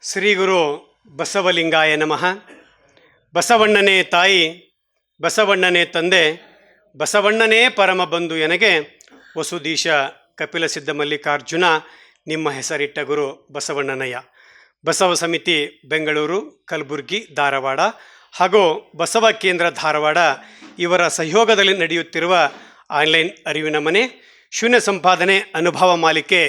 ಶ್ರೀ ಗುರು ಬಸವಲಿಂಗಾಯ ನಮಃ. ಬಸವಣ್ಣನೇ ತಾಯಿ, ಬಸವಣ್ಣನೇ ತಂದೆ, ಬಸವಣ್ಣನೇ ಪರಮ ಬಂಧು ಎನಗೆ ವಸುದೀಶ ಕಪಿಲ ಸಿದ್ಧ ಮಲ್ಲಿಕಾರ್ಜುನ ನಿಮ್ಮ ಹೆಸರಿಟ್ಟ ಗುರು ಬಸವಣ್ಣನಯ್ಯ. ಬಸವ ಸಮಿತಿ ಬೆಂಗಳೂರು, ಕಲಬುರಗಿ, ಧಾರವಾಡ ಹಾಗೂ ಬಸವ ಕೇಂದ್ರ ಧಾರವಾಡ ಇವರ ಸಹಯೋಗದಲ್ಲಿ ನಡೆಯುತ್ತಿರುವ ಆನ್ಲೈನ್ ಅರಿವಿನ ಮನೆ ಶೂನ್ಯ ಸಂಪಾದನೆ ಅನುಭವ ಮಾಲಿಕೆ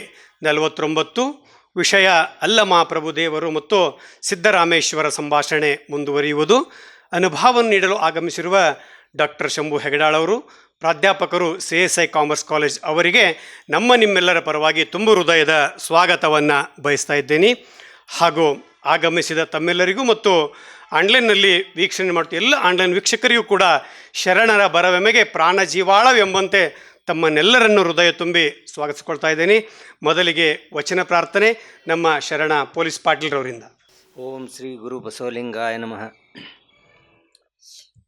49. ವಿಷಯ ಅಲ್ಲಮ ಪ್ರಭುದೇವರು ಮತ್ತು ಸಿದ್ದರಾಮೇಶ್ವರ ಸಂಭಾಷಣೆ ಮುಂದುವರಿಯುವುದು. ಅನುಭವವನ್ನು ನೀಡಲು ಆಗಮಿಸಿರುವ ಡಾಕ್ಟರ್ ಶಂಭು ಹೆಗಡಾಳ್ ಅವರು, ಪ್ರಾಧ್ಯಾಪಕರು CSI ಕಾಮರ್ಸ್ ಕಾಲೇಜ್ ಅವರಿಗೆ ನಿಮ್ಮೆಲ್ಲರ ಪರವಾಗಿ ತುಂಬ ಹೃದಯದ ಸ್ವಾಗತವನ್ನು ಬಯಸ್ತಾ ಇದ್ದೇನೆ. ಹಾಗೂ ಆಗಮಿಸಿದ ತಮ್ಮೆಲ್ಲರಿಗೂ ಮತ್ತು ಆನ್ಲೈನ್ನಲ್ಲಿ ವೀಕ್ಷಣೆ ಮಾಡ್ತೀವಿ ಎಲ್ಲ ಆನ್ಲೈನ್ ವೀಕ್ಷಕರಿಗೂ ಕೂಡ ಶರಣರ ಬರವೆಮೆಗೆ ಪ್ರಾಣ ಜೀವಾಳವೆಂಬಂತೆ ತಮ್ಮನ್ನೆಲ್ಲರನ್ನು ಹೃದಯ ತುಂಬಿ ಸ್ವಾಗತಿಸ್ಕೊಳ್ತಾ ಇದ್ದೇನೆ. ಮೊದಲಿಗೆ ವಚನ ಪ್ರಾರ್ಥನೆ ನಮ್ಮ ಶರಣ ಪೊಲೀಸ್ ಪಾಟೀಲ್ರವರಿಂದ. ಓಂ ಶ್ರೀ ಗುರು ಬಸವಲಿಂಗಾಯ ನಮಃ.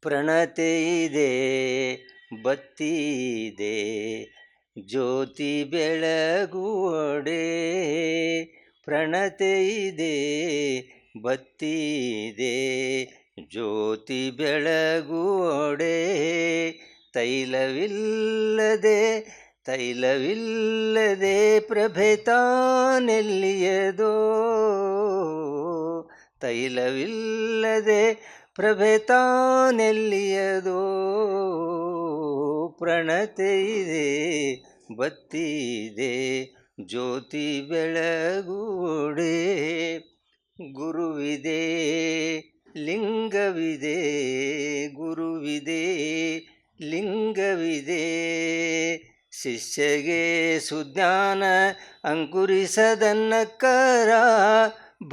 ಪ್ರಣತೆ ಇದೆ ಬತ್ತಿದೆ ಜ್ಯೋತಿ ಬೆಳಗುವಡೆ, ಪ್ರಣತೆ ಇದೆ ಬತ್ತಿದೆ ಜ್ಯೋತಿ ಬೆಳಗುವಡೆ, ತೈಲವಿಲ್ಲದೆ ಪ್ರಭೆ ತಾನೆಲ್ಲಿಯದೋ, ತೈಲವಿಲ್ಲದೆ ಪ್ರಭೆ ತಾನೆಲ್ಲಿಯದೋ, ಪ್ರಣತೆ ಇದೆ ಬತ್ತಿದೆ ಜ್ಯೋತಿ ಬೆಳಗುಡೆ, ಗುರುವಿದೆ ಲಿಂಗವಿದೆ ಗುರುವಿದೆ ಲಿಂಗವಿದೆ, ಶಿಷ್ಯಗೆ ಸುಜ್ಞಾನ ಅಂಕುರಿಸದನ್ನಕ್ಕರ,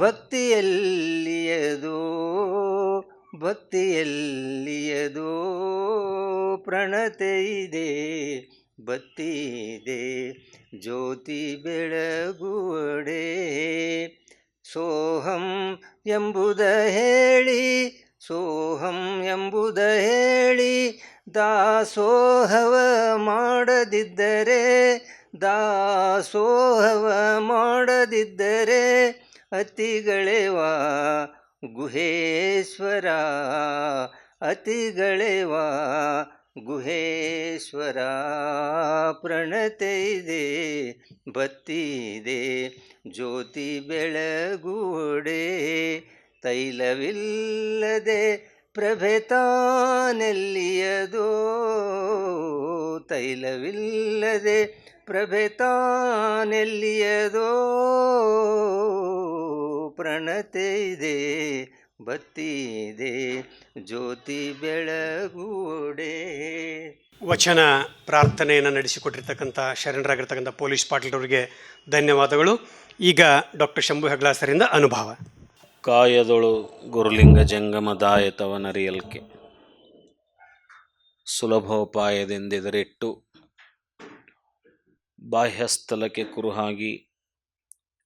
ಭಕ್ತಿಯಲ್ಲಿಯದೋ ಭಕ್ತಿಯಲ್ಲಿಯದೋ, ಪ್ರಣತೆ ಇದೆ ಬತ್ತಿದೆ ಜ್ಯೋತಿ ಬೆಳಗುವಡೆ, ಸೋಹಂ ಎಂಬುದ ಹೇಳಿ ಸೋಹಂ ಎಂಬುದ ಹೇಳಿ ದಾಸೋಹವ ಮಾಡದಿದ್ದರೆ, ದಾಸೋಹವ ಮಾಡದಿದ್ದರೆ ಅತಿಗಳೆವ ಗುಹೇಶ್ವರ, ಅತಿಗಳೆವ ಗುಹೇಶ್ವರ, ಪ್ರಣತೆ ಇದೆ ಬತ್ತಿದೆ ಜ್ಯೋತಿ ಬೆಳಗುಡೆ, ತೈಲವಿಲ್ಲದೆ ಪ್ರಭೆ ತಾನೆಲ್ಲಿಯದೋ, ತೈಲವಿಲ್ಲದೆ ಪ್ರಭೆ ತಾನೆಲ್ಲಿಯದೋ, ಪ್ರಣತೆ ಇದೆ ಬತ್ತಿದೆ ಜ್ಯೋತಿ ಬೆಳಗುಡೆ. ವಚನ ಪ್ರಾರ್ಥನೆಯನ್ನು ನಡೆಸಿಕೊಟ್ಟಿರ್ತಕ್ಕಂಥ ಶರಣರಾಗಿರ್ತಕ್ಕಂಥ ಪೊಲೀಸ್ ಪಾಟೀಲ್ರವರಿಗೆ ಧನ್ಯವಾದಗಳು. ಈಗ ಡಾಕ್ಟರ್ ಶಂಭು ಹೆಗಡಾಳ್ ಸರಿಂದ ಅನುಭವ. ಕಾಯದೊಳು ಗುರುಲಿಂಗ ಜಂಗಮದಾಯತವನರಿಯಲ್ಕೆ, ಸುಲಭೋಪಾಯದಿಂದೆದುರಿಟ್ಟು ಬಾಹ್ಯಸ್ಥಲಕ್ಕೆ ಕುರುಹಾಗಿ,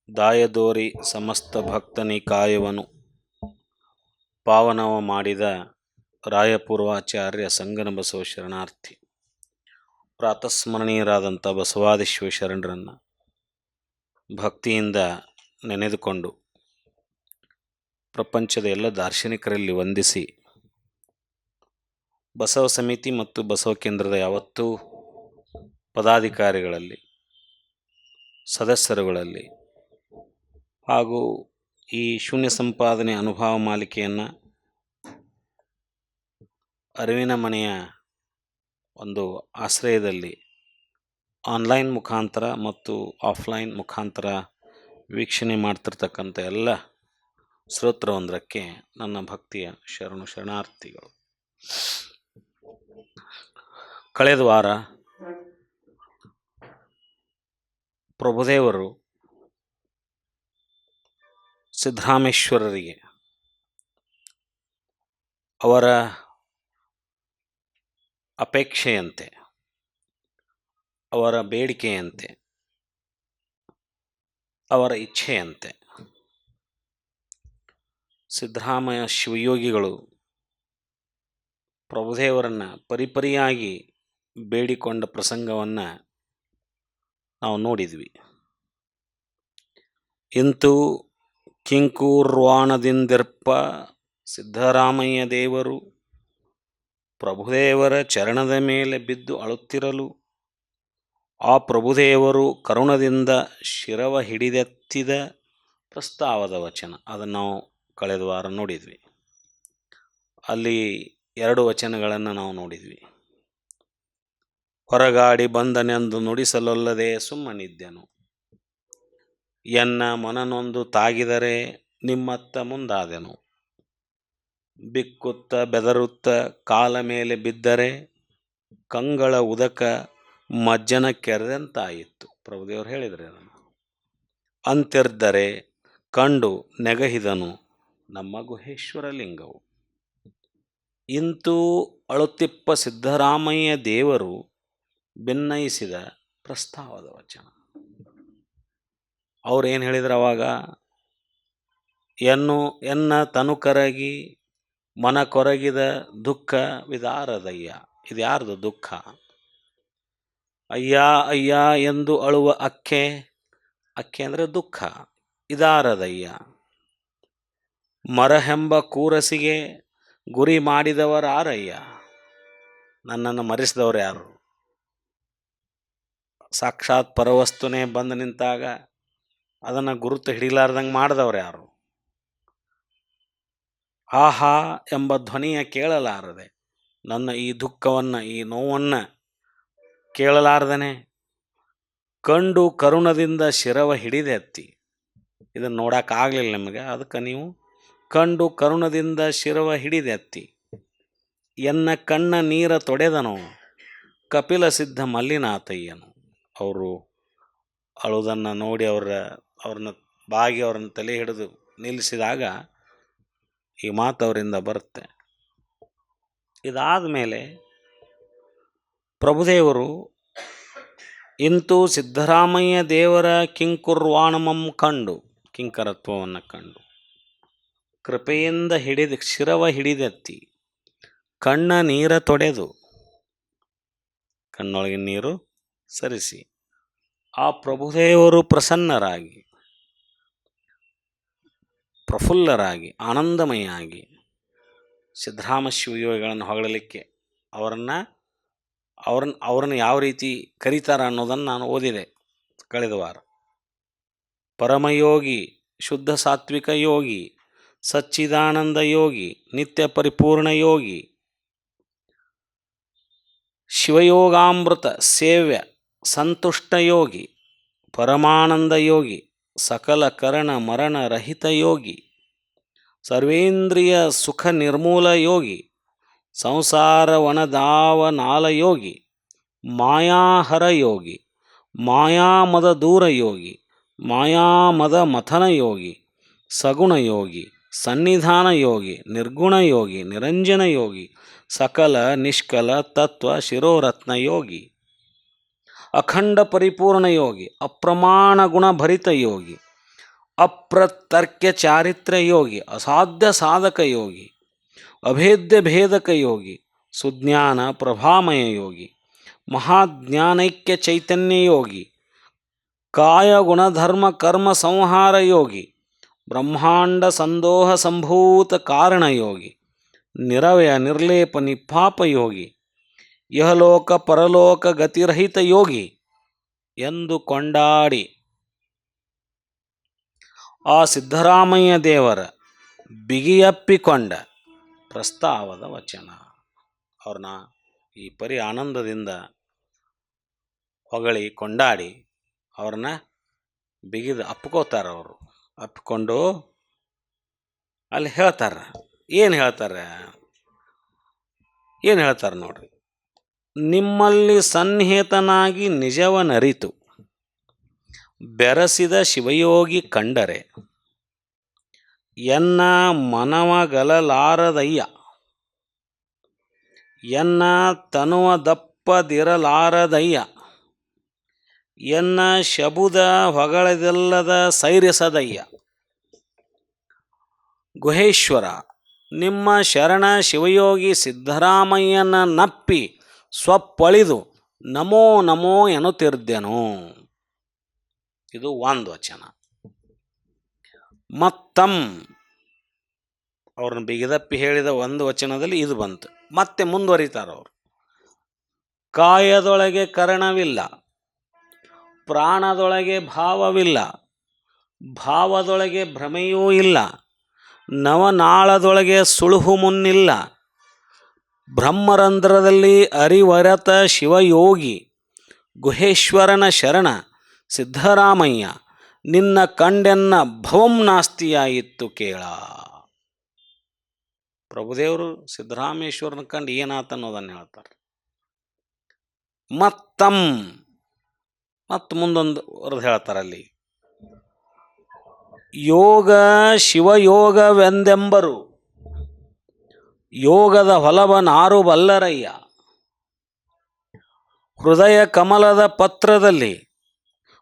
ದಾಯದೋರಿ ಸಮಸ್ತ ಭಕ್ತನಿ ಕಾಯವನು ಪಾವನವ ಮಾಡಿದ ರಾಯಪೂರ್ವಾಚಾರ್ಯ ಸಂಗನ ಬಸವ ಶರಣಾರ್ಥಿ. ಪ್ರಾತಸ್ಮರಣೀಯರಾದಂಥ ಬಸವಾದಿಶ್ವ ಶರಣರನ್ನು ಭಕ್ತಿಯಿಂದ ನೆನೆದುಕೊಂಡು ಪ್ರಪಂಚದ ಎಲ್ಲ ದಾರ್ಶನಿಕರಲ್ಲಿ ವಂದಿಸಿ, ಬಸವ ಸಮಿತಿ ಮತ್ತು ಬಸವ ಕೇಂದ್ರದ ಯಾವತ್ತೂ ಪದಾಧಿಕಾರಿಗಳಲ್ಲಿ, ಸದಸ್ಯರುಗಳಲ್ಲಿ ಹಾಗೂ ಈ ಶೂನ್ಯ ಸಂಪಾದನೆ ಅನುಭವ ಮಾಲಿಕೆಯನ್ನು ಅರಿವಿನ ಮನೆಯ ಒಂದು ಆಶ್ರಯದಲ್ಲಿ ಆನ್ಲೈನ್ ಮುಖಾಂತರ ಮತ್ತು ಆಫ್ಲೈನ್ ಮುಖಾಂತರ ವೀಕ್ಷಣೆ ಮಾಡ್ತಿರ್ತಕ್ಕಂಥ ಎಲ್ಲ ಶ್ರೋತೃವೃಂದಕ್ಕೆ ನನ್ನ ಭಕ್ತಿಯ ಶರಣಾರ್ಥಿಗಳು. ಕಳೆದ ವಾರ ಪ್ರಭುದೇವರು ಸಿದ್ದರಾಮೇಶ್ವರರಿಗೆ ಅವರ ಅಪೇಕ್ಷೆಯಂತೆ, ಅವರ ಬೇಡಿಕೆಯಂತೆ, ಅವರ ಇಚ್ಛೆಯಂತೆ ಸಿದ್ದರಾಮಯ್ಯ ಶಿವಯೋಗಿಗಳು ಪ್ರಭುದೇವರನ್ನು ಪರಿಪರಿಯಾಗಿ ಬೇಡಿಕೊಂಡ ಪ್ರಸಂಗವನ್ನು ನಾವು ನೋಡಿದ್ವಿ. ಇಂತೂ ಕಿಂಕೂರ್ವಾಣದಿಂದಿರ್ಪ ಸಿದ್ದರಾಮಯ್ಯ ದೇವರು ಪ್ರಭುದೇವರ ಚರಣದ ಮೇಲೆ ಬಿದ್ದು ಅಳುತ್ತಿರಲು ಆ ಪ್ರಭುದೇವರು ಕರುಣದಿಂದ ಶಿರವ ಹಿಡಿದೆತ್ತಿದ ಪ್ರಸ್ತಾವದ ವಚನ. ಅದನ್ನು ನಾವು ಕಳೆದ ವಾರ ನೋಡಿದ್ವಿ. ಅಲ್ಲಿ 2 ವಚನಗಳನ್ನು ನಾವು ನೋಡಿದ್ವಿ. ಹೊರಗಾಡಿ ಬಂದನೆಂದು ನುಡಿಸಲೊಲ್ಲದೆ ಸುಮ್ಮನಿದ್ದೆನು, ಎನ್ನ ಮನನೊಂದು ತಾಗಿದರೆ ನಿಮ್ಮತ್ತ ಮುಂದಾದೆನು, ಬಿಕ್ಕುತ್ತ ಬೆದರುತ್ತ ಕಾಲ ಮೇಲೆ ಬಿದ್ದರೆ ಕಂಗಳ ಉದಕ ಮಜ್ಜನ ಕೆರೆದಂತಾಯಿತು. ಪ್ರಭುದೇವರು ಹೇಳಿದರೆ ಅದನ್ನು. ಅಂತಿರ್ದರೆ ಕಂಡು ನೆಗಹಿದನು ನಮ್ಮ ಗುಹೇಶ್ವರ ಲಿಂಗವು. ಇಂತೂ ಅಳುತಿಪ್ಪ ಸಿದ್ದರಾಮಯ್ಯ ದೇವರು ಭಿನ್ನಯಿಸಿದ ಪ್ರಸ್ತಾವದ ವಚನ. ಅವ್ರೇನು ಹೇಳಿದ್ರು ಅವಾಗ? ಎನ್ನ ತನು ಕರಗಿ ಮನ ಕೊರಗಿದ ದುಃಖ ವಿದಾರದಯ್ಯ. ಇದು ಯಾರ್ದು ದುಃಖ? ಅಯ್ಯ ಅಯ್ಯ ಎಂದು ಅಳುವ ಅಕ್ಕೆ ಅಂದರೆ ದುಃಖ. ಇದಾರದಯ್ಯ. ಮರಹೆಂಬ ಕೂರಸಿಗೆ ಗುರಿ ಮಾಡಿದವರಾರಯ್ಯ. ನನ್ನನ್ನು ಮರೆಸಿದವರು ಯಾರು? ಸಾಕ್ಷಾತ್ ಪರವಸ್ತುನೇ ಬಂದು ನಿಂತಾಗ ಅದನ್ನು ಗುರುತು ಹಿಡಿಲಾರ್ದಂಗೆ ಮಾಡಿದವರು ಯಾರು? ಆಹಾ ಎಂಬ ಧ್ವನಿಯ ಕೇಳಲಾರದೆ, ನನ್ನ ಈ ದುಃಖವನ್ನು, ಈ ನೋವನ್ನು ಕೇಳಲಾರ್ದನೆ ಕಂಡು ಕರುಣದಿಂದ ಶಿರವ ಹಿಡಿದೆತ್ತಿ. ಇದನ್ನು ನೋಡೋಕ್ಕಾಗಲಿಲ್ಲ ನಿಮಗೆ, ಅದಕ್ಕೆ ನೀವು ಕಂಡು ಕರುಣದಿಂದ ಶಿರವ ಹಿಡಿದೆತ್ತಿ ಎನ್ನ ಕಣ್ಣ ನೀರ ತೊಡೆದನು ಕಪಿಲ ಸಿದ್ಧ ಮಲ್ಲಿನಾಥಯ್ಯನು. ಅವರು ಅಳುವುದನ್ನು ನೋಡಿ ಅವ್ರನ್ನ ಬಾಗಿ ಅವ್ರನ್ನ ತಲೆ ಹಿಡಿದು ನಿಲ್ಲಿಸಿದಾಗ ಈ ಮಾತು ಅವರಿಂದ ಬರುತ್ತೆ. ಇದಾದ ಮೇಲೆ ಪ್ರಭುದೇವರು ಇಂತೂ ಸಿದ್ದರಾಮಯ್ಯ ದೇವರ ಕಿಂಕುರ್ವಾಣಮಂ ಕಂಡು, ಕಿಂಕರತ್ವವನ್ನು ಕಂಡು ಕೃಪೆಯಿಂದ ಶಿರವ ಹಿಡಿದೆತ್ತಿ ಕಣ್ಣ ನೀರ ತೊಡೆದು, ಕಣ್ಣೊಳಗಿನ ನೀರು ಸರಿಸಿ, ಆ ಪ್ರಭುದೇವರು ಪ್ರಸನ್ನರಾಗಿ, ಪ್ರಫುಲ್ಲರಾಗಿ, ಆನಂದಮಯಾಗಿ ಸಿದ್ದರಾಮ ಶಿವಯೋಗಿಗಳನ್ನು ಹೊಗಳಲಿಕ್ಕೆ ಅವ್ರನ್ನ ಯಾವ ರೀತಿ ಕರೀತಾರ ಅನ್ನೋದನ್ನು ನಾನು ಓದಿದೆ ಕಳೆದ ವಾರ. ಪರಮಯೋಗಿ, ಶುದ್ಧ ಸಾತ್ವಿಕ ಯೋಗಿ, ಸಚ್ಚಿದಾನಂದ ಯೋಗಿ, ನಿತ್ಯ ಪರಿಪೂರ್ಣ ಯೋಗಿ, ಶಿವಯೋಗಾಮೃತ ಸೇವ್ಯ ಸಂತುಷ್ಟ ಯೋಗಿ, ಪರಮಾನಂದ ಯೋಗಿ, ಸಕಲ ಕರಣ ಮರಣ ರಹಿತ ಯೋಗಿ, ಸರ್ವೇಂದ್ರಿಯ ಸುಖ ನಿರ್ಮೂಲ ಯೋಗಿ, ಸಂಸಾರ ವನದಾವನಾಲ ಯೋಗಿ, ಮಾಯಾಹರ ಯೋಗಿ, ಮಾಯಾಮದ ದೂರ ಯೋಗಿ, ಮಾಯಾಮದ ಮಥನ ಯೋಗಿ, ಸಗುಣ ಯೋಗಿ, ಸನ್ನಿಧಾನ ಯೋಗಿ, ನಿರ್ಗುಣ ಯೋಗಿ, ನಿರಂಜನ ಯೋಗಿ, ಸಕಲ ನಿಷ್ಕಲ ತತ್ವ ಶಿರೋರತ್ನ ಯೋಗಿ, ಅಖಂಡ ಪರಿಪೂರ್ಣ ಯೋಗಿ, ಅಪ್ರಮಾಣ ಗುಣಭರಿತ ಯೋಗಿ, ಅಪ್ರತರ್ಕ್ಯ ಚಾರಿತ್ರ್ಯ ಯೋಗಿ, ಅಸಾಧ್ಯ ಸಾಧಕ ಯೋಗಿ, ಅಭೇದ್ಯ ಭೇದಕ ಯೋಗಿ, ಸುಜ್ಞಾನ ಪ್ರಭಾಮಯ ಯೋಗಿ, ಮಹಾಜ್ಞಾನೈಕ್ಯ ಚೈತನ್ಯ ಯೋಗಿ, ಕಾಯ ಗುಣಧರ್ಮ ಕರ್ಮ ಸಂಹಾರ ಯೋಗಿ, ಬ್ರಹ್ಮಾಂಡ ಸಂದೋಹ ಸಂಭೂತ ಕಾರಣ ಯೋಗಿ, ನಿರವಯ ನಿರ್ಲೇಪ ನಿಪಾಪ ಯೋಗಿ, ಇಹಲೋಕ ಪರಲೋಕ ಗತಿರಹಿತ ಯೋಗಿ ಎಂದು ಕೊಂಡಾಡಿ ಆ ಸಿದ್ದರಾಮಯ್ಯ ದೇವರ ಬಿಗಿಯಪ್ಪಿಕೊಂಡ ಪ್ರಸ್ತಾವದ ವಚನ. ಅವ್ರನ್ನ ಈ ಪರಿ ಆನಂದದಿಂದ ಹೊಗಳಿ ಕೊಂಡಾಡಿ ಅವ್ರನ್ನ ಬಿಗಿದು ಅಪ್ಕೋತಾರೆ. ಅವರು ಅಪ್ಪಿಕೊಂಡು ಅಲ್ಲಿ ಹೇಳ್ತಾರೆ. ಏನು ಹೇಳ್ತಾರೆ ನೋಡ್ರಿ. ನಿಮ್ಮಲ್ಲಿ ಸನ್ನಿಹಿತನಾಗಿ ನಿಜವನರಿತು ಬೆರಸಿದ ಶಿವಯೋಗಿ ಕಂಡರೆ ಎನ್ನ ಮನವಗಲಲಾರದಯ್ಯ, ಎನ್ನ ತನುವ ದಪ್ಪದಿರಲಾರದಯ್ಯ, ಎನ್ನ ಶಬುದ ಹೊಗಳದೆಲ್ಲದ ಸೈರಿಸದಯ್ಯ. ಗುಹೇಶ್ವರ, ನಿಮ್ಮ ಶರಣ ಶಿವಯೋಗಿ ಸಿದ್ದರಾಮಯ್ಯನ ನಪ್ಪಿ ಸ್ವಪ್ಪಳಿದು ನಮೋ ನಮೋ ಎನ್ನುತ್ತಿರ್ದೆನು. ಇದು ಒಂದು ವಚನ. ಮತ್ತಂ ಅವ್ರನ್ನ ಬಿಗಿದಪ್ಪಿ ಹೇಳಿದ ಒಂದು ವಚನದಲ್ಲಿ ಇದು ಬಂತು. ಮತ್ತೆ ಮುಂದುವರಿತಾರ ಅವರು. ಕಾಯದೊಳಗೆ ಕರಣವಿಲ್ಲ, ಪ್ರಾಣದೊಳಗೆ ಭಾವವಿಲ್ಲ, ಭಾವದೊಳಗೆ ಭ್ರಮೆಯೂ ಇಲ್ಲ, ನವನಾಳದೊಳಗೆ ಸುಳುಹು ಮುನ್ನಿಲ್ಲ, ಬ್ರಹ್ಮರಂಧ್ರದಲ್ಲಿ ಅರಿವರತ ಶಿವಯೋಗಿ, ಗುಹೇಶ್ವರನ ಶರಣ ಸಿದ್ಧರಾಮಯ್ಯ, ನಿನ್ನ ಕಂಡೆನ್ನ ಭವಂ ನಾಸ್ತಿಯಾಯಿತ್ತು ಕೇಳ. ಪ್ರಭುದೇವರು ಸಿದ್ದರಾಮೇಶ್ವರನ ಕಂಡು ಏನಾತ ಅನ್ನೋದನ್ನು ಹೇಳ್ತಾರೆ. ಮತ್ತಂ ಮತ್ತು ಮುಂದೊಂದು ವರದು ಹೇಳ್ತಾರಲ್ಲಿ, ಯೋಗ ಶಿವಯೋಗವೆಂದೆಂಬರು, ಯೋಗದ ಹೊಲವನಾರು ಬಲ್ಲರಯ್ಯ, ಹೃದಯ ಕಮಲದ ಪತ್ರದಲ್ಲಿ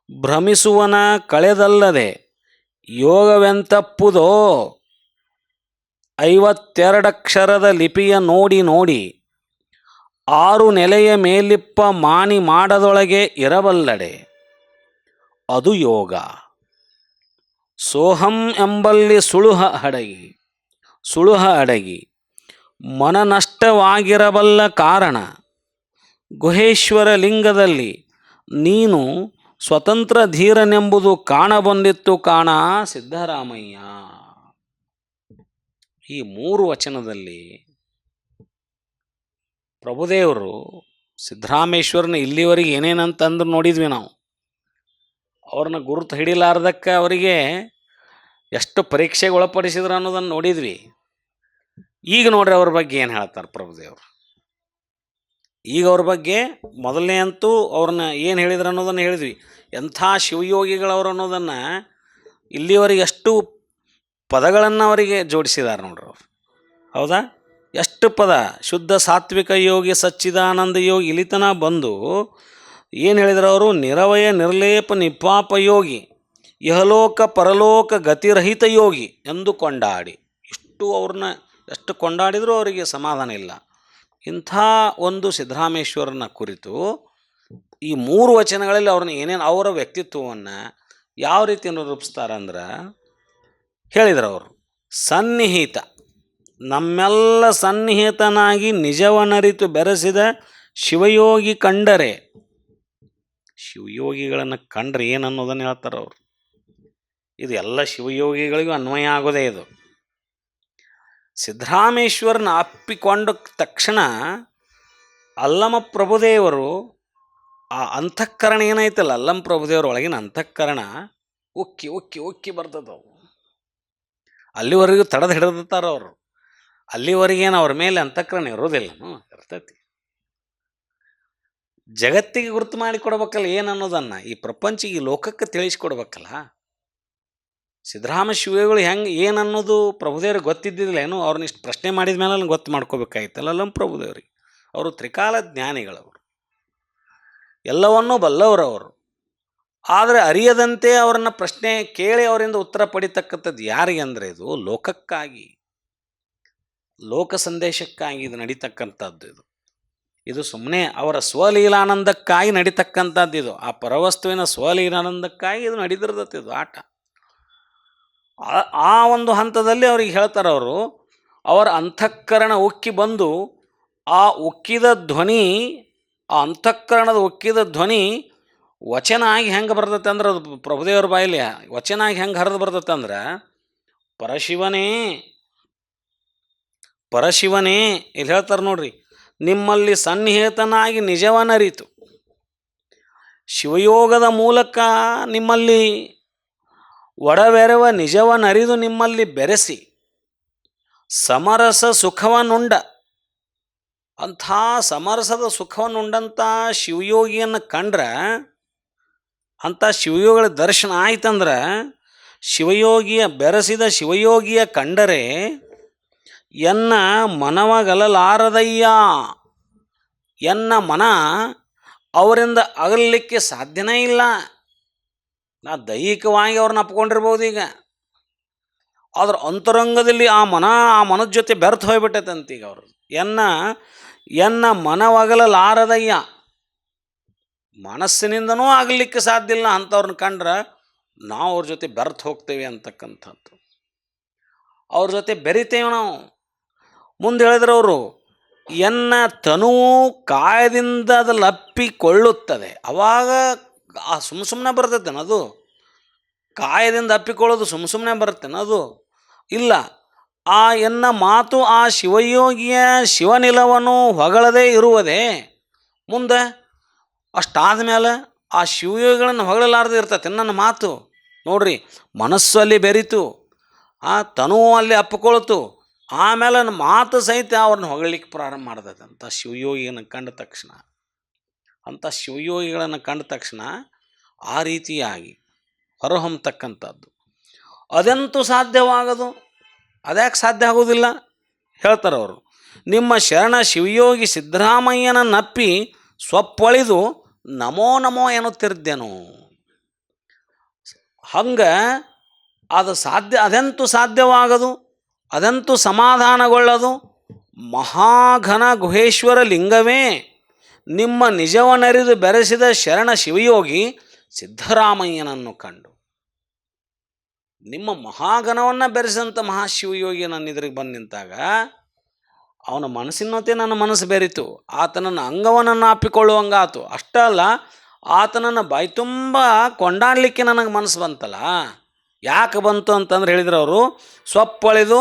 ಭ್ರಮಿಸುವನ ಕಳೆದಲ್ಲದೆ ಯೋಗವೆಂತಪ್ಪುದೋ, 52 ಅಕ್ಷರದ ಲಿಪಿಯ ನೋಡಿ ನೋಡಿ 6 ನೆಲೆಯ ಮೇಲಿಪ್ಪ ಮಾಣಿ ಮಾಡದೊಳಗೆ ಇರಬಲ್ಲಡೆ, ಅದು ಯೋಗ. ಸೋಹಂ ಎಂಬಲ್ಲಿ ಸುಳುಹ ಅಡಗಿ ಮನನಷ್ಟವಾಗಿರಬಲ್ಲ ಕಾರಣ, ಗುಹೇಶ್ವರ ಲಿಂಗದಲ್ಲಿ ನೀನು ಸ್ವತಂತ್ರ ಧೀರನೆಂಬುದು ಕಾಣಬಂದಿತ್ತು ಕಾಣ ಸಿದ್ದರಾಮಯ್ಯ. ಈ 3 ವಚನದಲ್ಲಿ ಪ್ರಭುದೇವರು ಸಿದ್ದರಾಮೇಶ್ವರನ ಇಲ್ಲಿವರೆಗೆ ಏನೇನಂತಂದ್ರೆ ನೋಡಿದ್ವಿ ನಾವು. ಅವ್ರನ್ನ ಗುರುತು ಹಿಡಿಲಾರ್ದಕ್ಕೆ ಅವರಿಗೆ ಎಷ್ಟು ಪರೀಕ್ಷೆಗೆ ಒಳಪಡಿಸಿದ್ರು ಅನ್ನೋದನ್ನು ನೋಡಿದ್ವಿ. ಈಗ ನೋಡ್ರಿ ಅವ್ರ ಬಗ್ಗೆ ಏನು ಹೇಳ್ತಾರೆ ಪ್ರಭುದೇವರು. ಈಗ ಅವ್ರ ಬಗ್ಗೆ ಮೊದಲನೇ ಅಂತೂ ಅವ್ರನ್ನ ಏನು ಹೇಳಿದ್ರು ಅನ್ನೋದನ್ನು ಹೇಳಿದ್ವಿ. ಎಂಥ ಶಿವಯೋಗಿಗಳವರು ಅನ್ನೋದನ್ನು ಇಲ್ಲಿವರೆಗೆ ಎಷ್ಟು ಪದಗಳನ್ನು ಅವರಿಗೆ ಜೋಡಿಸಿದ್ದಾರೆ ನೋಡ್ರಿ ಅವರು. ಹೌದಾ? ಎಷ್ಟು ಪದ. ಶುದ್ಧ ಸಾತ್ವಿಕ ಯೋಗಿ, ಸಚ್ಚಿದಾನಂದ ಯೋಗಿ, ಇಲಿತನ ಬಂದು ಏನು ಹೇಳಿದ್ರು ಅವರು? ನಿರವಯ ನಿರ್ಲೇಪ ನಿಪಾಪ ಯೋಗಿ, ಇಹಲೋಕ ಪರಲೋಕ ಗತಿರಹಿತ ಯೋಗಿ ಎಂದು ಕೊಂಡಾಡಿ. ಇಷ್ಟು ಅವ್ರನ್ನ ಎಷ್ಟು ಕೊಂಡಾಡಿದರೂ ಅವರಿಗೆ ಸಮಾಧಾನ ಇಲ್ಲ. ಇಂಥ ಒಂದು ಸಿದ್ದರಾಮೇಶ್ವರನ ಕುರಿತು ಈ 3 ವಚನಗಳಲ್ಲಿ ಅವ್ರನ್ನ ಏನೇನು ಅವರ ವ್ಯಕ್ತಿತ್ವವನ್ನು ಯಾವ ರೀತಿ ರೂಪಿಸ್ತಾರಂದ್ರೆ ಹೇಳಿದ್ರು ಅವರು. ಸನ್ನಿಹಿತ, ನಮ್ಮೆಲ್ಲ ಸನ್ನಿಹಿತನಾಗಿ ನಿಜವನರಿತು ಬೆರೆಸಿದ ಶಿವಯೋಗಿ ಕಂಡರೆ, ಶಿವಯೋಗಿಗಳನ್ನು ಕಂಡ್ರೆ ಏನನ್ನೋದನ್ನು ಹೇಳ್ತಾರೆ ಅವರು. ಇದು ಎಲ್ಲ ಶಿವಯೋಗಿಗಳಿಗೂ ಅನ್ವಯ ಆಗೋದೇ ಇದು. ಸಿದ್ದರಾಮೇಶ್ವರನ ಅಪ್ಪಿಕೊಂಡ ತಕ್ಷಣ ಅಲ್ಲಮ ಪ್ರಭುದೇವರು ಆ ಅಂತಃಕರಣ ಏನೈತಲ್ಲ, ಅಲ್ಲಮ ಪ್ರಭುದೇವರ ಒಳಗಿನ ಅಂತಃಕರಣ ಉಕ್ಕಿ ಉಕ್ಕಿ ಉಕ್ಕಿ ಬರ್ತದವು. ಅಲ್ಲಿವರೆಗೂ ತಡೆದು ಹಿಡಿದಿರ್ತಾರ ಅವರು. ಅಲ್ಲಿವರೆಗೇನು ಅವ್ರ ಮೇಲೆ ಅಂತಃಕರಣ ಇರೋದಿಲ್ಲ, ಇರ್ತೈತಿ. ಜಗತ್ತಿಗೆ ಗುರುತು ಮಾಡಿ ಕೊಡ್ಬೇಕಲ್ಲ ಏನನ್ನೋದನ್ನು, ಈ ಪ್ರಪಂಚಿಗೆ ಈ ಲೋಕಕ್ಕೆ ತಿಳಿಸ್ಕೊಡ್ಬೇಕಲ್ಲ. ಸಿದ್ದರಾಮ ಶಿವಗಳು ಹೆಂಗೆ ಏನನ್ನೋದು ಪ್ರಭುದೇವ್ರಿಗೆ ಗೊತ್ತಿದ್ದಿಲ್ಲ ಏನು? ಅವ್ರನ್ನ ಇಷ್ಟು ಪ್ರಶ್ನೆ ಮಾಡಿದ ಮೇಲೆ ಗೊತ್ತು ಮಾಡ್ಕೋಬೇಕಾಯ್ತಲ್ಲ ನಮ್ಮ ಪ್ರಭುದೇವ್ರಿಗೆ. ಅವರು ತ್ರಿಕಾಲ ಜ್ಞಾನಿಗಳವರು, ಎಲ್ಲವನ್ನೂ ಬಲ್ಲವರವರು. ಆದರೆ ಅರಿಯದಂತೆ ಅವರನ್ನು ಪ್ರಶ್ನೆ ಕೇಳಿ ಅವರಿಂದ ಉತ್ತರ ಪಡಿತಕ್ಕಂಥದ್ದು ಯಾರಿಗೆ ಅಂದರೆ ಇದು ಲೋಕಕ್ಕಾಗಿ, ಲೋಕ ಸಂದೇಶಕ್ಕಾಗಿ ಇದು ನಡೀತಕ್ಕಂಥದ್ದು. ಇದು ಸುಮ್ಮನೆ ಅವರ ಸ್ವಲೀಲಾನಂದಕ್ಕಾಗಿ ನಡೀತಕ್ಕಂಥದ್ದು. ಇದು ಆ ಪರವಸ್ತುವಿನ ಸ್ವಲೀಲಾನಂದಕ್ಕಾಗಿ ಇದು ನಡೀತಿರ್ತದೆ ಇದು ಆಟ. ಆ ಒಂದು ಹಂತದಲ್ಲಿ ಅವ್ರಿಗೆ ಹೇಳ್ತಾರೆ ಅವರು, ಅವರ ಅಂತಃಕರಣ ಉಕ್ಕಿ ಬಂದು ಆ ಉಕ್ಕಿದ ಧ್ವನಿ, ಆ ಅಂತಃಕರಣದ ಉಕ್ಕಿದ ಧ್ವನಿ ವಚನ ಆಗಿ ಹೆಂಗೆ ಬರ್ತೈತೆ ಅಂದ್ರೆ, ಅದು ಪ್ರಭುದೇವರ ಬಾಯಲ್ಲಿ ವಚನ ಆಗಿ ಹೆಂಗೆ ಹರಿದು ಬರ್ತೈತೆ ಅಂದ್ರೆ, ಪರಶಿವನೇ ಪರಶಿವನೇ ಇಲ್ಲಿ ಹೇಳ್ತಾರೆ ನೋಡ್ರಿ, ನಿಮ್ಮಲ್ಲಿ ಸನ್ನಿಹಿತನಾಗಿ ನಿಜವನ್ನರಿತು, ಶಿವಯೋಗದ ಮೂಲಕ ನಿಮ್ಮಲ್ಲಿ ಒಡವೆರವ ನಿಜವನ್ನರಿದು ನಿಮ್ಮಲ್ಲಿ ಬೆರೆಸಿ ಸಮರಸ ಸುಖವನ್ನುಂಡ, ಅಂಥ ಸಮರಸದ ಸುಖವನ್ನುಂಡಂಥ ಶಿವಯೋಗಿಯನ್ನು ಕಂಡ್ರೆ, ಅಂಥ ಶಿವಯೋಗಿಗಳ ದರ್ಶನ ಆಯ್ತಂದ್ರೆ, ಶಿವಯೋಗಿಯ ಬೆರೆಸಿದ ಶಿವಯೋಗಿಯ ಕಂಡರೆ ಎನ್ನ ಮನವಗಲಲಾರದಯ್ಯ, ಎನ್ನ ಮನ ಅವರಿಂದ ಅಗಲಿಕ್ಕೆ ಸಾಧ್ಯನೇ ಇಲ್ಲ. ನಾ ದೈಹಿಕವಾಗಿ ಅವ್ರನ್ನ ಅಪ್ಕೊಂಡಿರ್ಬೋದು ಈಗ, ಆದ್ರೆ ಅಂತರಂಗದಲ್ಲಿ ಆ ಮನದ ಜೊತೆ ಬೆರ್ತು ಹೋಗ್ಬಿಟ್ಟೈತಂತ ಈಗ ಅವರು. ಎನ್ನ ಮನವಗಲಲಾರದಯ್ಯ, ಮನಸ್ಸಿನಿಂದನೂ ಆಗಲಿಕ್ಕೆ ಸಾಧ್ಯ ಇಲ್ಲ ಅಂಥವ್ರನ್ನ ಕಂಡ್ರೆ ನಾವು ಅವ್ರ ಜೊತೆ ಬೆರ್ತು ಹೋಗ್ತೇವೆ ಅಂತಕ್ಕಂಥದ್ದು. ಅವ್ರ ಜೊತೆ ಬೆರಿತೇವೆ ನಾವು. ಮುಂದೆ ಹೇಳಿದ್ರು ಅವರು, ಎನ್ನ ತನುವು ಕಾಯದಿಂದ ಅದು ಅಪ್ಪಿಕೊಳ್ಳುತ್ತದೆ. ಅವಾಗ ಆ ಸುಮ್ಮನೆ ಬರ್ತೈತೇನ ಅದು? ಕಾಯದಿಂದ ಅಪ್ಪಿಕೊಳ್ಳೋದು ಸುಮ್ಮನೆ ಬರುತ್ತೇನೆ ಅದು? ಇಲ್ಲ. ಆ ಎನ್ನ ಮಾತು ಆ ಶಿವಯೋಗಿಯ ಶಿವನಿಲವನ್ನು ಹೊಗಳದೇ ಇರುವುದೇ. ಮುಂದೆ ಅಷ್ಟಾದ ಮೇಲೆ ಆ ಶಿವಯೋಗಿಗಳನ್ನು ಹೊಗಳಲಾರದೆ ಇರ್ತೈತೆ ನನ್ನ ಮಾತು. ನೋಡ್ರಿ, ಮನಸ್ಸು ಅಲ್ಲಿ ಬೆರಿತು, ಆ ತನುವು ಅಲ್ಲಿ ಅಪ್ಪಿಕೊಳ್ತು, ಆಮೇಲೆ ನನ್ನ ಮಾತು ಸಹಿತ ಅವ್ರನ್ನ ಹೊಗಳಲಿಕ್ಕೆ ಪ್ರಾರಂಭ ಮಾಡ್ತೈತೆ. ಅಂಥ ಶಿವಯೋಗಿಯನ್ನು ಕಂಡ ತಕ್ಷಣ, ಅಂಥ ಶಿವಯೋಗಿಗಳನ್ನು ಕಂಡ ತಕ್ಷಣ ಆ ರೀತಿಯಾಗಿ ಹೊರಹೊಮ್ಮತಕ್ಕಂಥದ್ದು ಅದೆಂತೂ ಸಾಧ್ಯವಾಗದು. ಅದ್ಯಾಕೆ ಸಾಧ್ಯ ಆಗೋದಿಲ್ಲ ಹೇಳ್ತಾರೆ ಅವರು. ನಿಮ್ಮ ಶರಣ ಶಿವಯೋಗಿ ಸಿದ್ದರಾಮಯ್ಯನ ನಪ್ಪಿ ಸ್ವಪ್ಪೊಳಿದು ನಮೋ ನಮೋ ಎನ್ನುತ್ತಿದ್ದೆನು. ಹಂಗೆ ಅದು ಸಾಧ್ಯ, ಅದೆಂತೂ ಸಾಧ್ಯವಾಗದು, ಅದೆಂತೂ ಸಮಾಧಾನಗೊಳ್ಳದು. ಮಹಾಘನ ಗುಹೇಶ್ವರ ಲಿಂಗವೇ ನಿಮ್ಮ ನಿಜವನರಿದು ಬೆರೆಸಿದ ಶರಣ ಶಿವಯೋಗಿ ಸಿದ್ದರಾಮಯ್ಯನನ್ನು ಕಂಡು. ನಿಮ್ಮ ಮಹಾಘನವನ್ನು ಬೆರೆಸಿದಂಥ ಮಹಾಶಿವಯೋಗಿ ನನ್ನ ಎದುರಿಗೆ ಬಂದು ನಿಂತಾಗ ಅವನ ಮನಸ್ಸಿನೊತ್ತೆ ನನ್ನ ಮನಸ್ಸು ಬೆರಿತು. ಆತನನ್ನು ಅಂಗವನ್ನು ಅಪ್ಪಿಕೊಳ್ಳುವಂಗಾತು. ಅಷ್ಟೇ ಅಲ್ಲ, ಆತನನ್ನು ಬಾಯಿ ತುಂಬ ಕೊಂಡಾಡಲಿಕ್ಕೆ ನನಗೆ ಮನಸ್ಸು ಬಂತಲ್ಲ. ಯಾಕೆ ಬಂತು ಅಂತಂದ್ರೆ ಹೇಳಿದ್ರು ಅವರು, ಸ್ವಪ್ಪಳಿದು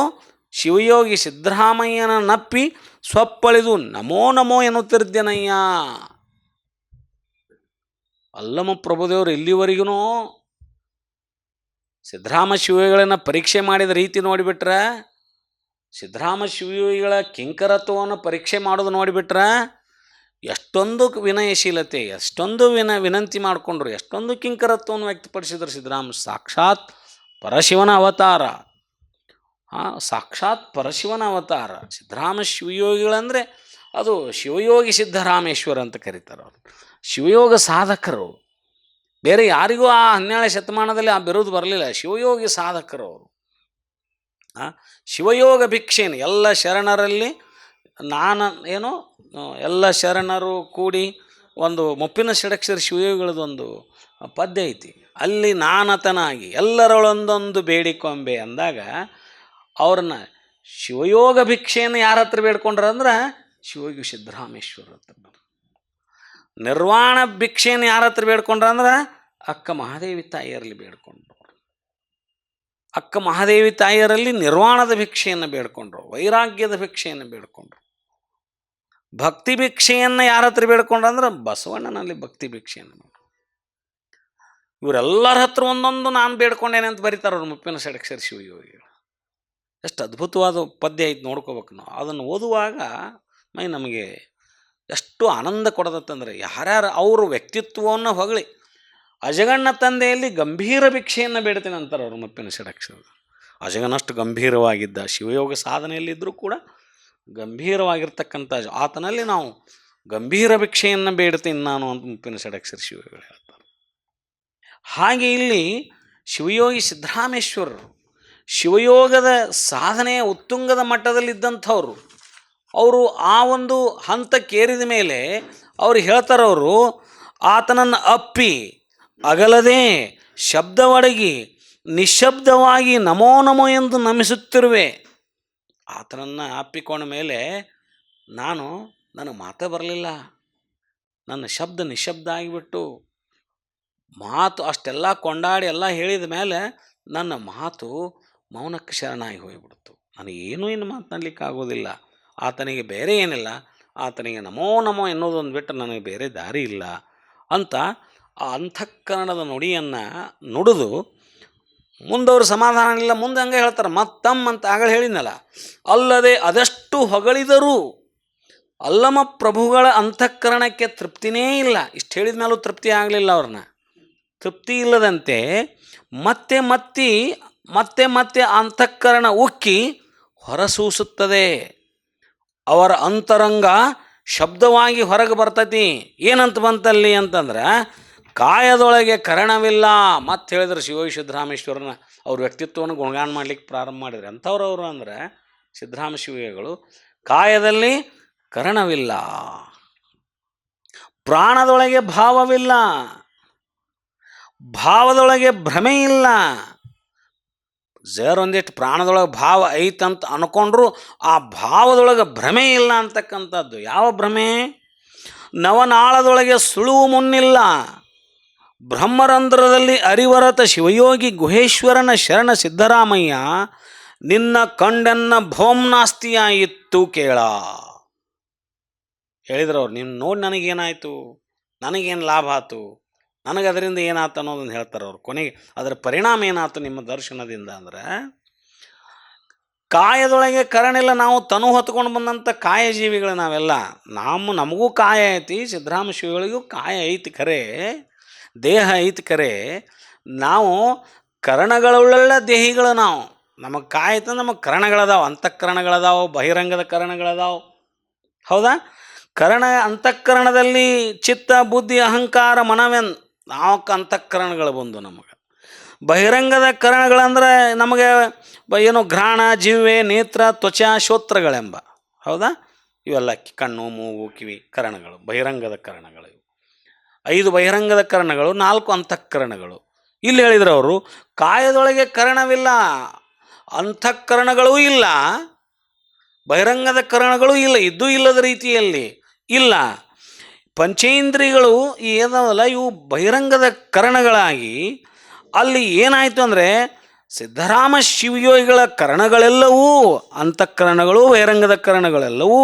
ಶಿವಯೋಗಿ ಸಿದ್ದರಾಮಯ್ಯನ ನಪ್ಪಿ ಸ್ವಪ್ಪಳಿದು ನಮೋ ನಮೋ ಎನ್ನುತ್ತಿರ್ದೇನಯ್ಯ. ಅಲ್ಲಮ್ಮ ಪ್ರಭುದೇವರು ಇಲ್ಲಿವರೆಗೂ ಸಿದ್ದರಾಮ ಶಿವಯೋಗಿಗಳನ್ನು ಪರೀಕ್ಷೆ ಮಾಡಿದ ರೀತಿ ನೋಡಿಬಿಟ್ರೆ, ಸಿದ್ದರಾಮ ಶಿವಯೋಗಿಗಳ ಕಿಂಕರತ್ವವನ್ನು ಪರೀಕ್ಷೆ ಮಾಡೋದು ನೋಡಿಬಿಟ್ರೆ, ಎಷ್ಟೊಂದು ವಿನಯಶೀಲತೆ, ಎಷ್ಟೊಂದು ವಿನಂತಿ ಮಾಡಿಕೊಂಡ್ರು, ಎಷ್ಟೊಂದು ಕಿಂಕರತ್ವವನ್ನು ವ್ಯಕ್ತಪಡಿಸಿದ್ರು. ಸಿದ್ದರಾಮ ಸಾಕ್ಷಾತ್ ಪರಶಿವನ ಅವತಾರ. ಸಾಕ್ಷಾತ್ ಪರಶಿವನ ಅವತಾರ ಸಿದ್ದರಾಮ ಶಿವಯೋಗಿಗಳಂದರೆ ಅದು ಶಿವಯೋಗಿ ಸಿದ್ದರಾಮೇಶ್ವರ ಅಂತ ಕರೀತಾರೆ ಅವರು. ಶಿವಯೋಗ ಸಾಧಕರು. ಬೇರೆ ಯಾರಿಗೂ ಆ 12ನೇ ಶತಮಾನದಲ್ಲಿ ಆ ಬಿರುದು ಬರಲಿಲ್ಲ. ಶಿವಯೋಗಿ ಸಾಧಕರು ಅವರು. ಶಿವಯೋಗ ಭಿಕ್ಷೇನು ಎಲ್ಲ ಶರಣರಲ್ಲಿ ಎಲ್ಲ ಶರಣರು ಕೂಡಿ ಒಂದು ಮುಪ್ಪಿನ ಷಡಕ್ಷರ ಶಿವಯೋಗಿಗಳದೊಂದು ಪದ್ಯ ಐತಿ. ಅಲ್ಲಿ ನಾನತನಾಗಿ ಎಲ್ಲರೊಳೊಂದೊಂದು ಬೇಡಿಕೊಂಬೆ ಅಂದಾಗ ಅವ್ರನ್ನ ಶಿವಯೋಗ ಭಿಕ್ಷೆಯನ್ನು ಯಾರ ಹತ್ರ ಬೇಡ್ಕೊಂಡ್ರ ಅಂದ್ರೆ ಶಿವಯೋಗಿ ಸಿದ್ದರಾಮೇಶ್ವರ ಹತ್ರ. ನಿರ್ವಾಣ ಭಿಕ್ಷೆಯನ್ನು ಯಾರ ಹತ್ರ ಬೇಡ್ಕೊಂಡ್ರ ಅಂದ್ರೆ ಅಕ್ಕ ಮಹಾದೇವಿ ತಾಯಿಯರಲ್ಲಿ ಬೇಡ್ಕೊಂಡ್ರು. ಅಕ್ಕ ಮಹಾದೇವಿ ತಾಯಿಯರಲ್ಲಿ ನಿರ್ವಾಣದ ಭಿಕ್ಷೆಯನ್ನು ಬೇಡ್ಕೊಂಡ್ರು, ವೈರಾಗ್ಯದ ಭಿಕ್ಷೆಯನ್ನು ಬೇಡ್ಕೊಂಡ್ರು. ಭಕ್ತಿ ಭಿಕ್ಷೆಯನ್ನು ಯಾರ ಹತ್ರ ಬೇಡ್ಕೊಂಡ್ರಂದ್ರೆ ಬಸವಣ್ಣನಲ್ಲಿ ಭಕ್ತಿ ಭಿಕ್ಷೆಯನ್ನು ಬೇಡ್ಕೊಂಡ್ರು. ಇವರೆಲ್ಲರ ಹತ್ರ ಒಂದೊಂದು ನಾನು ಬೇಡ್ಕೊಂಡೇನೆ ಅಂತ ಬರೀತಾರೆ ಅವ್ರು ಮುಪ್ಪಿನ ಷಡಕ್ಷರ ಶಿವಯೋಗಿಗಳು. ಎಷ್ಟು ಅದ್ಭುತವಾದ ಪದ್ಯ ಐತೆ ನೋಡ್ಕೋಬೇಕು ನಾವು. ಅದನ್ನು ಓದುವಾಗ ನಮಗೆ ಎಷ್ಟು ಆನಂದ ಕೊಡದತ್ತಂದರೆ, ಯಾರ್ಯಾರು ಅವರು ವ್ಯಕ್ತಿತ್ವವನ್ನು ಹೊಗಳಿ ಅಜಗಣ್ಣ ತಂದೆಯಲ್ಲಿ ಗಂಭೀರ ಭಿಕ್ಷೆಯನ್ನು ಬೇಡ್ತೇನೆ ಅಂತಾರೆ ಅವರು ಮುಪ್ಪಿನ ಷಡಕ್ಷರ. ಅಜಗನಷ್ಟು ಗಂಭೀರವಾಗಿದ್ದ ಶಿವಯೋಗ ಸಾಧನೆಯಲ್ಲಿದ್ದರೂ ಕೂಡ ಗಂಭೀರವಾಗಿರ್ತಕ್ಕಂಥ ಆತನಲ್ಲಿ ನಾವು ಗಂಭೀರ ಭಿಕ್ಷೆಯನ್ನು ಬೇಡ್ತೀನಿ ನಾನು ಅಂತ ಮುಪ್ಪಿನ ಷಡಕ್ಷರ ಶಿವಯೋಗಿಗಳು ಹೇಳ್ತಾರೆ. ಹಾಗೆ ಇಲ್ಲಿ ಶಿವಯೋಗಿ ಸಿದ್ದರಾಮೇಶ್ವರರು ಶಿವಯೋಗದ ಸಾಧನೆಯ ಉತ್ತುಂಗದ ಮಟ್ಟದಲ್ಲಿದ್ದಂಥವ್ರು. ಅವರು ಆ ಒಂದು ಹಂತಕ್ಕೇರಿದ ಮೇಲೆ ಅವ್ರು ಹೇಳ್ತಾರವರು, ಆತನನ್ನು ಅಪ್ಪಿ ಅಗಲದೆ ಶಬ್ದವಡಗಿ ನಿಶಬ್ದವಾಗಿ ನಮೋ ನಮೋ ಎಂದು ನಮಿಸುತ್ತಿರುವೆ. ಆತನನ್ನು ಅಪ್ಪಿಕೊಂಡ ಮೇಲೆ ನನಗೆ ಮಾತೇ ಬರಲಿಲ್ಲ. ನನ್ನ ಶಬ್ದ ನಿಶಬ್ದ ಆಗಿಬಿಟ್ಟು, ಮಾತು ಅಷ್ಟೆಲ್ಲ ಕೊಂಡಾಡಿ ಎಲ್ಲ ಹೇಳಿದ ಮೇಲೆ ನನ್ನ ಮಾತು ಮೌನಕ್ಕೆ ಶರಣಾಗಿ ಹೋಗಿಬಿಡ್ತು. ನನಗೇನೂ ಇನ್ನು ಮಾತನಾಡ್ಲಿಕ್ಕೆ ಆಗೋದಿಲ್ಲ. ಆತನಿಗೆ ಬೇರೆ ಏನಿಲ್ಲ, ಆತನಿಗೆ ನಮೋ ನಮೋ ಎನ್ನುವುದೊಂದು ಬಿಟ್ಟು ನನಗೆ ಬೇರೆ ದಾರಿ ಇಲ್ಲ ಅಂತ ಆ ಅಂತಃಕರಣದ ನುಡಿಯನ್ನು ನುಡಿದು ಮುಂದವರು ಸಮಾಧಾನ ಇಲ್ಲ. ಮುಂದೆ ಹಂಗೆ ಹೇಳ್ತಾರೆ ಮತ್ತಮ್ಮ ಅಂತ ಆಗಲೇ ಹೇಳಿದ್ನಲ್ಲ. ಅಲ್ಲದೆ ಅದೆಷ್ಟು ಹೊಗಳಿದರೂ ಅಲ್ಲಮ ಪ್ರಭುಗಳ ಅಂತಃಕರಣಕ್ಕೆ ತೃಪ್ತಿನೇ ಇಲ್ಲ. ಇಷ್ಟು ಹೇಳಿದ ಮೇಲೂ ತೃಪ್ತಿ ಆಗಲಿಲ್ಲ. ಅವ್ರನ್ನ ತೃಪ್ತಿ ಇಲ್ಲದಂತೆ ಮತ್ತೆ ಮತ್ತೆ ಅಂತಃಕರಣ ಉಕ್ಕಿ ಹೊರಸೂಸುತ್ತದೆ. ಅವರ ಅಂತರಂಗ ಶಬ್ದವಾಗಿ ಹೊರಗೆ ಬರ್ತೈತಿ. ಏನಂತ ಬಂತಲ್ಲಿ ಅಂತಂದ್ರೆ, ಕಾಯದೊಳಗೆ ಕರಣವಿಲ್ಲ. ಮತ್ತೆ ಹೇಳಿದ್ರು ಶಿವಯೋಗಿ ಸಿದ್ದರಾಮೇಶ್ವರನ ಅವ್ರ ವ್ಯಕ್ತಿತ್ವವನ್ನು ಗುಣಗಾನ ಮಾಡ್ಲಿಕ್ಕೆ ಪ್ರಾರಂಭ ಮಾಡಿದ್ರು. ಅಂಥವ್ರವರು ಅಂದರೆ ಸಿದ್ದರಾಮ ಶಿವಯೋಗಿಗಳು. ಕಾಯದಲ್ಲಿ ಕರಣವಿಲ್ಲ, ಪ್ರಾಣದೊಳಗೆ ಭಾವವಿಲ್ಲ, ಭಾವದೊಳಗೆ ಭ್ರಮೆ ಇಲ್ಲ. ಒಂದಿಷ್ಟು ಪ್ರಾಣದೊಳಗೆ ಭಾವ ಐತಂತ ಅನ್ಕೊಂಡ್ರು ಆ ಭಾವದೊಳಗೆ ಭ್ರಮೆ ಇಲ್ಲ ಅಂತಕ್ಕಂಥದ್ದು. ಯಾವ ಭ್ರಮೆ? ನವನಾಳದೊಳಗೆ ಸುಳುವು ಮುನ್ನಿಲ್ಲ. ಬ್ರಹ್ಮರಂಧ್ರದಲ್ಲಿ ಅರಿವರತ ಶಿವಯೋಗಿ ಗುಹೇಶ್ವರನ ಶರಣ ಸಿದ್ದರಾಮಯ್ಯ ನಿನ್ನ ಕಂಡನ್ನ ಭೋಮ್ನಾಸ್ತಿಯಾಯಿತ್ತು ಕೇಳ ಹೇಳಿದ್ರವ್ರು. ನೀವು ನೋಡಿ ನನಗೇನಾಯಿತು, ನನಗೇನು ಲಾಭ ಆಯ್ತು, ನನಗೆ ಅದರಿಂದ ಏನಾಯ್ತು ಅನ್ನೋದನ್ನು ಹೇಳ್ತಾರೆ ಅವ್ರು. ಕೊನೆಗೆ ಅದರ ಪರಿಣಾಮ ಏನಾಯ್ತು ನಿಮ್ಮ ದರ್ಶನದಿಂದ ಅಂದರೆ, ಕಾಯದೊಳಗೆ ಕರಣಿಲ್ಲ. ನಾವು ತನು ಹೊತ್ಕೊಂಡು ಬಂದಂಥ ಕಾಯಜೀವಿಗಳು ನಾವೆಲ್ಲ. ನಮಗೂ ಕಾಯ ಐತಿ, ಸಿದ್ದರಾಮ ಶಿವಗಳಿಗೂ ಕಾಯ ಐತಿ ಖರೆ, ದೇಹ ಐತಿ ಖರೆ. ನಾವು ಕರಣಗಳುಳ್ಳ ದೇಹಿಗಳು. ನಮಗೆ ಕಾಯ ಐತೆ, ನಮಗೆ ಕರಣಗಳದಾವೆ, ಅಂತಃಕರಣಗಳದಾವೆ, ಬಹಿರಂಗದ ಕರಣಗಳದಾವೆ. ಹೌದಾ? ಅಂತಃಕರಣದಲ್ಲಿ ಚಿತ್ತ, ಬುದ್ಧಿ, ಅಹಂಕಾರ, ಮನವೆನ್ ನಾಲ್ಕು ಅಂತಃಕರಣಗಳು ಬಂದು ನಮಗೆ. ಬಹಿರಂಗದ ಕರಣಗಳಂದ್ರೆ ನಮಗೆ ಏನು ಘ್ರಾಣ, ಜಿಹ್ವೆ, ನೇತ್ರ, ತ್ವಚ, ಶ್ರೋತ್ರಗಳೆಂಬ. ಹೌದಾ? ಇವೆಲ್ಲ ಕಣ್ಣು, ಮೂಗು, ಕಿವಿ ಕರಣಗಳು, ಬಹಿರಂಗದ ಕರಣಗಳು. 5 ಬಹಿರಂಗದ ಕರಣಗಳು, 4 ಅಂತಃಕರಣಗಳು. ಇಲ್ಲಿ ಹೇಳಿದ್ರು ಅವರು, ಕಾಯದೊಳಗೆ ಕರಣವಿಲ್ಲ, ಅಂತಃಕರಣಗಳೂ ಇಲ್ಲ, ಬಹಿರಂಗದ ಕರಣಗಳು ಇಲ್ಲ, ಇದ್ದೂ ಇಲ್ಲದ ರೀತಿಯಲ್ಲಿ ಇಲ್ಲ. ಪಂಚೇಂದ್ರಿಯಗಳು ಏನವಲ್ಲ ಇವು ಬಹಿರಂಗದ ಕರಣಗಳಾಗಿ ಅಲ್ಲಿ ಏನಾಯಿತು ಅಂದರೆ, ಸಿದ್ದರಾಮ ಶಿವಯೋಗಿಗಳ ಕರಣಗಳೆಲ್ಲವೂ, ಅಂತಃಕರಣಗಳು, ಬಹಿರಂಗದ ಕರಣಗಳೆಲ್ಲವೂ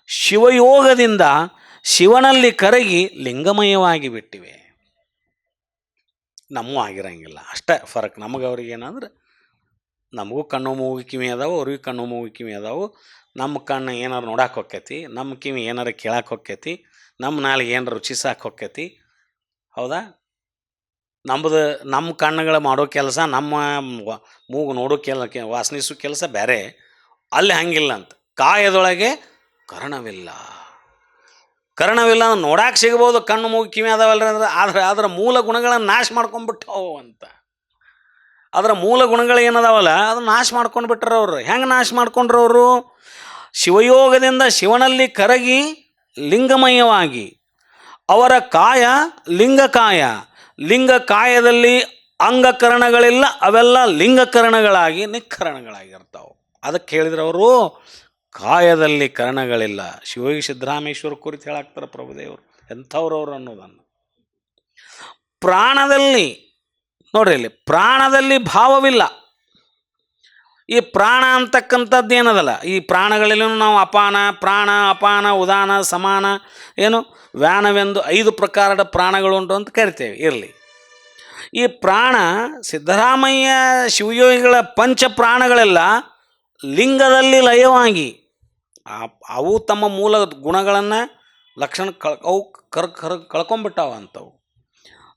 ಶಿವಯೋಗದಿಂದ ಶಿವನಲ್ಲಿ ಕರಗಿ ಲಿಂಗಮಯವಾಗಿ ಬಿಟ್ಟಿವೆ. ನಮ್ಮೂ ಆಗಿರಂಗಿಲ್ಲ, ಅಷ್ಟೇ ಫರಕ್. ನಮಗೆ ಅವ್ರಿಗೆ ಏನಂದ್ರೆ, ನಮಗೂ ಕಣ್ಣು ಮೂಗು ಕಿವಿ ಅದಾವೆ, ಅವ್ರಿಗೆ ಕಣ್ಣು ಮೂಗು ಕಿವಿ ಅದಾವೆ. ನಮ್ಮ ಕಣ್ಣು ಏನಾರು ನೋಡಕ್ಕೆ ಹೊಕ್ಕೈತಿ, ನಮ್ಮ ಕಿವಿ ಏನಾರು ಕೇಳಕ್ಕೆ ಹೊಕ್ಕೈತಿ, ನಮ್ಮ ನಾಲಿಗೆ ಏನಾರು ರುಚಿಸಕ್ಕೆ ಹೊಕ್ಕೈತಿ. ಹೌದಾ? ನಮ್ಮ ಕಣ್ಣುಗಳು ಮಾಡೋ ಕೆಲಸ, ನಮ್ಮ ಮೂಗು ನೋಡೋ ವಾಸನಿಸೋ ಕೆಲಸ ಬೇರೆ. ಅಲ್ಲಿ ಹಂಗಿಲ್ಲ ಅಂತ. ಕಾಯದೊಳಗೆ ಕರಣವಿಲ್ಲ. ಕರಣವಿಲ್ಲ ಅಂದ್ರೆ ನೋಡಕ್ಕೆ ಸಿಗ್ಬೋದು, ಕಣ್ಣು ಮೂಗು ಕಿವಿ ಅದಾವಲ್ರಿ ಅಂದ್ರೆ, ಅದರ ಮೂಲ ಗುಣಗಳನ್ನು ನಾಶ ಮಾಡ್ಕೊಂಡ್ಬಿಟ್ಟವು ಅಂತ. ಅದರ ಮೂಲ ಗುಣಗಳು ಏನದಾವಲ್ಲ ಅದನ್ನು ನಾಶ ಮಾಡ್ಕೊಂಡು ಬಿಟ್ರ ಅವರು. ಹೆಂಗೆ ನಾಶ ಮಾಡ್ಕೊಂಡ್ರು ಅವರು? ಶಿವಯೋಗದಿಂದ ಶಿವನಲ್ಲಿ ಕರಗಿ ಲಿಂಗಮಯವಾಗಿ. ಅವರ ಕಾಯ ಲಿಂಗಕಾಯ, ಲಿಂಗಕಾಯದಲ್ಲಿ ಅಂಗಕರಣಗಳಿಲ್ಲ, ಅವೆಲ್ಲ ಲಿಂಗಕರಣಗಳಾಗಿ ನಿಕ್ಕರಣಗಳಾಗಿರ್ತಾವೆ. ಅದಕ್ಕೆ ಹೇಳಿದ್ರು ಅವರು, ಕಾಯದಲ್ಲಿ ಕರಣಗಳಿಲ್ಲ. ಶಿವಯೋಗಿ ಸಿದ್ದರಾಮೇಶ್ವರ ಕುರಿತು ಹೇಳಾಕ್ತಾರೆ ಪ್ರಭುದೇವರು, ಎಂಥವ್ರವ್ರು ಅನ್ನೋದನ್ನು. ಪ್ರಾಣದಲ್ಲಿ ನೋಡ್ರಿ, ಇಲ್ಲಿ ಪ್ರಾಣದಲ್ಲಿ ಭಾವವಿಲ್ಲ. ಈ ಪ್ರಾಣ ಅಂತಕ್ಕಂಥದ್ದು ಏನದಲ್ಲ, ಈ ಪ್ರಾಣಗಳಲ್ಲಿ ನಾವು ಅಪಾನ, ಪ್ರಾಣ, ಅಪಾನ, ಉದಾನ, ಸಮಾನ, ಏನು ವ್ಯಾನವೆಂದು 5 ಪ್ರಕಾರದ ಪ್ರಾಣಗಳುಂಟು ಅಂತ ಕರಿತೇವೆ. ಇರಲಿ, ಈ ಪ್ರಾಣ ಸಿದ್ದರಾಮಯ್ಯ ಶಿವಯೋಗಿಗಳ ಪಂಚ ಪ್ರಾಣಗಳೆಲ್ಲ ಲಿಂಗದಲ್ಲಿ ಲಯವಾಗಿ ಅವು ತಮ್ಮ ಮೂಲ ಗುಣಗಳನ್ನು ಲಕ್ಷಣ ಅವು ಕಳ್ಕೊಂಡ್ಬಿಟ್ಟಾವ ಅಂಥವು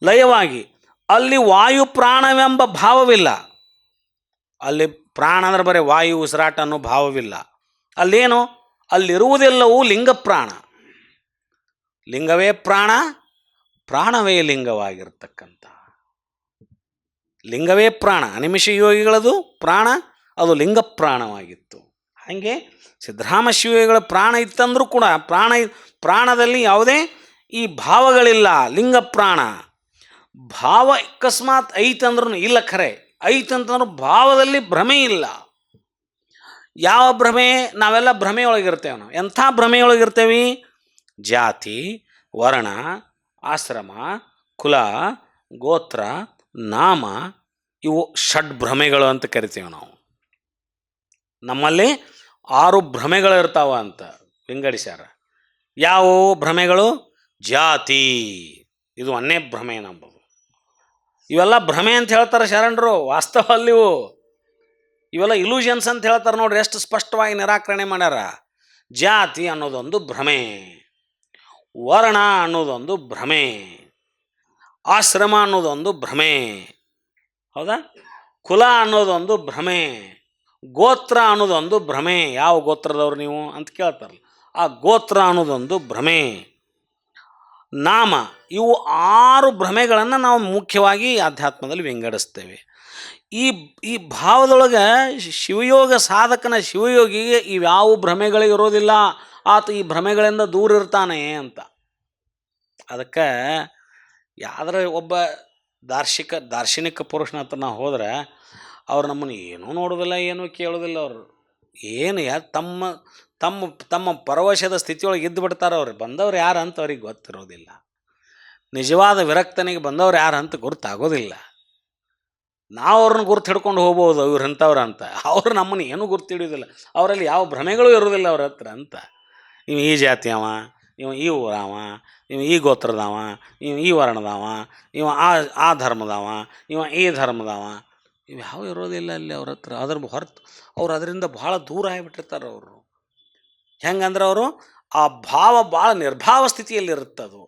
ಲಯವಾಗಿ. ಅಲ್ಲಿ ವಾಯು ಪ್ರಾಣವೆಂಬ ಭಾವವಿಲ್ಲ. ಅಲ್ಲಿ ಪ್ರಾಣ ಅಂದ್ರೆ ಬರೀ ವಾಯು ಉಸಿರಾಟ ಅನ್ನೋ ಭಾವವಿಲ್ಲ. ಅಲ್ಲೇನು? ಅಲ್ಲಿರುವುದೆಲ್ಲವೂ ಲಿಂಗ ಪ್ರಾಣ. ಲಿಂಗವೇ ಪ್ರಾಣ, ಪ್ರಾಣವೇ ಲಿಂಗವಾಗಿರ್ತಕ್ಕಂಥ. ಲಿಂಗವೇ ಪ್ರಾಣ. ಅನಿಮಿಷ ಯೋಗಿಗಳದು ಪ್ರಾಣ, ಅದು ಲಿಂಗ ಪ್ರಾಣವಾಗಿತ್ತು. ಹಾಗೆ ಸಿದ್ದರಾಮ ಶಿವಯೋಗಿಗಳ ಪ್ರಾಣ ಇತ್ತಂದ್ರೂ ಕೂಡ ಪ್ರಾಣದಲ್ಲಿ ಯಾವುದೇ ಈ ಭಾವಗಳಿಲ್ಲ, ಲಿಂಗ ಪ್ರಾಣ. ಭಾವ ಅಕಸ್ಮಾತ್ ಐತಂದ್ರೂ ಇಲ್ಲ, ಖರೆ ಐತಂತಂದ್ರೂ ಭಾವದಲ್ಲಿ ಭ್ರಮೆ ಇಲ್ಲ. ಯಾವ ಭ್ರಮೆ? ನಾವೆಲ್ಲ ಭ್ರಮೆಯೊಳಗಿರ್ತೇವೆ. ನಾವು ಎಂಥ ಭ್ರಮೆಯೊಳಗಿರ್ತೇವೆ? ಜಾತಿ, ವರ್ಣ, ಆಶ್ರಮ, ಕುಲ, ಗೋತ್ರ, ನಾಮ, ಇವು ಷಡ್ ಭ್ರಮೆಗಳು ಅಂತ ಕರಿತೀವಿ ನಾವು. ನಮ್ಮಲ್ಲಿ 6 ಭ್ರಮೆಗಳು ಇರ್ತಾವ ಅಂತ ವಿಂಗಡಿಸ್ಯಾರ. ಯಾವುವು ಭ್ರಮೆಗಳು? ಜಾತಿ, ಇದು ಒಂದೇ ಭ್ರಮೆ ನಂಬೋದು. ಇವೆಲ್ಲ ಭ್ರಮೆ ಅಂತ ಹೇಳ್ತಾರೆ ಶರಣರು. ವಾಸ್ತವ ಅಲ್ಲಿವು ಇವೆಲ್ಲ ಇಲ್ಯೂಷನ್ಸ್ ಅಂತ ಹೇಳ್ತಾರೆ. ನೋಡ್ರಿ ಎಷ್ಟು ಸ್ಪಷ್ಟವಾಗಿ ನಿರಾಕರಣೆ ಮಾಡ್ಯಾರ. ಜಾತಿ ಅನ್ನೋದೊಂದು ಭ್ರಮೆ, ವರ್ಣ ಅನ್ನೋದೊಂದು ಭ್ರಮೆ, ಆಶ್ರಮ ಅನ್ನೋದೊಂದು ಭ್ರಮೆ. ಹೌದಾ? ಕುಲ ಅನ್ನೋದೊಂದು ಭ್ರಮೆ, ಗೋತ್ರ ಅನ್ನೋದೊಂದು ಭ್ರಮೆ. ಯಾವ ಗೋತ್ರದವ್ರು ನೀವು ಅಂತ ಕೇಳ್ತಾರಲ್ಲ, ಆ ಗೋತ್ರ ಅನ್ನೋದೊಂದು ಭ್ರಮೆ. ನಾಮ, ಇವು 6 ಭ್ರಮೆಗಳನ್ನು ನಾವು ಮುಖ್ಯವಾಗಿ ಆಧ್ಯಾತ್ಮದಲ್ಲಿ ವಿಂಗಡಿಸ್ತೇವೆ. ಈ ಭಾವದೊಳಗೆ ಶಿವಯೋಗ ಸಾಧಕನ ಶಿವಯೋಗಿಗೆ ಇವ್ಯಾವ ಭ್ರಮೆಗಳಿರೋದಿಲ್ಲ. ಆತ ಈ ಭ್ರಮೆಗಳಿಂದ ದೂರ ಇರ್ತಾನೆ ಅಂತ. ಅದಕ್ಕೆ ಯಾವ್ದಾರ ಒಬ್ಬ ದಾರ್ಶನಿಕ ಪುರುಷನ ಹತ್ರ ನಾವು ಹೋದ್ರೆ ಅವ್ರು ನಮ್ಮನ್ನು ಏನೂ ನೋಡೋದಿಲ್ಲ, ಏನೂ ಕೇಳೋದಿಲ್ಲ. ಅವರು ಏನು ತಮ್ಮ ತಮ್ಮ ತಮ್ಮ ಪರವಶದ ಸ್ಥಿತಿಯೊಳಗೆ ಇದ್ದು ಬಿಡ್ತಾರೆ. ಅವ್ರು ಬಂದವ್ರು ಯಾರು ಅಂತ ಅವ್ರಿಗೆ ಗೊತ್ತಿರೋದಿಲ್ಲ. ನಿಜವಾದ ವಿರಕ್ತನಿಗೆ ಬಂದವ್ರು ಯಾರು ಅಂತ ಗುರ್ತಾಗೋದಿಲ್ಲ. ನಾವು ಅವ್ರನ್ನ ಗುರ್ತು ಹಿಡ್ಕೊಂಡು ಹೋಗ್ಬೋದು, ಇವ್ರು ಇಂಥವ್ರು ಅಂತ. ಅವ್ರು ನಮ್ಮನ್ನು ಏನೂ ಗುರ್ತು ಹಿಡಿಯೋದಿಲ್ಲ. ಅವರಲ್ಲಿ ಯಾವ ಭ್ರಮೆಗಳು ಇರೋದಿಲ್ಲ ಅವ್ರ ಹತ್ರ ಅಂತ. ಇವ ಈ ಜಾತಿ ಅವ, ಇವ ಈ ಊರವ, ಇವ ಈ ಗೋತ್ರದವ, ಇವ ಈ ವರ್ಣದವ, ಇವ ಆ ಧರ್ಮದವ, ಇವ ಈ ಧರ್ಮದವ, ಇವು ಯಾವ ಇರೋದಿಲ್ಲ ಅಲ್ಲಿ ಅವ್ರ ಹತ್ರ. ಅದ್ರ ಹೊರತು ಅವ್ರು ಅದರಿಂದ ಭಾಳ ದೂರ ಆಗಿಬಿಟ್ಟಿರ್ತಾರೆ. ಅವರು ಹೆಂಗಂದ್ರೆ ಅವರು ಆ ಭಾವ ಭಾಳ ನಿರ್ಭಾವ ಸ್ಥಿತಿಯಲ್ಲಿರುತ್ತದು.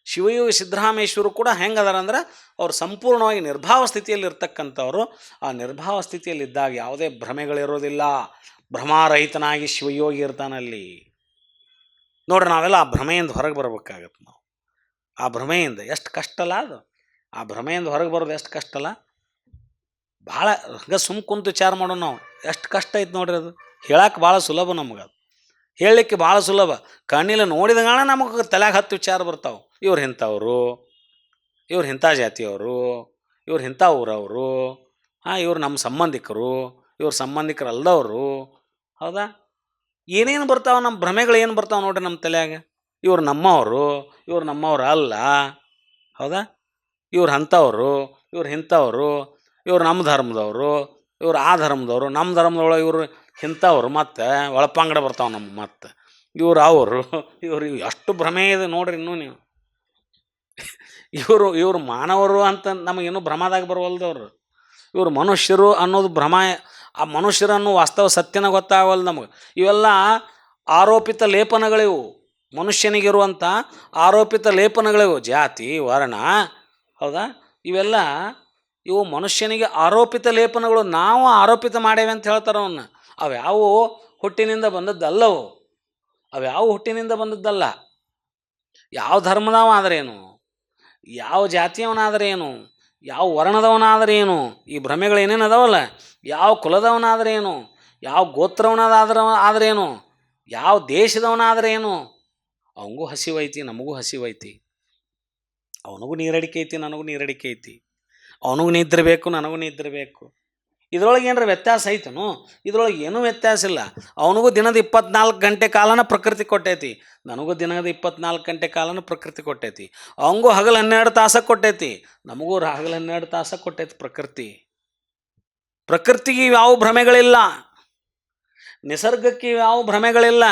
ಶಿವಯೋಗಿ ಸಿದ್ದರಾಮೇಶ್ವರು ಕೂಡ ಹೆಂಗದಾರ ಅಂದ್ರೆ ಅವ್ರು ಸಂಪೂರ್ಣವಾಗಿ ನಿರ್ಭಾವ ಸ್ಥಿತಿಯಲ್ಲಿರ್ತಕ್ಕಂಥವ್ರು. ಆ ನಿರ್ಭಾವ ಸ್ಥಿತಿಯಲ್ಲಿದ್ದಾಗ ಯಾವುದೇ ಭ್ರಮೆಗಳಿರೋದಿಲ್ಲ. ಭ್ರಮಾರಹಿತನಾಗಿ ಶಿವಯೋಗಿ ಇರ್ತಾನಲ್ಲಿ. ನೋಡ್ರಿ, ನಾವೆಲ್ಲ ಆ ಭ್ರಮೆಯಿಂದ ಹೊರಗೆ ಬರ್ಬೇಕಾಗತ್ತೆ. ನಾವು ಆ ಭ್ರಮೆಯಿಂದ ಎಷ್ಟು ಕಷ್ಟ ಅಲ್ಲ ಅದು. ಆ ಭ್ರಮೆಯಿಂದ ಹೊರಗೆ ಬರೋದು ಎಷ್ಟು ಕಷ್ಟ ಅಲ್ಲ. ಭಾಳ ಹಂಗೆ ಸುಮ್ಮ ಕುಂತು ವಿಚಾರ ಮಾಡೋಣ ನಾವು. ಎಷ್ಟು ಕಷ್ಟ ಐತೆ ನೋಡ್ರಿ ಅದು. ಹೇಳಕ್ಕೆ ಭಾಳ ಸುಲಭ ನಮ್ಗೆ. ಅದು ಹೇಳಲಿಕ್ಕೆ ಭಾಳ ಸುಲಭ. ಕಣ್ಣಿಲ್ಲ ನೋಡಿದಂಗಾಣ ನಮಗೆ ತಲೆಗೆ 10 ವಿಚಾರ ಬರ್ತಾವೆ. ಇವ್ರು ಇಂಥವ್ರು, ಇವ್ರು ಇಂಥ ಜಾತಿಯವರು, ಇವ್ರು ಇಂಥ ಊರವರು, ಇವ್ರು ನಮ್ಮ ಸಂಬಂಧಿಕರು, ಇವ್ರ ಸಂಬಂಧಿಕರಲ್ಲದವರು. ಹೌದಾ? ಏನೇನು ಬರ್ತಾವೆ ನಮ್ಮ ಭ್ರಮೆಗಳು, ಏನು ಬರ್ತಾವೆ ನೋಡ್ರಿ ನಮ್ಮ ತಲೆಯಾಗ. ಇವ್ರು ನಮ್ಮವರು, ಇವ್ರು ನಮ್ಮವ್ರು ಅಲ್ಲ. ಹೌದಾ? ಇವ್ರು ಅಂಥವ್ರು, ಇವ್ರು ಇಂಥವ್ರು, ಇವ್ರು ನಮ್ಮ ಧರ್ಮದವರು, ಇವ್ರು ಆ ಧರ್ಮದವರು, ನಮ್ಮ ಧರ್ಮದೊಳಗೆ ಇವರು ಇಂಥವ್ರು, ಮತ್ತು ಒಳಪಂಗಡ ಬರ್ತಾವೆ ನಮ್ಗೆ. ಮತ್ತು ಇವ್ರು ಅವರು, ಇವ್ರು ಎಷ್ಟು ಭ್ರಮೆ ಇದೆ ನೋಡ್ರಿ. ಇನ್ನೂ ನೀವು ಇವರು ಮಾನವರು ಅಂತ ನಮಗೇನು ಭ್ರಮದಾಗ ಬರವಲ್ದವ್ರು. ಇವರು ಮನುಷ್ಯರು ಅನ್ನೋದು ಭ್ರಮ. ಆ ಮನುಷ್ಯರನ್ನು ವಾಸ್ತವ ಸತ್ಯನ ಗೊತ್ತಾಗವಲ್ದು ನಮಗೆ. ಇವೆಲ್ಲ ಆರೋಪಿತ ಲೇಪನಗಳಿವು. ಮನುಷ್ಯನಿಗಿರುವಂಥ ಆರೋಪಿತ ಲೇಪನಗಳಿವು. ಜಾತಿ, ವರ್ಣ, ಹೌದಾ, ಇವು ಮನುಷ್ಯನಿಗೆ ಆರೋಪಿತ ಲೇಪನಗಳು. ನಾವು ಆರೋಪಿತ ಮಾಡೇವೆ ಅಂತ ಹೇಳ್ತಾರೆ ಅವನ್ನ. ಅವ್ಯಾವು ಹುಟ್ಟಿನಿಂದ ಬಂದದ್ದಲ್ಲವು. ಅವ್ಯಾವು ಹುಟ್ಟಿನಿಂದ ಬಂದದ್ದಲ್ಲ. ಯಾವ ಧರ್ಮದವ ಆದರೇನು, ಯಾವ ಜಾತಿಯವನಾದರೇನು, ಯಾವ ವರ್ಣದವನಾದರೇನು, ಈ ಭ್ರಮೆಗಳು ಏನೇನು ಅದಾವಲ್ಲ, ಯಾವ ಕುಲದವನಾದರೇನು, ಯಾವ ಗೋತ್ರವನಾದ್ರೇನು, ಯಾವ ದೇಶದವನಾದರೇನು, ಅವನಿಗೂ ಹಸಿವೈತಿ, ನಮಗೂ ಹಸಿವೈತಿ. ಅವನಿಗೂ ನೀರಡಿಕೆ ಐತಿ, ನನಗೂ ನೀರಡಿಕೆ ಐತಿ. ಅವನಿಗೂ ನಿದ್ರೆ ಬೇಕು, ನನಗೂ ನಿದ್ರೆ ಬೇಕು. ಇದರೊಳಗೆ ಏನಾರ ವ್ಯತ್ಯಾಸ ಐತನು? ಇದರೊಳಗೆ ಏನೂ ವ್ಯತ್ಯಾಸ ಇಲ್ಲ. ಅವನಿಗೂ ದಿನದ 24 ಗಂಟೆ ಕಾಲನ ಪ್ರಕೃತಿ ಕೊಟ್ಟೈತಿ, ನನಗೂ ದಿನದ 24 ಗಂಟೆ ಕಾಲನ ಪ್ರಕೃತಿ ಕೊಟ್ಟೈತಿ. ಅವನಿಗೂ ಹಗಲು 12 ತಾಸ ಕೊಟ್ಟೈತಿ, ನಮಗೂ ಹಗಲು 12 ತಾಸ ಕೊಟ್ಟೈತಿ ಪ್ರಕೃತಿ. ಪ್ರಕೃತಿಗೆ ಯಾವ ಭ್ರಮೆಗಳಿಲ್ಲ, ನಿಸರ್ಗಕ್ಕೆ ಯಾವ ಭ್ರಮೆಗಳಿಲ್ಲ.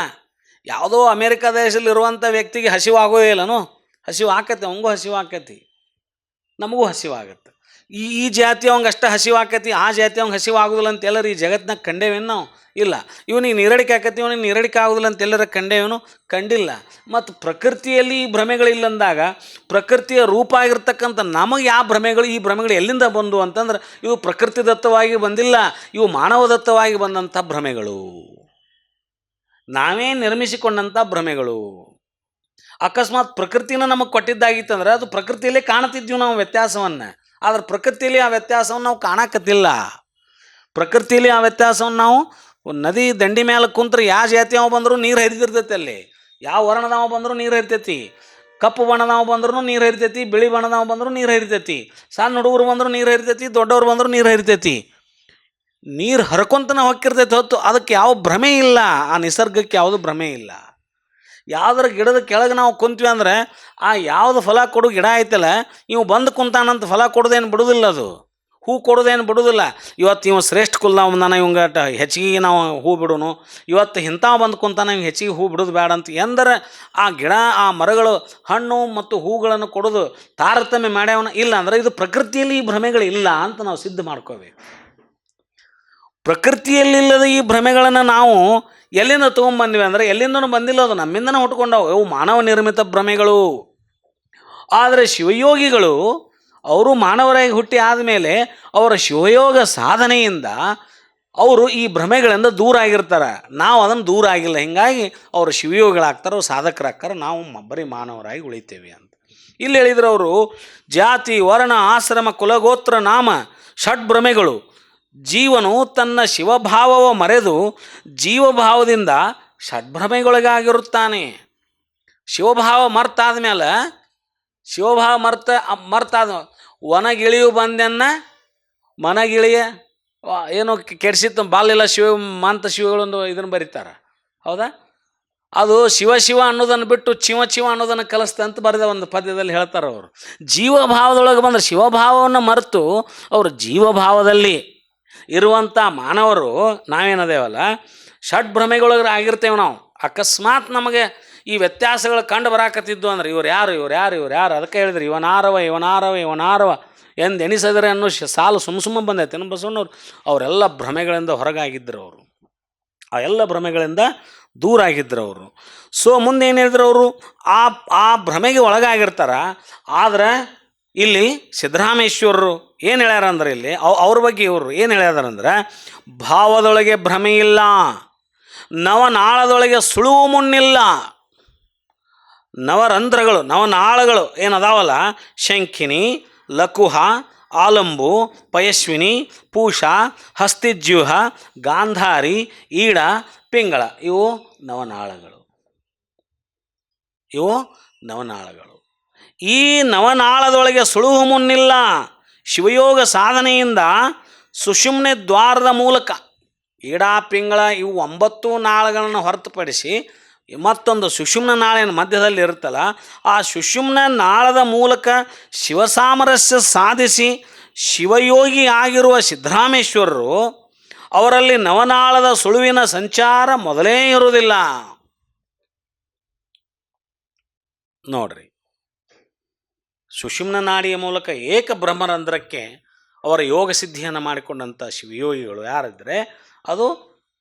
ಯಾವುದೋ ಅಮೇರಿಕಾ ದೇಶದಲ್ಲಿರುವಂಥ ವ್ಯಕ್ತಿಗೆ ಹಸಿವು ಆಗೋದಿಲ್ಲನು? ಹಸಿವು ಆಕತಿ, ಅವಂಗೂ ಹಸಿವು ಆಕತಿ, ನಮಗೂ ಹಸಿವಾಗತ್ತೆ. ಈ ಜಾತಿ ಅವಂಗೆ ಅಷ್ಟು ಹಸಿವು ಆಕತಿ, ಆ ಜಾತಿ ಅವಂಗೆ ಹಸಿವು ಆಗೋದಿಲ್ಲ ಅಂತ ಎಲ್ಲರೂ ಈ ಜಗತ್ತಿನಾಗ ಕಂಡೇವೇನು ನಾವು? ಇಲ್ಲ. ಇವನಿಗೆ ನೀರಡಿಕೆ ಆಕತಿ, ಇವನಿಗೆ ನೀರಡಿಕೆ ಆಗೋದಿಲ್ಲ ಅಂತ ಎಲ್ಲರ ಕಂಡೇವೇನು? ಕಂಡಿಲ್ಲ. ಮತ್ತು ಪ್ರಕೃತಿಯಲ್ಲಿ ಈ ಭ್ರಮೆಗಳಿಲ್ಲಂದಾಗ ಪ್ರಕೃತಿಯ ರೂಪ ಆಗಿರ್ತಕ್ಕಂಥ ನಮಗೆ ಯಾವ ಭ್ರಮೆಗಳು, ಈ ಭ್ರಮೆಗಳು ಎಲ್ಲಿಂದ ಬಂದು ಅಂತಂದ್ರೆ ಇವು ಪ್ರಕೃತಿದತ್ತವಾಗಿ ಬಂದಿಲ್ಲ, ಇವು ಮಾನವದತ್ತವಾಗಿ ಬಂದಂಥ ಭ್ರಮೆಗಳು, ನಾವೇ ನಿರ್ಮಿಸಿಕೊಂಡಂಥ ಭ್ರಮೆಗಳು. ಅಕಸ್ಮಾತ್ ಪ್ರಕೃತಿನ ನಮಗೆ ಕೊಟ್ಟಿದ್ದಾಗಿತ್ತಂದ್ರೆ ಅದು ಪ್ರಕೃತಿಯಲ್ಲೇ ಕಾಣ್ತಿದ್ವಿ ನಾವು ವ್ಯತ್ಯಾಸವನ್ನು. ಆದರೆ ಪ್ರಕೃತಿಯಲ್ಲಿ ಆ ವ್ಯತ್ಯಾಸವನ್ನು ನಾವು ಕಾಣಕತ್ತಿಲ್ಲ. ಪ್ರಕೃತಿಯಲ್ಲಿ ಆ ವ್ಯತ್ಯಾಸವನ್ನು ನಾವು ನದಿ ದಂಡಿ ಮೇಲೆ ಕುಂತ್ರೆ ಯಾವ ಜಾತಿಯವ ಬಂದರೂ ನೀರು ಹರಿದಿರ್ತೈತಿ. ಅಲ್ಲಿ ಯಾವ ವರ್ಣದವ ಬಂದರೂ ನೀರು ಹರಿತೈತಿ. ಕಪ್ಪು ಬಣ್ಣದವ ಬಂದ್ರೂ ನೀರು ಹರಿತೈತಿ, ಬಿಳಿ ಬಣ್ಣದವ ಬಂದರೂ ನೀರು ಹರಿತೈತಿ, ಸಣ್ಣ ಹುಡುಗರು ಬಂದರೂ ನೀರು ಹರಿತೈತಿ, ದೊಡ್ಡವ್ರು ಬಂದರೂ ನೀರು ಹರಿತೈತಿ. ನೀರು ಹರ್ಕೊಂತನ ಹೊಕ್ಕಿರ್ತೈತಿ ಹೊತ್ತು ಅದಕ್ಕೆ ಯಾವ ಭ್ರಮೆ ಇಲ್ಲ. ಆ ನಿಸರ್ಗಕ್ಕೆ ಯಾವುದು ಭ್ರಮೆ ಇಲ್ಲ. ಯಾವುದ್ರ ಗಿಡದ ಕೆಳಗೆ ನಾವು ಕುಂತ್ವಿ ಅಂದರೆ ಆ ಯಾವುದು ಫಲ ಕೊಡು ಗಿಡ ಐತಲ್ಲ, ಇವು ಬಂದು ಕುಂತಾನಂತ ಫಲ ಕೊಡೋದೇನು ಬಿಡೋದಿಲ್ಲ, ಅದು ಹೂ ಕೊಡೋದೇನು ಬಿಡೋದಿಲ್ಲ. ಇವತ್ತು ಇವ ಶ್ರೇಷ್ಠ ಕುಲ್ದಾವ ಬಂದಾನ, ಇವಂಗ ಹೆಚ್ಚಿಗೆ ನಾವು ಹೂ ಬಿಡೋನು, ಇವತ್ತು ಇಂಥವು ಬಂದು ಕುಂತಾನ ಇವಂಗೆ ಹೆಚ್ಚಿಗೆ ಹೂ ಬಿಡೋದು ಬೇಡ ಅಂತ ಎಂದರೆ ಆ ಗಿಡ, ಆ ಮರಗಳು ಹಣ್ಣು ಮತ್ತು ಹೂಗಳನ್ನು ಕೊಡೋದು ತಾರತಮ್ಯ ಮಾಡ್ಯಾವನ. ಇಲ್ಲ ಅಂದ್ರೆ ಇದು ಪ್ರಕೃತಿಯಲ್ಲಿ ಈ ಭ್ರಮೆಗಳು ಇಲ್ಲ ಅಂತ ನಾವು ಸಿದ್ಧ ಮಾಡ್ಕೋಬೇಕು. ಪ್ರಕೃತಿಯಲ್ಲಿಲ್ಲದ ಈ ಭ್ರಮೆಗಳನ್ನು ನಾವು ಎಲ್ಲಿಂದ ತೊಗೊಂಬಂದ್ವಿ ಅಂದರೆ ಎಲ್ಲಿಂದನೂ ಬಂದಿಲ್ಲ, ಅದು ನಮ್ಮಿಂದನೇ ಹುಟ್ಕೊಂಡವು. ಇವು ಮಾನವ ನಿರ್ಮಿತ ಭ್ರಮೆಗಳು. ಆದರೆ ಶಿವಯೋಗಿಗಳು ಅವರು ಮಾನವರಾಗಿ ಹುಟ್ಟಿ ಆದಮೇಲೆ ಅವರ ಶಿವಯೋಗ ಸಾಧನೆಯಿಂದ ಅವರು ಈ ಭ್ರಮೆಗಳಿಂದ ದೂರ ಆಗಿರ್ತಾರೆ. ನಾವು ಅದನ್ನು ದೂರ ಆಗಿಲ್ಲ, ಹೀಗಾಗಿ ಅವರು ಶಿವಯೋಗಿಗಳಾಗ್ತಾರೆ, ಅವ್ರು ಸಾಧಕರಾಗ್ತಾರೆ, ನಾವು ಬರೀ ಮಾನವರಾಗಿ ಉಳಿತೇವೆ ಅಂತ ಇಲ್ಲಿ ಹೇಳಿದ್ರು ಅವರು. ಜಾತಿ, ವರ್ಣ, ಆಶ್ರಮ, ಕುಲಗೋತ್ರ, ನಾಮ, ಷಡ್ಭ್ರಮೆಗಳು. ಜೀವನು ತನ್ನ ಶಿವಭಾವವ ಮರೆತು ಜೀವಭಾವದಿಂದ ಷಡ್ಭ್ರಮೆಗೊಳಗಾಗಿರುತ್ತಾನೆ. ಶಿವಭಾವ ಮರ್ತಾದ ಮೇಲೆ, ಶಿವಭಾವ ಮರ್ತಾದ ವನಗಿಳಿಯು ಬಂದೆನ್ನ ಮನಗಿಳಿಯ ಏನೋ ಕೆಡಿಸಿತ್ತು ಬಾಲಿಲ್ಲ ಶಿವ ಮಾಂತ ಶಿವಗಳೊಂದು ಇದನ್ನು ಬರೀತಾರೆ. ಹೌದಾ? ಅದು ಶಿವ ಶಿವ ಅನ್ನೋದನ್ನು ಬಿಟ್ಟು ಚಿವ ಚಿವ ಅನ್ನೋದನ್ನು ಕಲಿಸ್ತ ಅಂತ ಬರೆದ ಒಂದು ಪದ್ಯದಲ್ಲಿ ಹೇಳ್ತಾರೆ ಅವರು. ಜೀವಭಾವದೊಳಗೆ ಬಂದರೆ ಶಿವಭಾವವನ್ನು ಮರೆತು ಅವರು ಜೀವಭಾವದಲ್ಲಿ ಇರುವಂಥ ಮಾನವರು ನಾವೇನದೇವಲ್ಲ ಷಡ್ಭ್ರಮೆಗೊಳಗೆ ಆಗಿರ್ತೇವೆ ನಾವು. ಅಕಸ್ಮಾತ್ ನಮಗೆ ಈ ವ್ಯತ್ಯಾಸಗಳು ಕಂಡು ಬರಾಕತ್ತಿದ್ದು ಅಂದ್ರೆ ಇವ್ರು ಯಾರು ಅದಕ್ಕೆ ಹೇಳಿದ್ರು ಇವನಾರವ ಎಂದು ಎಣಿಸಿದರೆ ಅನ್ನೋ ಸಾಲು ಸುಮ್ಮ ಬಂದೈತೆ ನಮ್ಮ ಬಸವಣ್ಣವ್ರು. ಅವರೆಲ್ಲ ಭ್ರಮೆಗಳಿಂದ ಹೊರಗಾಗಿದ್ದರು ಅವರು, ಆ ಎಲ್ಲ ಭ್ರಮೆಗಳಿಂದ ದೂರ ಆಗಿದ್ದರು ಅವರು. ಸೊ ಮುಂದೆ ಏನು ಹೇಳಿದ್ರು ಅವರು, ಆ ಭ್ರಮೆಗೆ ಒಳಗಾಗಿರ್ತಾರ. ಆದ್ರೆ ಇಲ್ಲಿ ಸಿದ್ದರಾಮೇಶ್ವರರು ಏನು ಹೇಳ್ಯಾರ ಅಂದ್ರೆ ಇಲ್ಲಿ ಅವ್ರ ಬಗ್ಗೆ ಇವರು ಏನು ಹೇಳ್ಯಾರಂದ್ರೆ, ಭಾವದೊಳಗೆ ಭ್ರಮೆ ಇಲ್ಲ, ನವನಾಳದೊಳಗೆ ಸುಳುವು ಮುನ್ನಿಲ್ಲ. ನವರಂಧ್ರಗಳು ನವನಾಳಗಳು ಏನದಾವಲ್ಲ, ಶಂಖಿನಿ, ಲಕುಹ, ಆಲಂಬು, ಪಯಸ್ವಿನಿ, ಪೂಷ, ಹಸ್ತಿಜ್ಯೂಹ, ಗಾಂಧಾರಿ, ಈಡ, ಪಿಂಗಳ, ಇವು ನವನಾಳಗಳು. ಈ ನವನಾಳದೊಳಗೆ ಸುಳುವು ಮುನ್ನಿಲ್ಲ. ಶಿವಯೋಗ ಸಾಧನೆಯಿಂದ ಸುಷುಮ್ನೆ ದ್ವಾರದ ಮೂಲಕ ಈಡ ಪಿಂಗಳ ಇವು 9 ನಾಳಗಳನ್ನು ಹೊರತುಪಡಿಸಿ ಮತ್ತೊಂದು ಸುಷುಮ್ನ ನಾಳಿನ ಮಧ್ಯದಲ್ಲಿ ಇರುತ್ತಲ್ಲ, ಆ ಸುಷುಮ್ನ ನಾಳದ ಮೂಲಕ ಶಿವಸಾಮರಸ್ಯ ಸಾಧಿಸಿ ಶಿವಯೋಗಿ ಆಗಿರುವ ಸಿದ್ದರಾಮೇಶ್ವರರು ಅವರಲ್ಲಿ ನವನಾಳದ ಸುಳುವಿನ ಸಂಚಾರ ಮೊದಲೇ ಇರುವುದಿಲ್ಲ. ನೋಡ್ರಿ, ಸುಷುಮ್ನ ನಾಡಿಯ ಮೂಲಕ ಏಕ ಬ್ರಹ್ಮರಂಧ್ರಕ್ಕೆ ಅವರ ಯೋಗ ಸಿದ್ಧಿಯನ್ನು ಮಾಡಿಕೊಂಡಂಥ ಶಿವಯೋಗಿಗಳು ಯಾರಿದ್ರೆ ಅದು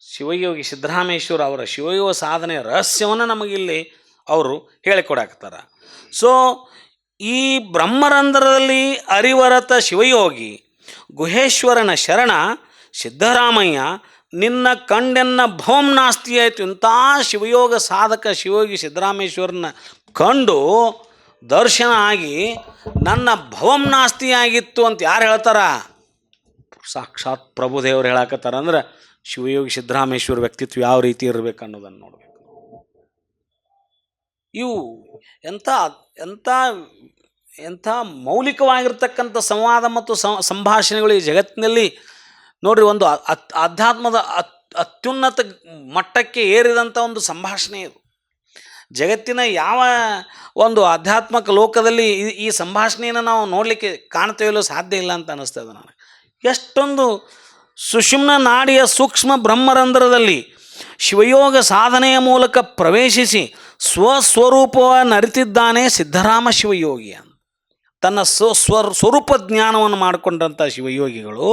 ಶಿವಯೋಗಿ ಸಿದ್ದರಾಮೇಶ್ವರ. ಅವರ ಶಿವಯೋಗ ಸಾಧನೆಯ ರಹಸ್ಯವನ್ನು ನಮಗಿಲ್ಲಿ ಅವರು ಹೇಳಿಕೊಡಾಕ್ತಾರೆ. ಸೊ ಈ ಬ್ರಹ್ಮರಂಧ್ರದಲ್ಲಿ ಅರಿವರತ ಶಿವಯೋಗಿ ಗುಹೇಶ್ವರನ ಶರಣ ಸಿದ್ದರಾಮಯ್ಯ ನಿನ್ನ ಕಂಡೆನ್ನ ಭವಂ ನಾಸ್ತಿ ಆಯಿತು. ಇಂಥ ಶಿವಯೋಗ ಸಾಧಕ ಶಿವಯೋಗಿ ಸಿದ್ದರಾಮೇಶ್ವರನ ಕಂಡು ದರ್ಶನ ಆಗಿ ನನ್ನ ಭವಂ ನಾಸ್ತಿ ಆಗಿತ್ತು ಅಂತ ಯಾರು ಹೇಳ್ತಾರ? ಸಾಕ್ಷಾತ್ ಪ್ರಭುದೇವರು ಹೇಳಕತ್ತಾರ. ಅಂದ್ರೆ ಶಿವಯೋಗಿ ಸಿದ್ದರಾಮೇಶ್ವರ ವ್ಯಕ್ತಿತ್ವ ಯಾವ ರೀತಿ ಇರಬೇಕು ಅನ್ನೋದನ್ನು ನೋಡಬೇಕು. ಇವು ಎಂಥ ಎಂಥ ಎಂಥ ಮೌಲಿಕವಾಗಿರ್ತಕ್ಕಂಥ ಸಂವಾದ ಮತ್ತು ಸಂಭಾಷಣೆಗಳು ಈ ಜಗತ್ತಿನಲ್ಲಿ ನೋಡ್ರಿ. ಒಂದು ಅಧ್ಯಾತ್ಮದ ಅತ್ಯುನ್ನತ ಮಟ್ಟಕ್ಕೆ ಏರಿದಂಥ ಒಂದು ಸಂಭಾಷಣೆ ಇದು. ಜಗತ್ತಿನ ಯಾವ ಒಂದು ಆಧ್ಯಾತ್ಮಿಕ ಲೋಕದಲ್ಲಿ ಈ ಸಂಭಾಷಣೆಯನ್ನು ನಾವು ನೋಡಲಿಕ್ಕೆ ಕಾಣ್ತೇವಲ್ಲೋ ಸಾಧ್ಯ ಇಲ್ಲ ಅಂತ ಅನ್ನಿಸ್ತದೆ ನನಗೆ. ಎಷ್ಟೊಂದು ಸುಷುಮ್ನ ನಾಡಿಯ ಸೂಕ್ಷ್ಮ ಬ್ರಹ್ಮರಂಧ್ರದಲ್ಲಿ ಶಿವಯೋಗ ಸಾಧನೆಯ ಮೂಲಕ ಪ್ರವೇಶಿಸಿ ಸ್ವಸ್ವರೂಪವನ್ನು ಅರಿತಿದ್ದಾನೆ ಸಿದ್ದರಾಮ ಶಿವಯೋಗಿ ಅಂತ. ತನ್ನ ಸ್ವರೂಪ ಜ್ಞಾನವನ್ನು ಮಾಡಿಕೊಂಡಂಥ ಶಿವಯೋಗಿಗಳು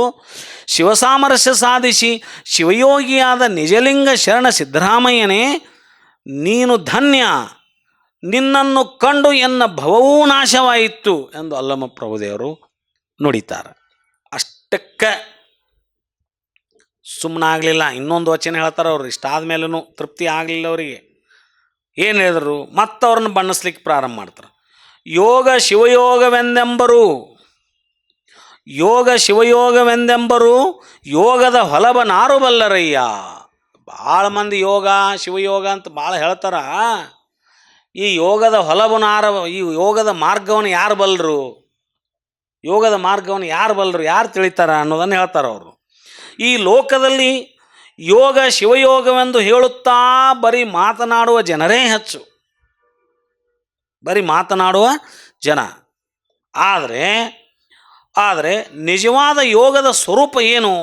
ಶಿವಸಾಮರಸ್ಯ ಸಾಧಿಸಿ ಶಿವಯೋಗಿಯಾದ ನಿಜಲಿಂಗ ಶರಣ ಸಿದ್ದರಾಮಯ್ಯನೇ ನೀನು ಧನ್ಯ, ನಿನ್ನನ್ನು ಕಂಡು ಎನ್ನ ಭವವೂ ನಾಶವಾಯಿತು ಎಂದು ಅಲ್ಲಮ ಪ್ರಭುದೇವರು ನುಡಿತಾರೆ. ಅಷ್ಟಕ್ಕೆ ಸುಮ್ಮನಾಗಲಿಲ್ಲ. ಇನ್ನೊಂದು ವಚನ ಹೇಳ್ತಾರೆ ಅವರು. ಇಷ್ಟಾದ ಮೇಲೂ ತೃಪ್ತಿ ಆಗಲಿಲ್ಲ ಅವರಿಗೆ. ಏನು ಹೇಳಿದರು? ಮತ್ತೆ ಅವ್ರನ್ನ ಬಣ್ಣಿಸ್ಲಿಕ್ಕೆ ಪ್ರಾರಂಭ ಮಾಡ್ತಾರೆ. ಯೋಗ ಶಿವಯೋಗವೆಂದೆಂಬರು ಯೋಗದ ಹೊಲಬನಾರು ಬಲ್ಲರಯ್ಯ. ಭಾಳ ಮಂದಿ ಯೋಗ ಶಿವಯೋಗ ಅಂತ ಭಾಳ ಹೇಳ್ತಾರ. ಈ ಯೋಗದ ಈ ಯೋಗದ ಮಾರ್ಗವನ್ನು ಯಾರು ಬಲ್ಲರು, ಯಾರು ತಿಳಿತಾರ ಅನ್ನೋದನ್ನು ಹೇಳ್ತಾರೆ ಅವರು. ಈ ಲೋಕದಲ್ಲಿ ಯೋಗ ಶಿವಯೋಗವೆಂದು ಹೇಳುತ್ತಾ ಬರೀ ಮಾತನಾಡುವ ಜನರೇ ಹೆಚ್ಚು, ಜನ. ಆದರೆ ನಿಜವಾದ ಯೋಗದ ಸ್ವರೂಪ ಏನು,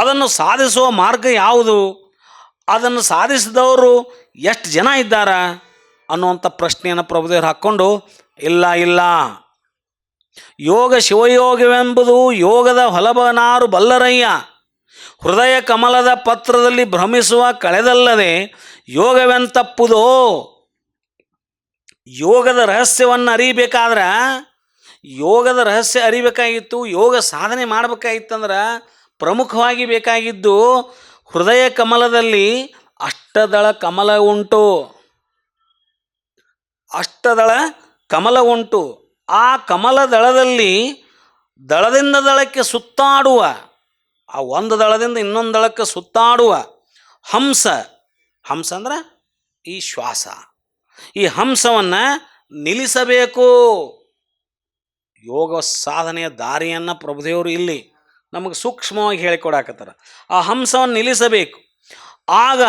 ಅದನ್ನು ಸಾಧಿಸುವ ಮಾರ್ಗ ಯಾವುದು, ಅದನ್ನು ಸಾಧಿಸಿದವರು ಎಷ್ಟು ಜನ ಇದ್ದಾರ ಅನ್ನುವಂಥ ಪ್ರಶ್ನೆಯನ್ನು ಪ್ರಭುದೇವರು ಹಾಕ್ಕೊಂಡು ಇಲ್ಲ ಯೋಗ ಶಿವಯೋಗವೆಂಬುದು ಯೋಗದ ಹೊಲಬನಾರು ಬಲ್ಲರಯ್ಯ. ಹೃದಯ ಕಮಲದ ಪತ್ರದಲ್ಲಿ ಭ್ರಮಿಸುವ ಕಳೆದಲ್ಲದೆ ಯೋಗವೆಂತಪ್ಪುದೋ. ಯೋಗದ ರಹಸ್ಯವನ್ನು ಅರಿಬೇಕಾದ್ರೆ ಯೋಗದ ರಹಸ್ಯ ಅರಿಬೇಕಾಗಿತ್ತು, ಯೋಗ ಸಾಧನೆ ಮಾಡಬೇಕಾಗಿತ್ತಂದ್ರೆ ಪ್ರಮುಖವಾಗಿ ಬೇಕಾಗಿದ್ದು ಹೃದಯ ಕಮಲದಲ್ಲಿ ಅಷ್ಟದಳ ಕಮಲ ಉಂಟು. ಆ ಕಮಲ ದಳದಲ್ಲಿ ದಳದಿಂದ ದಳಕ್ಕೆ ಸುತ್ತಾಡುವ, ಆ ಒಂದು ದಳದಿಂದ ಇನ್ನೊಂದು ದಳಕ್ಕೆ ಸುತ್ತಾಡುವ ಹಂಸ ಅಂದ್ರೆ ಈ ಶ್ವಾಸ. ಈ ಹಂಸವನ್ನು ನಿಲ್ಲಿಸಬೇಕು. ಯೋಗ ಸಾಧನೆಯ ದಾರಿಯನ್ನು ಪ್ರಭುದೇವರು ಇಲ್ಲಿ ನಮಗೆ ಸೂಕ್ಷ್ಮವಾಗಿ ಹೇಳಿಕೊಡಾಕತ್ತಾರ. ಆ ಹಂಸವನ್ನು ನಿಲ್ಲಿಸಬೇಕು. ಆಗ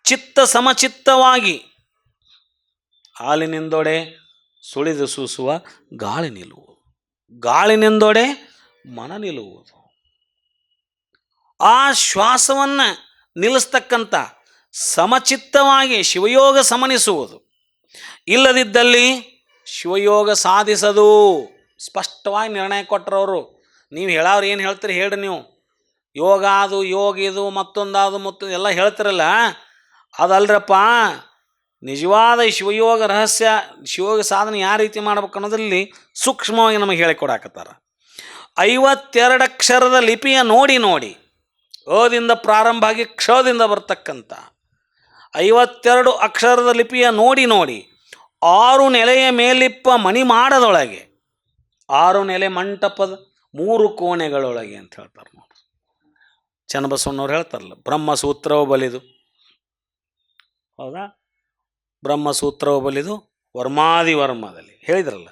ಚಿತ್ತ ಸಮಚಿತ್ತವಾಗಿ ಹಾಲಿನಿಂದೊಡೆ ಸುಳಿದು ಸೂಸುವ ಗಾಳಿ ನಿಲ್ಲುವುದು, ಗಾಳಿನಿಂದೊಡೆ ಮನ ನಿಲ್ಲುವುದು. ಆ ಶ್ವಾಸವನ್ನು ನಿಲ್ಲಿಸ್ತಕ್ಕಂಥ ಸಮಚಿತ್ತವಾಗಿ ಶಿವಯೋಗ ಸಮನಿಸುವುದು. ಇಲ್ಲದಿದ್ದಲ್ಲಿ ಶಿವಯೋಗ ಸಾಧಿಸದು. ಸ್ಪಷ್ಟವಾಗಿ ನಿರ್ಣಯ ಕೊಟ್ಟರವರು. ನೀವು ಹೇಳೋರು ಏನು ಹೇಳ್ತೀರಿ ಹೇಳ್ರಿ, ನೀವು ಯೋಗ ಅದು ಯೋಗ ಇದು ಮತ್ತೊಂದಾದು ಮತ್ತೊಂದು ಎಲ್ಲ ಹೇಳ್ತಿರಲ್ಲ, ಅದಲ್ರಪ್ಪ. ನಿಜವಾದ ಶಿವಯೋಗ ರಹಸ್ಯ, ಶಿವಯೋಗ ಸಾಧನೆ ಯಾವ ರೀತಿ ಮಾಡ್ಬೇಕು ಅನ್ನೋದ್ರಲ್ಲಿ ಸೂಕ್ಷ್ಮವಾಗಿ ನಮಗೆ ಹೇಳಿಕೊಡಾಕತ್ತಾರ. 52 ಅಕ್ಷರದ ಲಿಪಿಯ ನೋಡಿ ನೋಡಿ, ಅದಿಂದ ಪ್ರಾರಂಭ ಆಗಿ ಕ್ಷದಿಂದ ಬರ್ತಕ್ಕಂಥ 52 ಅಕ್ಷರದ ಲಿಪಿಯ ನೋಡಿ ನೋಡಿ 6 ನೆಲೆಯ ಮೇಲಿಪ್ಪ ಮಣಿಮಾಡದೊಳಗೆ, 6 ನೆಲೆ ಮಂಟಪದ 3 ಕೋಣೆಗಳೊಳಗೆ ಅಂತ ಹೇಳ್ತಾರೆ ನೋಡಿ. ಚನ್ನಬಸವಣ್ಣವ್ರು ಹೇಳ್ತಾರಲ್ಲ, ಬ್ರಹ್ಮಸೂತ್ರವು ಬಲಿದು, ಹೌದಾ, ಬ್ರಹ್ಮಸೂತ್ರವು ಬಲಿದು ವರ್ಮಾದಿ ವರ್ಮದಲ್ಲಿ ಹೇಳಿದ್ರಲ್ಲ.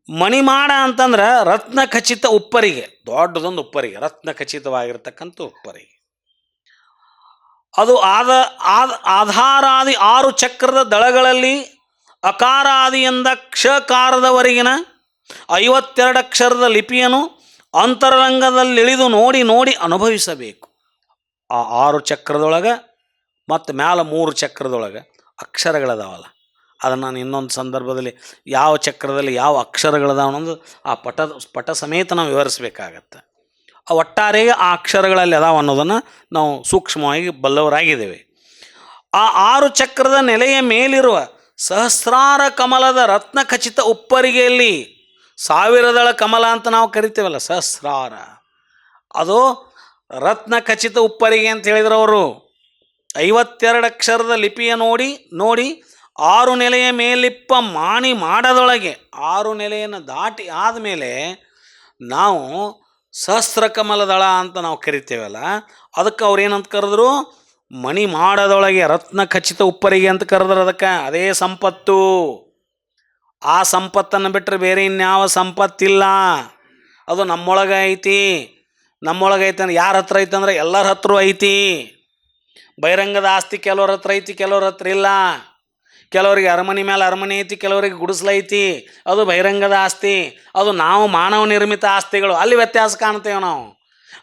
ಮಣಿಮಾಡ ಅಂತಂದ್ರೆ ರತ್ನ ಖಚಿತ ಉಪ್ಪರಿಗೆ, ದೊಡ್ಡದೊಂದು ಉಪ್ಪರಿಗೆ, ರತ್ನ ಖಚಿತವಾಗಿರ್ತಕ್ಕಂಥ ಉಪ್ಪರಿಗೆ. ಅದು ಆಧಾರಾದಿ 6 ಚಕ್ರದ ದಳಗಳಲ್ಲಿ ಅಕಾರಾದಿಯಿಂದ ಕ್ಷಕಾರದವರೆಗಿನ 52 ಅಕ್ಷರದ ಲಿಪಿಯನ್ನು ಅಂತರಂಗದಲ್ಲಿಳಿದು ನೋಡಿ ನೋಡಿ ಅನುಭವಿಸಬೇಕು. ಆ 6 ಚಕ್ರದೊಳಗೆ ಮತ್ತು ಮ್ಯಾಲ 3 ಚಕ್ರದೊಳಗೆ ಅಕ್ಷರಗಳದಾವಲ್ಲ, ಅದನ್ನು ನಾನು ಇನ್ನೊಂದು ಸಂದರ್ಭದಲ್ಲಿ ಯಾವ ಚಕ್ರದಲ್ಲಿ ಯಾವ ಅಕ್ಷರಗಳದಾವ ಅನ್ನೋದು ಆ ಪಟ ಸಮೇತ ನಾವು ವಿವರಿಸಬೇಕಾಗತ್ತೆ. ಒಟ್ಟಾರೆಗೆ ಆ ಅಕ್ಷರಗಳಲ್ಲಿ ಅದಾವ ಅನ್ನೋದನ್ನು ನಾವು ಸೂಕ್ಷ್ಮವಾಗಿ ಬಲ್ಲವರಾಗಿದ್ದೇವೆ. ಆ 6 ಚಕ್ರದ ನೆಲೆಯ ಮೇಲಿರುವ ಸಹಸ್ರಾರ ಕಮಲದ ರತ್ನ ಖಚಿತ ಉಪ್ಪರಿಗೆಯಲ್ಲಿ, 1000 ದಳ ಕಮಲ ಅಂತ ನಾವು ಕರಿತೇವಲ್ಲ, ಸಹಸ್ರಾರ, ಅದು ರತ್ನ ಖಚಿತ ಉಪ್ಪರಿಗೆ ಅಂತ ಹೇಳಿದ್ರು ಅವರು. 52 ಅಕ್ಷರದ ಲಿಪಿಯ ನೋಡಿ ನೋಡಿ 6 ನೆಲೆಯ ಮೇಲಿಪ್ಪ ಮಾಣಿ ಮಾಡದೊಳಗೆ, 6 ನೆಲೆಯನ್ನು ದಾಟಿ ಆದಮೇಲೆ ನಾವು ಸಹಸ್ರ ಕಮಲ ದಳ ಅಂತ ನಾವು ಕರಿತೇವಲ್ಲ, ಅದಕ್ಕೆ ಅವ್ರು ಏನಂತ ಕರೆದ್ರು, ಮಣಿ ಮಾಡದೊಳಗೆ ರತ್ನ ಖಚಿತ ಉಪ್ಪರಿಗೆ ಅಂತ ಕರೆದ್ರು. ಅದಕ್ಕೆ ಅದೇ ಸಂಪತ್ತು. ಆ ಸಂಪತ್ತನ್ನು ಬಿಟ್ಟರೆ ಬೇರೆ ಇನ್ಯಾವ ಸಂಪತ್ತಿಲ್ಲ. ಅದು ನಮ್ಮೊಳಗೆ ಐತಿ. ನಮ್ಮೊಳಗೆ ಐತೆ ಅಂದ್ರೆ ಯಾರ ಹತ್ರ ಐತೆ ಅಂದ್ರೆ ಎಲ್ಲರ ಹತ್ರ ಐತಿ. ಬಹಿರಂಗದ ಆಸ್ತಿ ಕೆಲವ್ರ ಹತ್ರ ಐತಿ, ಕೆಲವ್ರ ಹತ್ರ ಇಲ್ಲ. ಕೆಲವರಿಗೆ ಅರಮನೆ ಮೇಲೆ ಅರಮನೆ ಐತಿ, ಕೆಲವರಿಗೆ ಗುಡಿಸ್ಲೈತಿ, ಅದು ಬಹಿರಂಗದ ಆಸ್ತಿ. ಅದು ನಾವು ಮಾನವ ನಿರ್ಮಿತ ಆಸ್ತಿಗಳು, ಅಲ್ಲಿ ವ್ಯತ್ಯಾಸ ಕಾಣ್ತೇವೆ ನಾವು.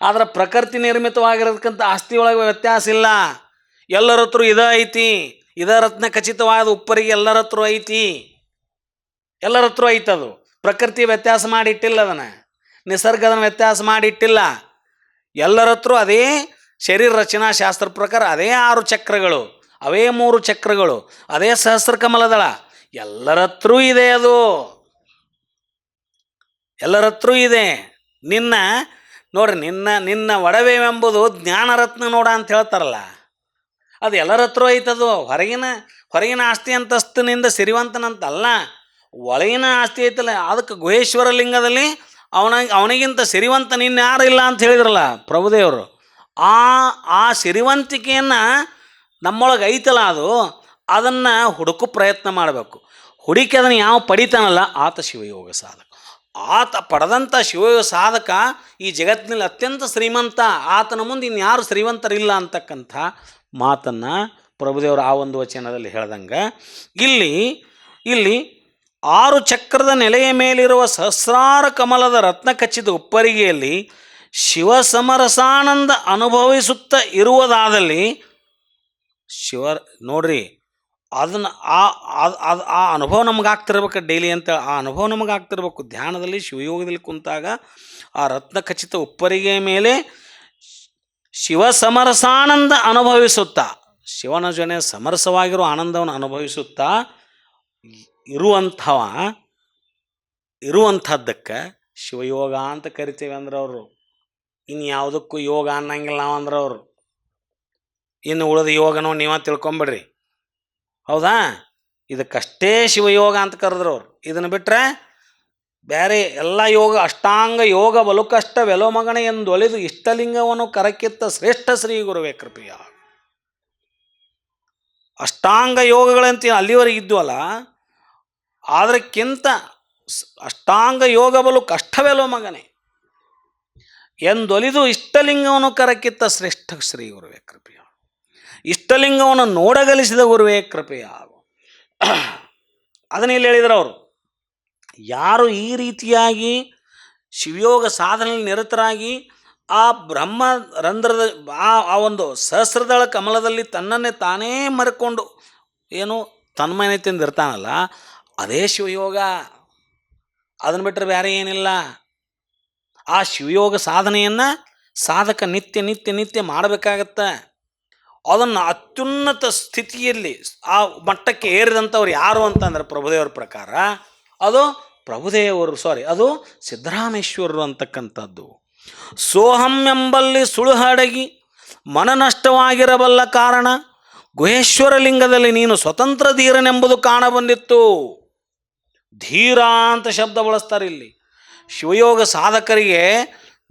ಆದರೆ ಪ್ರಕೃತಿ ನಿರ್ಮಿತವಾಗಿರೋದಕ್ಕಂಥ ಆಸ್ತಿ ಒಳಗೆ ವ್ಯತ್ಯಾಸ ಇಲ್ಲ. ಎಲ್ಲರ ಹತ್ರ ಇದೇ ಐತಿ. ಇದೇ ರತ್ನ ಖಚಿತವಾದ ಉಪ್ಪರಿಗೆ ಎಲ್ಲರ ಹತ್ರ ಐತಿ, ಎಲ್ಲರ ಹತ್ರ ಐತದು. ಪ್ರಕೃತಿ ವ್ಯತ್ಯಾಸ ಮಾಡಿಟ್ಟಿಲ್ಲ, ಅದನ್ನು ನಿಸರ್ಗದ ವ್ಯತ್ಯಾಸ ಮಾಡಿಟ್ಟಿಲ್ಲ. ಎಲ್ಲರ ಹತ್ರ ಅದೇ ಶರೀರ ರಚನಾ ಶಾಸ್ತ್ರ ಪ್ರಕಾರ ಅದೇ 6 ಚಕ್ರಗಳು, ಅವೇ 3 ಚಕ್ರಗಳು, ಅದೇ ಸಹಸ್ರ ಕಮಲದಳ ಎಲ್ಲರ ಹತ್ರ ಇದೆ. ಅದು ಎಲ್ಲರ ಹತ್ರ ಇದೆ. ನೋಡ್ರಿ, ನಿನ್ನ ಒಡವೆವೆಂಬುದು ಜ್ಞಾನರತ್ನ ನೋಡ ಅಂತ ಹೇಳ್ತಾರಲ್ಲ, ಅದು ಎಲ್ಲರ ಹತ್ರ ಐತದು. ಹೊರಗಿನ ಆಸ್ತಿ ಅಂತಸ್ತಿನಿಂದ ಸಿರಿವಂತನಂತಲ್ಲ, ಒಳಗಿನ ಆಸ್ತಿ ಐತಲ್ಲ, ಅದಕ್ಕೆ ಗುಹೇಶ್ವರ ಲಿಂಗದಲ್ಲಿ ಅವನಿಗಿಂತ ಸಿರಿವಂತ ಯಾರು ಇಲ್ಲ ಅಂತ ಹೇಳಿದ್ರಲ್ಲ ಪ್ರಭುದೇವರು. ಆ ಸಿರಿವಂತಿಕೆಯನ್ನು ನಮ್ಮೊಳಗೆ ಐತಲ್ಲ, ಅದನ್ನು ಹುಡುಕು ಪ್ರಯತ್ನ ಮಾಡಬೇಕು. ಹುಡುಕಿ ಅದನ್ನು ಯಾವ ಪಡಿತಾನಲ್ಲ ಆತ ಶಿವಯೋಗ ಸಾಧಕ. ಆತ ಪಡೆದಂಥ ಶಿವಯೋಗ ಸಾಧಕ ಈ ಜಗತ್ತಿನಲ್ಲಿ ಅತ್ಯಂತ ಶ್ರೀಮಂತ. ಆತನ ಮುಂದೆ ಇನ್ಯಾರು ಶ್ರೀಮಂತರಿಲ್ಲ ಅಂತಕ್ಕಂಥ ಮಾತನ್ನು ಪ್ರಭುದೇವರು ಆ ಒಂದು ವಚನದಲ್ಲಿ ಹೇಳ್ದಂಗೆ, ಇಲ್ಲಿ 6 ಚಕ್ರದ ನೆಲೆಯ ಮೇಲಿರುವ ಸಹಸ್ರಾರ ಕಮಲದ ರತ್ನ ಖಚಿತ ಉಪ್ಪರಿಗೆಯಲ್ಲಿ ಶಿವ ಸಮರಸಾನಂದ ಅನುಭವಿಸುತ್ತಾ ಇರುವುದಾದಲ್ಲಿ, ನೋಡ್ರಿ, ಅದನ್ನು ಆ ಅನುಭವ ನಮ್ಗೆ ಆಗ್ತಿರ್ಬೇಕು ಡೈಲಿ ಅಂತ. ಆ ಅನುಭವ ನಮಗೆ ಆಗ್ತಿರ್ಬೇಕು. ಧ್ಯಾನದಲ್ಲಿ ಶಿವಯೋಗದಲ್ಲಿ ಕುಂತಾಗ ಆ ರತ್ನ ಖಚಿತ ಉಪ್ಪರಿಗೆ ಮೇಲೆ ಶಿವ ಸಮರಸಾನಂದ ಅನುಭವಿಸುತ್ತಾ, ಶಿವನ ಜೊತೆ ಸಮರಸವಾಗಿರೋ ಆನಂದವನ್ನು ಅನುಭವಿಸುತ್ತಾ ಇರುವಂಥದ್ದಕ್ಕೆ ಶಿವಯೋಗ ಅಂತ ಕರಿತೀವಿ ಅಂದ್ರೆ ಅವರು. ಇನ್ನು ಯಾವುದಕ್ಕೂ ಯೋಗ ಅನ್ನಂಗಿಲ್ಲ ನಾವು ಅಂದ್ರೆ ಅವರು. ಇನ್ನು ಉಳಿದ ಯೋಗನೋ ನೀವ ತಿಳ್ಕೊಂಬಿಡ್ರಿ, ಹೌದಾ? ಇದಕ್ಕಷ್ಟೇ ಶಿವಯೋಗ ಅಂತ ಕರೆದ್ರು ಅವರು. ಇದನ್ನು ಬಿಟ್ಟರೆ ಬೇರೆ ಎಲ್ಲ ಯೋಗ, ಅಷ್ಟಾಂಗ ಯೋಗ ಬಲುಕಷ್ಟ ವೆಲೋಮಗಣ ಎಂದೊಲಿದು ಇಷ್ಟಲಿಂಗವನ್ನು ಕರಕ್ಕಿತ್ತ ಶ್ರೇಷ್ಠ ಶ್ರೀ ಗುರುವೇ ಕೃಪೆಯ. ಅಷ್ಟಾಂಗ ಯೋಗಗಳಂತ ಅಲ್ಲಿವರೆಗೆ ಇದ್ವಲ್ಲ, ಅದಕ್ಕಿಂತ ಅಷ್ಟಾಂಗ ಯೋಗ ಬಲು ಕಷ್ಟವೆಲೋ ಮಗನೇ ಎಂದೊಲಿದು ಇಷ್ಟಲಿಂಗವನ್ನು ಕರಕಿತ್ತ ಶ್ರೇಷ್ಠ ಶ್ರೀ ಗುರುವೇ ಕೃಪೆಯ. ಇಷ್ಟಲಿಂಗವನ್ನು ನೋಡಗಲಿಸಿದ ಗುರುವೇ ಕೃಪೆಯಾಗು. ಅದನ್ನ ಇಲ್ಲಿ ಹೇಳಿದ್ರು ಅವರು. ಯಾರು ಈ ರೀತಿಯಾಗಿ ಶಿವಯೋಗ ಸಾಧನೆಯಲ್ಲಿ ನಿರತರಾಗಿ ಆ ಬ್ರಹ್ಮರಂಧ್ರದ ಆ ಒಂದು ಸಹಸ್ರದಳ ಕಮಲದಲ್ಲಿ ತನ್ನನ್ನೇ ತಾನೇ ಮರೆಕೊಂಡು ಏನು ತನ್ಮಯತೆಯಿಂದ ಇರ್ತಾನಲ್ಲ, ಅದೇ ಶಿವಯೋಗ. ಅದನ್ನು ಬಿಟ್ಟರೆ ಬೇರೆ ಏನಿಲ್ಲ. ಆ ಶಿವಯೋಗ ಸಾಧನೆಯನ್ನು ಸಾಧಕ ನಿತ್ಯ ನಿತ್ಯ ನಿತ್ಯ ಮಾಡಬೇಕಾಗತ್ತೆ. ಅದನ್ನು ಅತ್ಯುನ್ನತ ಸ್ಥಿತಿಯಲ್ಲಿ ಆ ಮಟ್ಟಕ್ಕೆ ಏರಿದಂಥವ್ರು ಯಾರು ಅಂತಂದ್ರೆ ಪ್ರಭುದೇವರ ಪ್ರಕಾರ ಅದು ಅದು ಸಿದ್ದರಾಮೇಶ್ವರರು ಅಂತಕ್ಕಂಥದ್ದು. ಸೋಹಂ ಎಂಬಲ್ಲಿ ಸುಳುಹಡಗಿ ಮನನಷ್ಟವಾಗಿರಬಲ್ಲ ಕಾರಣ ಗುಹೇಶ್ವರ ಲಿಂಗದಲ್ಲಿ ನೀನು ಸ್ವತಂತ್ರ ಧೀರನೆಂಬುದು ಕಾಣಬಂದಿತ್ತು. ಧೀರ ಅಂತ ಶಬ್ದ ಬಳಸ್ತಾರೆ ಇಲ್ಲಿ. ಶಿವಯೋಗ ಸಾಧಕರಿಗೆ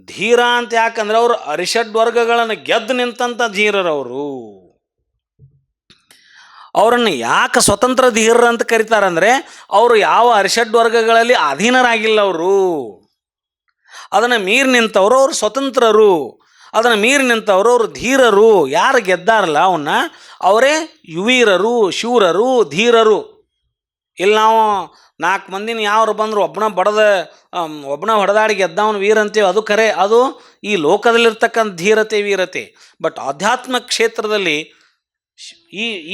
ಧೀರ ಅಂತ ಯಾಕಂದ್ರೆ ಅವರು ಅರಿಷಡ್ ವರ್ಗಗಳನ್ನು ಗೆದ್ದು ನಿಂತಂಥ ಧೀರರವರು. ಅವರನ್ನು ಯಾಕೆ ಸ್ವತಂತ್ರ ಧೀರರು ಅಂತ ಕರೀತಾರಂದರೆ ಅವರು ಯಾವ ಅರಿಷಡ್ ವರ್ಗಗಳಲ್ಲಿ ಅಧೀನರಾಗಿಲ್ಲ. ಅವರು ಅದನ್ನು ಮೀರಿ ನಿಂತವರು ಅವರು ಸ್ವತಂತ್ರರು. ಅದನ್ನು ಮೀರಿ ನಿಂತವರು ಅವರು ಧೀರರು. ಯಾರು ಗೆದ್ದಾರಲ್ಲ ಅವನ್ನ ಅವರೇ ಯುವೀರರು, ಶೂರರು, ಧೀರರು. ಇಲ್ಲಿ ನಾವು 4 ಮಂದಿನ ಯಾರು ಬಂದರು ಒಬ್ಬನ ಹೊಡೆದಾಡಿ ಗೆದ್ದವನು ವೀರ ಅಂತೀವಿ, ಅದು ಖರೆ. ಅದು ಈ ಲೋಕದಲ್ಲಿರ್ತಕ್ಕಂಥ ಧೀರತೆ ವೀರತೆ. ಬಟ್ ಆಧ್ಯಾತ್ಮ ಕ್ಷೇತ್ರದಲ್ಲಿ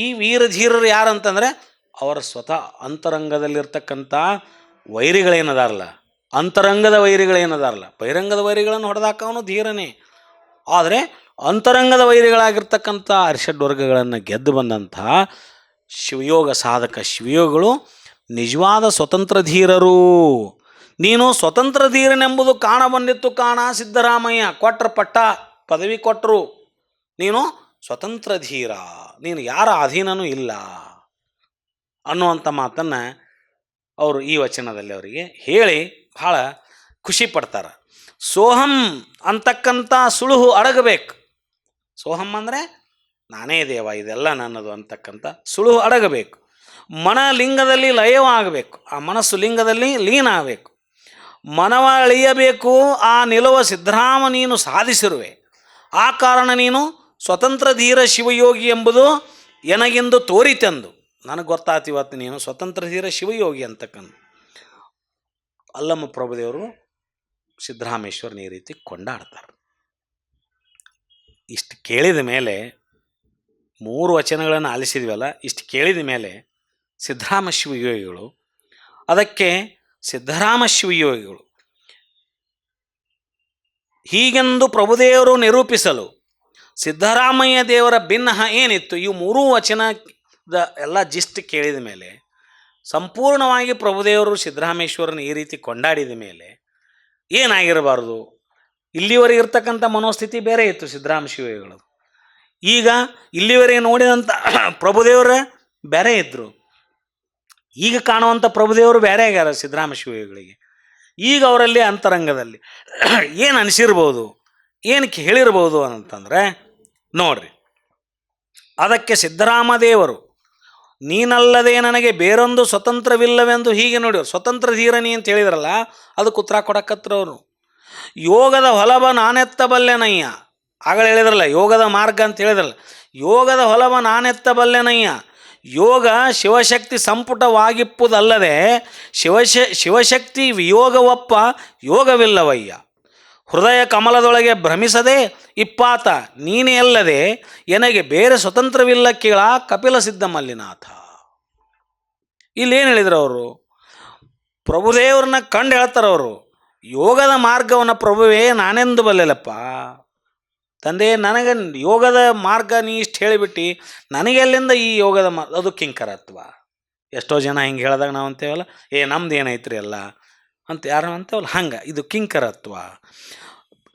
ಈ ವೀರ ಧೀರರು ಯಾರು ಅಂತಂದರೆ ಅವರ ಸ್ವತಃ ಅಂತರಂಗದಲ್ಲಿರ್ತಕ್ಕಂಥ ವೈರಿಗಳೇನದಾರಲ್ಲ, ಅಂತರಂಗದ ವೈರಿಗಳೇನದಾರಲ್ಲ. ಬಹಿರಂಗದ ವೈರಿಗಳನ್ನು ಹೊಡೆದಾಕವನು ಧೀರನೇ. ಆದರೆ ಅಂತರಂಗದ ವೈರಿಗಳಾಗಿರ್ತಕ್ಕಂಥ ಅರಿಷಡ್ ವರ್ಗಗಳನ್ನು ಗೆದ್ದು ಬಂದಂಥ ಶಿವಯೋಗ ಸಾಧಕ ಶಿವಯೋಗಿಗಳು ನಿಜವಾದ ಸ್ವತಂತ್ರ ಧೀರರು. ನೀನು ಸ್ವತಂತ್ರ ಧೀರನೆಂಬುದು ಕಾಣ ಬಂದಿತ್ತು. ಕಾಣ ಸಿದ್ದರಾಮಯ್ಯ ಕೊಟ್ಟರು, ಪಟ್ಟ ಪದವಿ ಕೊಟ್ಟರು. ನೀನು ಸ್ವತಂತ್ರ ಧೀರ, ನೀನು ಯಾರ ಅಧೀನನೂ ಇಲ್ಲ ಅನ್ನುವಂಥ ಮಾತನ್ನು ಅವರು ಈ ವಚನದಲ್ಲಿ ಅವರಿಗೆ ಹೇಳಿ ಭಾಳ ಖುಷಿ ಪಡ್ತಾರೆ. ಸೋಹಂ ಅಂತಕ್ಕಂಥ ಸುಳುಹು ಅಡಗಬೇಕು. ಸೋಹಂ ಅಂದರೆ ನಾನೇ ದೇವ, ಇದೆಲ್ಲ ನನ್ನದು ಅಂತಕ್ಕಂಥ ಸುಳುಹು ಅಡಗಬೇಕು. ಮನ ಲಿಂಗದಲ್ಲಿ ಲಯವಾಗಬೇಕು. ಆ ಮನಸ್ಸು ಲಿಂಗದಲ್ಲಿ ಲೀನ ಆಗಬೇಕು. ಮನವ ಅಳಿಯಬೇಕು. ಆ ನಿಲುವ ಸಿದ್ದರಾಮ ನೀನು ಸಾಧಿಸಿರುವೆ. ಆ ಕಾರಣ ನೀನು ಸ್ವತಂತ್ರ ಧೀರ ಶಿವಯೋಗಿ ಎಂಬುದು ಎನಗೆಂದು ತೋರಿತೆಂದು ನನಗೆ ಗೊತ್ತಾಯ್ತು. ಇವತ್ತು ನೀನು ಸ್ವತಂತ್ರ ಧೀರ ಶಿವಯೋಗಿ ಅಂತಕ್ಕಂಥ ಅಲ್ಲಮ್ಮ ಪ್ರಭುದೇವರು ಸಿದ್ದರಾಮೇಶ್ವರನ ಈ ರೀತಿ ಕೊಂಡಾಡ್ತಾರೆ. ಇಷ್ಟು ಕೇಳಿದ ಮೇಲೆ 3 ವಚನಗಳನ್ನು ಆಲಿಸಿದ್ವಲ್ಲ, ಇಷ್ಟು ಕೇಳಿದ ಮೇಲೆ ಸಿದ್ದರಾಮ ಶಿವಯೋಗಿಗಳು ಅದಕ್ಕೆ ಸಿದ್ದರಾಮ ಶಿವಯೋಗಿಗಳು ಹೀಗೆಂದು ಪ್ರಭುದೇವರು ನಿರೂಪಿಸಲು ಸಿದ್ದರಾಮಯ್ಯ ದೇವರ ಭಿನ್ನಹ ಏನಿತ್ತು. ಇವು 3 ವಚನದ ಎಲ್ಲ ಜಿಸ್ಟ್ ಕೇಳಿದ ಮೇಲೆ ಸಂಪೂರ್ಣವಾಗಿ ಪ್ರಭುದೇವರು ಸಿದ್ದರಾಮೇಶ್ವರನ ಈ ರೀತಿ ಕೊಂಡಾಡಿದ ಮೇಲೆ ಏನಾಗಿರಬಾರ್ದು. ಇಲ್ಲಿವರೆಗೆ ಇರ್ತಕ್ಕಂಥ ಮನೋಸ್ಥಿತಿ ಬೇರೆ ಇತ್ತು ಸಿದ್ದರಾಮ ಶಿವಯೋಗಿಗಳು. ಈಗ ಇಲ್ಲಿವರೆಗೆ ನೋಡಿದಂಥ ಪ್ರಭುದೇವರ ಬೇರೆ ಇದ್ದರು. ಈಗ ಕಾಣುವಂಥ ಪ್ರಭುದೇವರು ಬೇರೆ ಆಗ್ಯಾರ ಸಿದ್ದರಾಮ ಶಿವಯೋಗಿಗಳಿಗೆ. ಈಗ ಅವರಲ್ಲಿ ಅಂತರಂಗದಲ್ಲಿ ಏನು ಅನಿಸಿರ್ಬೋದು, ಏನಕ್ಕೆ ಹೇಳಿರ್ಬೋದು ಅಂತಂದರೆ ನೋಡ್ರಿ, ಅದಕ್ಕೆ ಸಿದ್ದರಾಮ ದೇವರು ನೀನಲ್ಲದೆ ನನಗೆ ಬೇರೊಂದು ಸ್ವತಂತ್ರವಿಲ್ಲವೆಂದು ಹೀಗೆ ನೋಡಿ ಸ್ವತಂತ್ರ ಧೀರನಿ ಅಂತ ಹೇಳಿದ್ರಲ್ಲ, ಅದಕ್ಕೆ ಉತ್ತರ ಕೊಡಕತ್ರವರು. ಯೋಗದ ಹೊಲಬ ನಾನೆತ್ತಬಲ್ಲೆನಯ್ಯ, ಆಗಲೇ ಹೇಳಿದ್ರಲ್ಲ ಯೋಗದ ಮಾರ್ಗ ಅಂತ ಹೇಳಿದ್ರಲ್ಲ, ಯೋಗದ ಹೊಲಬ ನಾನೆತ್ತಬಲ್ಲೆನಯ್ಯ. ಯೋಗ ಶಿವಶಕ್ತಿ ಸಂಪುಟವಾಗಿಪ್ಪುದಲ್ಲದೆ ಶಿವಶಕ್ತಿ ವಿಯೋಗವಪ್ಪ ಯೋಗವಿಲ್ಲವಯ್ಯ. ಹೃದಯ ಕಮಲದೊಳಗೆ ಭ್ರಮಿಸದೆ ಇಪ್ಪಾತ ನೀನೇ ಅಲ್ಲದೆ ಎನಗೆ ಬೇರೆ ಸ್ವತಂತ್ರವಿಲ್ಲ ಕೇಳ ಕಪಿಲ ಸಿದ್ಧ ಮಲ್ಲಿನಾಥ. ಇಲ್ಲೇನು ಹೇಳಿದ್ರು ಅವರು? ಪ್ರಭುದೇವ್ರನ್ನ ಕಂಡು ಹೇಳ್ತಾರವರು, ಯೋಗದ ಮಾರ್ಗವನ್ನು ಪ್ರಭುವೇ ನಾನೆಂದು ಬಲ್ಲೆಲ್ಲಪ್ಪ ತಂದೆ, ನನಗೆ ಯೋಗದ ಮಾರ್ಗ ನೀ ಇಷ್ಟು ಹೇಳಿಬಿಟ್ಟು ನನಗೆಲ್ಲಿಂದ ಈ ಯೋಗದ ಅದು ಕಿಂಕರತ್ವ. ಎಷ್ಟೋ ಜನ ಹಿಂಗೆ ಹೇಳಿದಾಗ ನಾವು ಅಂತೇವಲ್ಲ, ನಮ್ದು ಏನೈತ್ರಿ ಎಲ್ಲ ಅಂತ ಯಾರು ಅಂತೇವಲ್ಲ, ಹಂಗೆ ಇದು ಕಿಂಕರತ್ವ.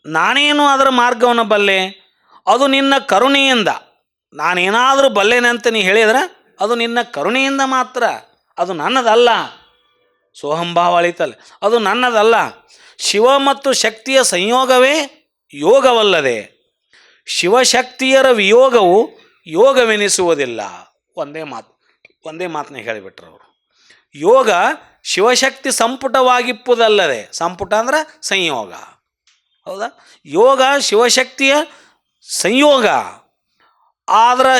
ನಾನೇನು ಅದರ ಮಾರ್ಗವನ್ನು ಬಲ್ಲೆ, ಅದು ನಿನ್ನ ಕರುಣೆಯಿಂದ. ನಾನೇನಾದರೂ ಬಲ್ಲೆನೆ ಅಂತ ನೀ ಹೇಳಿದ್ರೆ ಅದು ನಿನ್ನ ಕರುಣೆಯಿಂದ ಮಾತ್ರ, ಅದು ನನ್ನದಲ್ಲ. ಸೋಹಂಭಾವ ಅಳಿತಲ್ಲ, ಅದು ನನ್ನದಲ್ಲ. ಶಿವ ಮತ್ತು ಶಕ್ತಿಯ ಸಂಯೋಗವೇ ಯೋಗವಲ್ಲದೆ ಶಿವಶಕ್ತಿಯರ ವಿಯೋಗವು ಯೋಗವೆನಿಸುವುದಿಲ್ಲ. ಒಂದೇ ಮಾತನ್ನ ಹೇಳಿಬಿಟ್ರು ಅವರು. ಯೋಗ ಶಿವಶಕ್ತಿ ಸಂಪುಟವಾಗಿಪ್ಪುದಲ್ಲದೆ, ಸಂಪುಟ ಅಂದ್ರೆ ಸಂಯೋಗ, ಹೌದಾ? ಯೋಗ ಶಿವಶಕ್ತಿಯ ಸಂಯೋಗ. ಆದ್ರೆ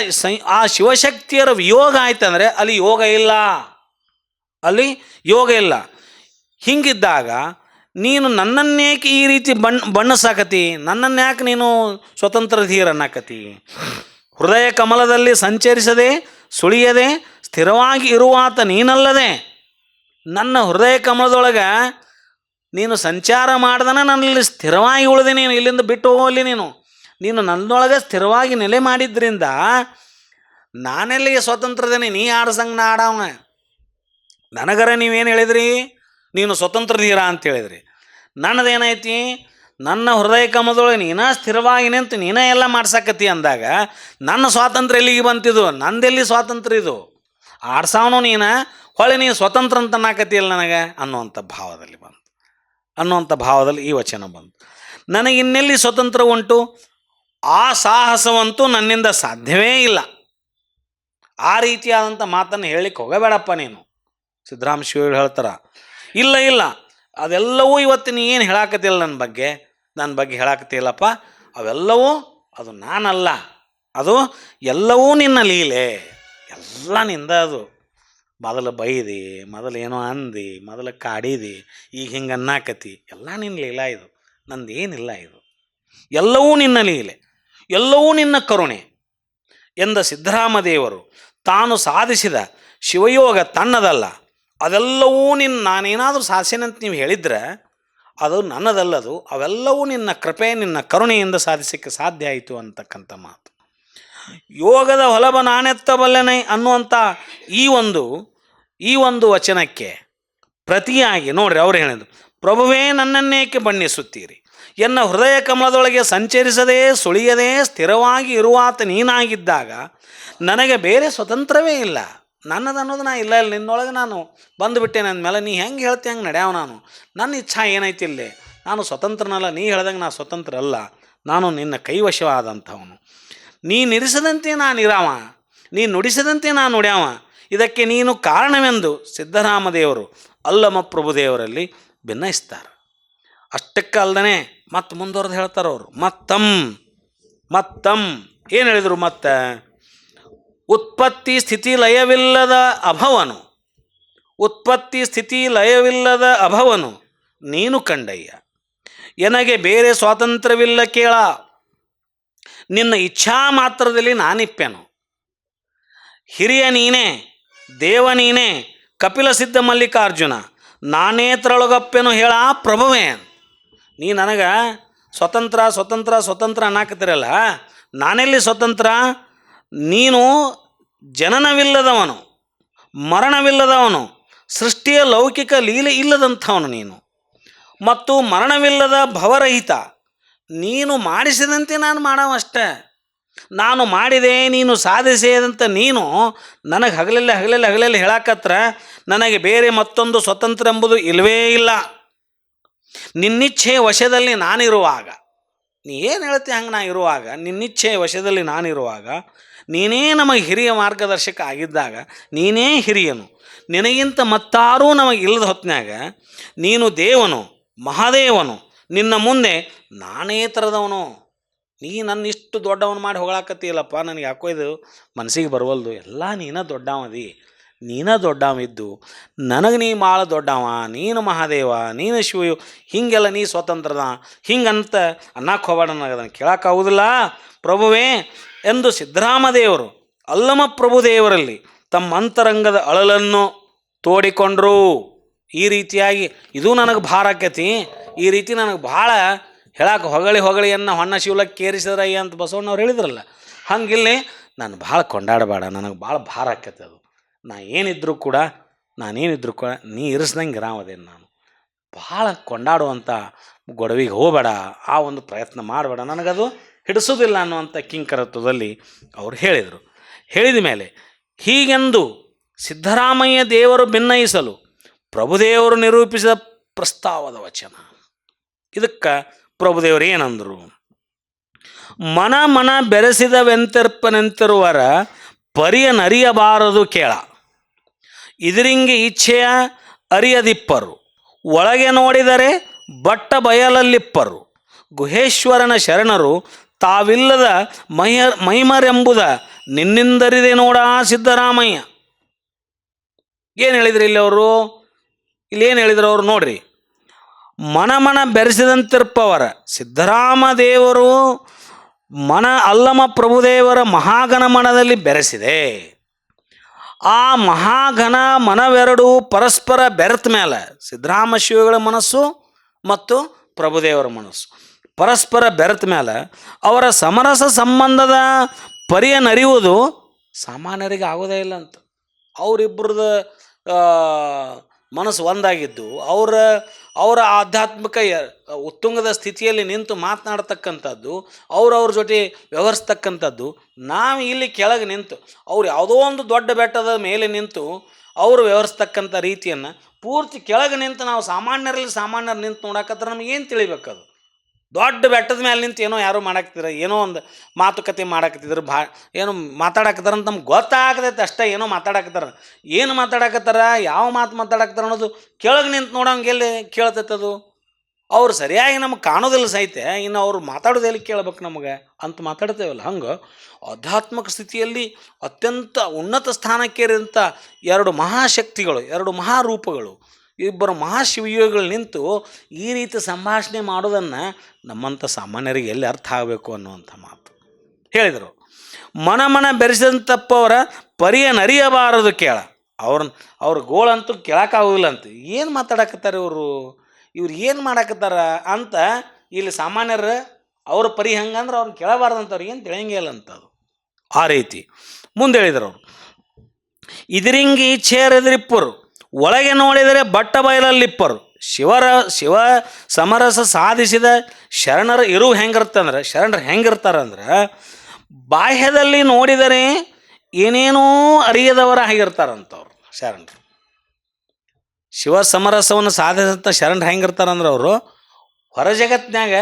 ಆ ಶಿವಶಕ್ತಿಯರ ವಿಯೋಗ ಆಯ್ತಂದರೆ ಅಲ್ಲಿ ಯೋಗ ಇಲ್ಲ, ಅಲ್ಲಿ ಯೋಗ ಇಲ್ಲ. ಹಿಂಗಿದ್ದಾಗ ನೀನು ನನ್ನನ್ನೇಕೆ ಈ ರೀತಿ ಬಣ್ಣಿಸಾಕತಿ? ನನ್ನನ್ಯಾಕೆ ನೀನು ಸ್ವತಂತ್ರ ಧೀರ ಅನ್ನಕತಿ? ಹೃದಯ ಕಮಲದಲ್ಲಿ ಸಂಚರಿಸದೆ ಸುಳಿಯದೆ ಸ್ಥಿರವಾಗಿ ಇರುವಾತ ನೀನಲ್ಲದೆ, ನನ್ನ ಹೃದಯ ಕಮಲದೊಳಗೆ ನೀನು ಸಂಚಾರ ಮಾಡ್ದನ ನನ್ನಲ್ಲಿ ಸ್ಥಿರವಾಗಿ ಉಳಿದೆ. ನೀನು ಇಲ್ಲಿಂದ ಬಿಟ್ಟು ಹೋಗಲಿ. ನೀನು ನನ್ನೊಳಗೆ ಸ್ಥಿರವಾಗಿ ನೆಲೆ ಮಾಡಿದ್ರಿಂದ ನಾನೆಲ್ಲಿಗೆ ಸ್ವತಂತ್ರದೇನೆ? ನೀ ಆಡ್ಸಂಗೆ ನಾ ಆಡವ. ನನಗರ ನೀವೇನು ಹೇಳಿದ್ರಿ? ನೀನು ಸ್ವತಂತ್ರ ಧೀರ ಅಂತ ಹೇಳಿದ್ರಿ. ನನ್ನದೇನೈತಿ? ನನ್ನ ಹೃದಯ ಕಮಲದೊಳಗೆ ನೀನೇ ಸ್ಥಿರವಾಗಿ ನಿಂತು ನೀನೇ ಎಲ್ಲ ಮಾಡ್ಸಕತ್ತಿ ಅಂದಾಗ ನನ್ನ ಸ್ವಾತಂತ್ರ್ಯ ಎಲ್ಲಿಗೆ ಬಂತಿದ್ದು? ನಂದೆಲ್ಲಿ ಸ್ವಾತಂತ್ರ್ಯ ಇದು? ಆಡ್ಸಾವನು ನೀನು, ಹೊಳೆ ನೀನು ಸ್ವತಂತ್ರ ಅಂತ ಅನ್ನಕತ್ತಿಯಲ್ಲ ನನಗೆ ಅನ್ನುವಂಥ ಭಾವದಲ್ಲಿ ಈ ವಚನ ಬಂತು. ನನಗೆ ಇನ್ನೆಲ್ಲಿ ಸ್ವತಂತ್ರ ಉಂಟು? ಆ ಸಾಹಸವಂತೂ ನನ್ನಿಂದ ಸಾಧ್ಯವೇ ಇಲ್ಲ. ಆ ರೀತಿಯಾದಂಥ ಮಾತನ್ನು ಹೇಳಲಿಕ್ಕೆ ಹೋಗಬೇಡಪ್ಪ ನೀನು. ಸಿದ್ದರಾಮ ಶಿವಗಳು ಹೇಳ್ತಾರ, ಇಲ್ಲ ಅದೆಲ್ಲವೂ ಇವತ್ತು ನೀ ಏನು ಹೇಳಾಕತ್ತಿಲ್ಲ ನನ್ನ ಬಗ್ಗೆ ಹೇಳಾಕತ್ತಿಲ್ಲಪ್ಪ, ಅವೆಲ್ಲವೂ ಅದು ನಾನಲ್ಲ, ಅದು ಎಲ್ಲವೂ ನಿನ್ನ ಲೀಲೆ, ಎಲ್ಲ ನಿಂದ. ಅದು ಮೊದಲು ಬೈದಿ, ಮೊದಲು ಏನೋ ಅಂದು, ಮೊದಲು ಕಾಡಿದಿ, ಈಗ ಹಿಂಗೆ ಅನ್ನಾಕತಿ, ಎಲ್ಲ ನಿನ್ನ ಲೀಲಾ. ಇದು ನಂದೇನಿಲ್ಲ. ಇದು ಎಲ್ಲವೂ ನಿನ್ನ ಲೀಲೆ, ಎಲ್ಲವೂ ನಿನ್ನ ಕರುಣೆ ಎಂದ ಸಿದ್ದರಾಮದೇವರು ತಾನು ಸಾಧಿಸಿದ ಶಿವಯೋಗ ತನ್ನದಲ್ಲ, ಅದೆಲ್ಲವೂ ನಾನೇನಾದರೂ ಸಾಧಿಸಿನಂತ ನೀವು ಹೇಳಿದ್ರೆ ಅದು ನನ್ನದಲ್ಲದು, ಅವೆಲ್ಲವೂ ನಿನ್ನ ಕೃಪೆ, ನಿನ್ನ ಕರುಣೆಯಿಂದ ಸಾಧಿಸಲಿಕ್ಕೆ ಸಾಧ್ಯ ಆಯಿತು ಅಂತಕ್ಕಂಥ ಮಾತು. ಯೋಗದ ಹೊಲಬ ನಾನೆತ್ತಬಲ್ಲೆನೆ ಅನ್ನುವಂಥ ಈ ಒಂದು ವಚನಕ್ಕೆ ಪ್ರತಿಯಾಗಿ ನೋಡ್ರಿ ಅವ್ರು ಹೇಳಿದ್ರು, ಪ್ರಭುವೇ ನನ್ನನ್ನೇಕೆ ಬಣ್ಣಿಸುತ್ತೀರಿ? ಎನ್ನ ಹೃದಯ ಕಮಲದೊಳಗೆ ಸಂಚರಿಸದೇ ಸುಳಿಯದೇ ಸ್ಥಿರವಾಗಿ ಇರುವಾತ ನೀನಾಗಿದ್ದಾಗ ನನಗೆ ಬೇರೆ ಸ್ವತಂತ್ರವೇ ಇಲ್ಲ. ನನ್ನದನ್ನೋದು ನಾ ಇಲ್ಲ, ನಿನ್ನೊಳಗೆ ನಾನು ಬಂದುಬಿಟ್ಟೆ. ನನ್ನ ಮೇಲೆ ನೀ ಹೆಂಗೆ ಹೇಳ್ತಿ ಹಂಗೆ ನಡೆಯವ. ನನ್ನ ಇಚ್ಛಾ ಏನೈತಿ ಇಲ್ಲಿ? ನಾನು ಸ್ವತಂತ್ರನಲ್ಲ. ನೀ ಹೇಳ್ದಂಗೆ ನಾನು ಸ್ವತಂತ್ರ ಅಲ್ಲ, ನಾನು ನಿನ್ನ ಕೈವಶವಾದಂಥವನು. ನೀ ನಿರಿಸದಂತೆ ನಾನು ಇರಾವ, ನೀ ನುಡಿಸದಂತೆ ನಾನು ನುಡ್ಯಾವ. ಇದಕ್ಕೆ ನೀನು ಕಾರಣವೆಂದು ಸಿದ್ದರಾಮದೇವರು ಅಲ್ಲಮ ಪ್ರಭುದೇವರಲ್ಲಿ ಭಿನ್ನಯಿಸ್ತಾರೆ. ಅಷ್ಟಕ್ಕೆ ಅಲ್ಲದೆ ಮತ್ತೆ ಮುಂದುವರೆದು ಹೇಳ್ತಾರೆ ಅವರು. ಮತ್ತಂ ಏನು ಹೇಳಿದರು? ಮತ್ತೆ ಉತ್ಪತ್ತಿ ಸ್ಥಿತಿ ಲಯವಿಲ್ಲದ ಅಭವನು ನೀನು ಕಂಡಯ್ಯ. ಎನಗೆ ಬೇರೆ ಸ್ವಾತಂತ್ರ್ಯವಿಲ್ಲ ಕೇಳ, ನಿನ್ನ ಇಚ್ಛಾ ಮಾತ್ರದಲ್ಲಿ ನಾನಿಪ್ಪೆನು. ಹಿರಿಯ ನೀನೇ, ದೇವ ನೀನೇ, ಕಪಿಲ ಸಿದ್ಧ ಮಲ್ಲಿಕಾರ್ಜುನ, ನಾನೇ ತರೊಳಗಪ್ಪೆನು ಹೇಳ ಪ್ರಭುವೇ. ನೀ ನನಗೆ ಸ್ವತಂತ್ರ ಅನ್ನಕತ್ತಿರಲ್ಲ, ನಾನೆಲ್ಲಿ ಸ್ವತಂತ್ರ? ನೀನು ಜನನವಿಲ್ಲದವನು, ಮರಣವಿಲ್ಲದವನು, ಸೃಷ್ಟಿಯ ಲೌಕಿಕ ಲೀಲೆ ಇಲ್ಲದಂಥವನು ನೀನು, ಮತ್ತು ಮರಣವಿಲ್ಲದ ಭವರಹಿತ. ನೀನು ಮಾಡಿಸಿದಂತೆ ನಾನು ಮಾಡವಷ್ಟೇ. ನಾನು ಮಾಡಿದೆ, ನೀನು ಸಾಧಿಸಿದಂತ ನೀನು ನನಗೆ ಹಗಲೆಲ್ಲ ಹೇಳಕತ್ರ ನನಗೆ ಬೇರೆ ಮತ್ತೊಂದು ಸ್ವತಂತ್ರ ಎಂಬುದು ಇಲ್ಲವೇ ಇಲ್ಲ. ನಿನ್ನಿಚ್ಛೆಯ ವಶದಲ್ಲಿ ನಾನಿರುವಾಗ, ನೀ ಏನು ಹೇಳ್ತಿ ಹಂಗೆ ನಾ ಇರುವಾಗ, ನಿನ್ನಿಚ್ಛೆಯ ವಶದಲ್ಲಿ ನಾನಿರುವಾಗ, ನೀನೇ ನಮಗೆ ಹಿರಿಯ ಮಾರ್ಗದರ್ಶಕ ಆಗಿದ್ದಾಗ, ನೀನೇ ಹಿರಿಯನು, ನಿನಗಿಂತ ಮತ್ತಾರೂ ನಮಗೆ ಇಲ್ಲದ ಹೊತ್ತಿನಾಗ ನೀನು ದೇವನು, ಮಹಾದೇವನು, ನಿನ್ನ ಮುಂದೆ ನಾನೇ ಥರದವನು. ನೀ ನನ್ನ ಇಷ್ಟು ದೊಡ್ಡವನು ಮಾಡಿ ಹೊಗಳಾಕತ್ತೀಯಲ್ಲಪ್ಪ, ನನಗೆ ಯಾಕೋ ಇದು ಮನಸ್ಸಿಗೆ ಬರವಲ್ದು. ಎಲ್ಲ ನೀನೇ ದೊಡ್ಡವಿದ್ದು ನನಗೆ ನೀ ಭಾಳ ದೊಡ್ಡವ, ನೀನು ಮಹಾದೇವ, ನೀನು ಶಿವ, ಹೀಗೆಲ್ಲ ನೀ ಸ್ವತಂತ್ರದ ಹಿಂಗಂತ ಅನ್ನಕ್ಕೆ ಹೋಗಬೇಡ. ನನಗೆ ಅದನ್ನು ಕೇಳೋಕ್ಕಾಗೋದಿಲ್ಲ ಪ್ರಭುವೇ ಎಂದು ಸಿದ್ದರಾಮದೇವರು ಅಲ್ಲಮ ಪ್ರಭುದೇವರಲ್ಲಿ ತಮ್ಮ ಅಂತರಂಗದ ಅಳಲನ್ನು ತೋಡಿಕೊಂಡರು. ಈ ರೀತಿಯಾಗಿ ಇದು ನನಗೆ ಭಾರ ಆಕೈತಿ, ಈ ರೀತಿ ನನಗೆ ಭಾಳ ಹೇಳಕ್ಕೆ ಹೊಗಳಿಯನ್ನು ಹೊನ್ನ ಶಿವಲಕ್ಕೆ ಕೇರಿಸಿದ್ರಯ್ಯ ಅಂತ ಬಸವಣ್ಣವ್ರು ಹೇಳಿದ್ರಲ್ಲ, ಹಂಗಿಲ್ಲಿ ನಾನು ಭಾಳ ಕೊಂಡಾಡಬೇಡ, ನನಗೆ ಭಾಳ ಭಾರ ಆಕೈತೆ. ಅದು ನಾನೇನಿದ್ರು ಕೂಡ ನೀ ಇರಿಸ್ದಂಗೆ ಇರಾವದೇನು, ನಾನು ಭಾಳ ಕೊಂಡಾಡುವಂಥ ಗೊಡವಿಗೆ ಹೋಗಬೇಡ, ಆ ಒಂದು ಪ್ರಯತ್ನ ಮಾಡಬೇಡ, ನನಗದು ಹಿಡಿಸೋದಿಲ್ಲ ಅನ್ನುವಂಥ ಕಿಂಕರತ್ವದಲ್ಲಿ ಅವರು ಹೇಳಿದರು. ಹೇಳಿದ ಮೇಲೆ ಹೀಗೆಂದು ಸಿದ್ದರಾಮಯ್ಯ ದೇವರು ಭಿನ್ನಯಿಸಲು ಪ್ರಭುದೇವರು ನಿರೂಪಿಸಿದ ಪ್ರಸ್ತಾವದ ವಚನ. ಇದಕ್ಕೆ ಪ್ರಭುದೇವರು ಏನಂದರು? ಮನ ಬೆರೆಸಿದವೆಂತೆರ್ಪನೆಂತಿರುವರ ಪರಿಯನರಿಯಬಾರದು ಕೇಳ. ಇದರಿಂಗೆ ಇಚ್ಛೆಯ ಅರಿಯದಿಪ್ಪರು, ಒಳಗೆ ನೋಡಿದರೆ ಬಟ್ಟ ಬಯಲಲ್ಲಿಪ್ಪರು. ಗುಹೇಶ್ವರನ ಶರಣರು ತಾವಿಲ್ಲದ ಮೈಮರೆಂಬುದ ನಿನ್ನಿಂದರಿದೆ ನೋಡ ಸಿದ್ದರಾಮಯ್ಯ. ಏನು ಹೇಳಿದ್ರಿ ಇಲ್ಲಿ ಅವರು? ಇಲ್ಲಿ ಏನು ಹೇಳಿದ್ರು ಅವರು ನೋಡ್ರಿ. ಮನ ಬೆರೆಸಿದಂತಿರ್ಪವರ ಸಿದ್ದರಾಮ ದೇವರು ಮನ ಅಲ್ಲಮ ಪ್ರಭುದೇವರ ಮಹಾಗಣ ಮನದಲ್ಲಿ ಬೆರೆಸಿದೆ. ಆ ಮಹಾಘನ ಮನವೆರಡು ಪರಸ್ಪರ ಬೆರೆತ ಮೇಲೆ ಸಿದ್ದರಾಮ ಶಿವಗಳ ಮನಸ್ಸು ಮತ್ತು ಪ್ರಭುದೇವರ ಮನಸ್ಸು ಪರಸ್ಪರ ಬೆರೆತ ಮೇಲೆ ಅವರ ಸಮರಸ ಸಂಬಂಧದ ಪರಿಯನ್ನರಿಯುವುದು ಸಾಮಾನ್ಯರಿಗೆ ಆಗೋದೇ ಇಲ್ಲ ಅಂತ. ಅವರಿಬ್ಬರದ ಮನಸ್ಸು ಒಂದಾಗಿದ್ದು ಅವರ ಆಧ್ಯಾತ್ಮಿಕ ಉತ್ತುಂಗದ ಸ್ಥಿತಿಯಲ್ಲಿ ನಿಂತು ಮಾತನಾಡ್ತಕ್ಕಂಥದ್ದು, ಅವ್ರ ಜೊತೆ ವ್ಯವಹರಿಸ್ತಕ್ಕಂಥದ್ದು. ನಾವು ಇಲ್ಲಿ ಕೆಳಗೆ ನಿಂತು ಅವ್ರು ಯಾವುದೋ ಒಂದು ದೊಡ್ಡ ಬೆಟ್ಟದ ಮೇಲೆ ನಿಂತು ಅವರು ವ್ಯವಹರಿಸ್ತಕ್ಕಂಥ ರೀತಿಯನ್ನು ಪೂರ್ತಿ ಕೆಳಗೆ ನಿಂತು ನಾವು ಸಾಮಾನ್ಯರು ನಿಂತು ನೋಡಕತ್ತಾರೆ. ನಮ್ಗೆ ಏನು ತಿಳಿಬೇಕದು? ದೊಡ್ಡ ಬೆಟ್ಟದ ಮೇಲೆ ನಿಂತು ಏನೋ ಯಾರೋ ಮಾಡಾಕ್ತಿರ, ಏನೋ ಒಂದು ಮಾತುಕತೆ ಮಾಡಾಕತ್ತಿದ್ರು, ಏನೋ ಮಾತಾಡಕತ್ತಾರ ಅಂತ ನಮ್ಗೆ ಗೊತ್ತಾಗತೈತೆ ಅಷ್ಟೇ. ಏನೋ ಮಾತಾಡಕತ್ತಾರ, ಏನು ಮಾತಾಡಕತ್ತಾರ, ಯಾವ ಮಾತು ಮಾತಾಡಕತ್ತಾರ ಅನ್ನೋದು ಕೆಳಗೆ ನಿಂತು ನೋಡೋಂಗೆಲ್ಲಿ ಕೇಳ್ತೈತದು? ಅವ್ರು ಸರಿಯಾಗಿ ನಮಗೆ ಕಾಣೋದಿಲ್ಲ ಸಹಿತ, ಇನ್ನು ಅವ್ರು ಮಾತಾಡೋದೆಲ್ಲಿ ಕೇಳ್ಬೇಕು ನಮಗೆ ಅಂತ ಮಾತಾಡ್ತೇವಲ್ಲ. ಹಂಗೆ ಆಧ್ಯಾತ್ಮಿಕ ಸ್ಥಿತಿಯಲ್ಲಿ ಅತ್ಯಂತ ಉನ್ನತ ಸ್ಥಾನಕ್ಕೇರಿದಂಥ ಎರಡು ಮಹಾಶಕ್ತಿಗಳು, ಎರಡು ಮಹಾರೂಪಗಳು, ಇಬ್ಬರು ಮಹಾಶಿವಯೋಗಿಗಳು ನಿಂತು ಈ ರೀತಿ ಸಂಭಾಷಣೆ ಮಾಡೋದನ್ನು ನಮ್ಮಂಥ ಸಾಮಾನ್ಯರಿಗೆ ಎಲ್ಲಿ ಅರ್ಥ ಆಗಬೇಕು ಅನ್ನುವಂಥ ಮಾತು ಹೇಳಿದರು. ಮನ ಬೆರೆಸಿದಂಥಪ್ಪವರ ಪರಿಯನ್ನರಿಯಬಾರದು ಕೇಳ. ಅವ್ರ ಗೋಳಂತೂ ಕೇಳೋಕ್ಕಾಗೋದಿಲ್ಲ ಅಂತ. ಏನು ಮಾತಾಡಕತ್ತಾರೆ ಇವ್ರು ಏನು ಮಾಡಾಕತ್ತಾರ ಅಂತ ಇಲ್ಲಿ ಸಾಮಾನ್ಯರು ಅವ್ರ ಪರಿ ಹಂಗಂದ್ರೆ ಅವ್ರನ್ನ ಕೇಳಬಾರ್ದಂತ ಅವ್ರಿಗೆ ಏನು ತಿಳಿಯಂಗೇ ಇಲ್ಲ ಅಂತದು. ಆ ರೀತಿ ಮುಂದೆ ಹೇಳಿದರು ಅವರು. ಇದರಿಂಗಿ ಚೇರೆದಿರಿಪ್ಪರು, ಒಳಗೆ ನೋಡಿದರೆ ಬಟ್ಟ ಬಯಲಲ್ಲಿಪ್ಪರು. ಶಿವ ಸಮರಸ ಸಾಧಿಸಿದ ಶರಣರ ಇರುವು ಹೆಂಗಿರ್ತಂದ್ರೆ, ಶರಣರು ಹೆಂಗಿರ್ತಾರಂದ್ರೆ ಬಾಹ್ಯದಲ್ಲಿ ನೋಡಿದರೆ ಏನೇನೋ ಅರಿಯದವರ ಆಗಿರ್ತಾರಂಥವ್ರು ಶರಣರು. ಶಿವ ಸಮರಸವನ್ನು ಸಾಧಿಸಿದಂಥ ಶರಣರು ಹೆಂಗಿರ್ತಾರಂದ್ರೆ ಅವರು ಹೊರ ಜಗತ್ತಿನಾಗ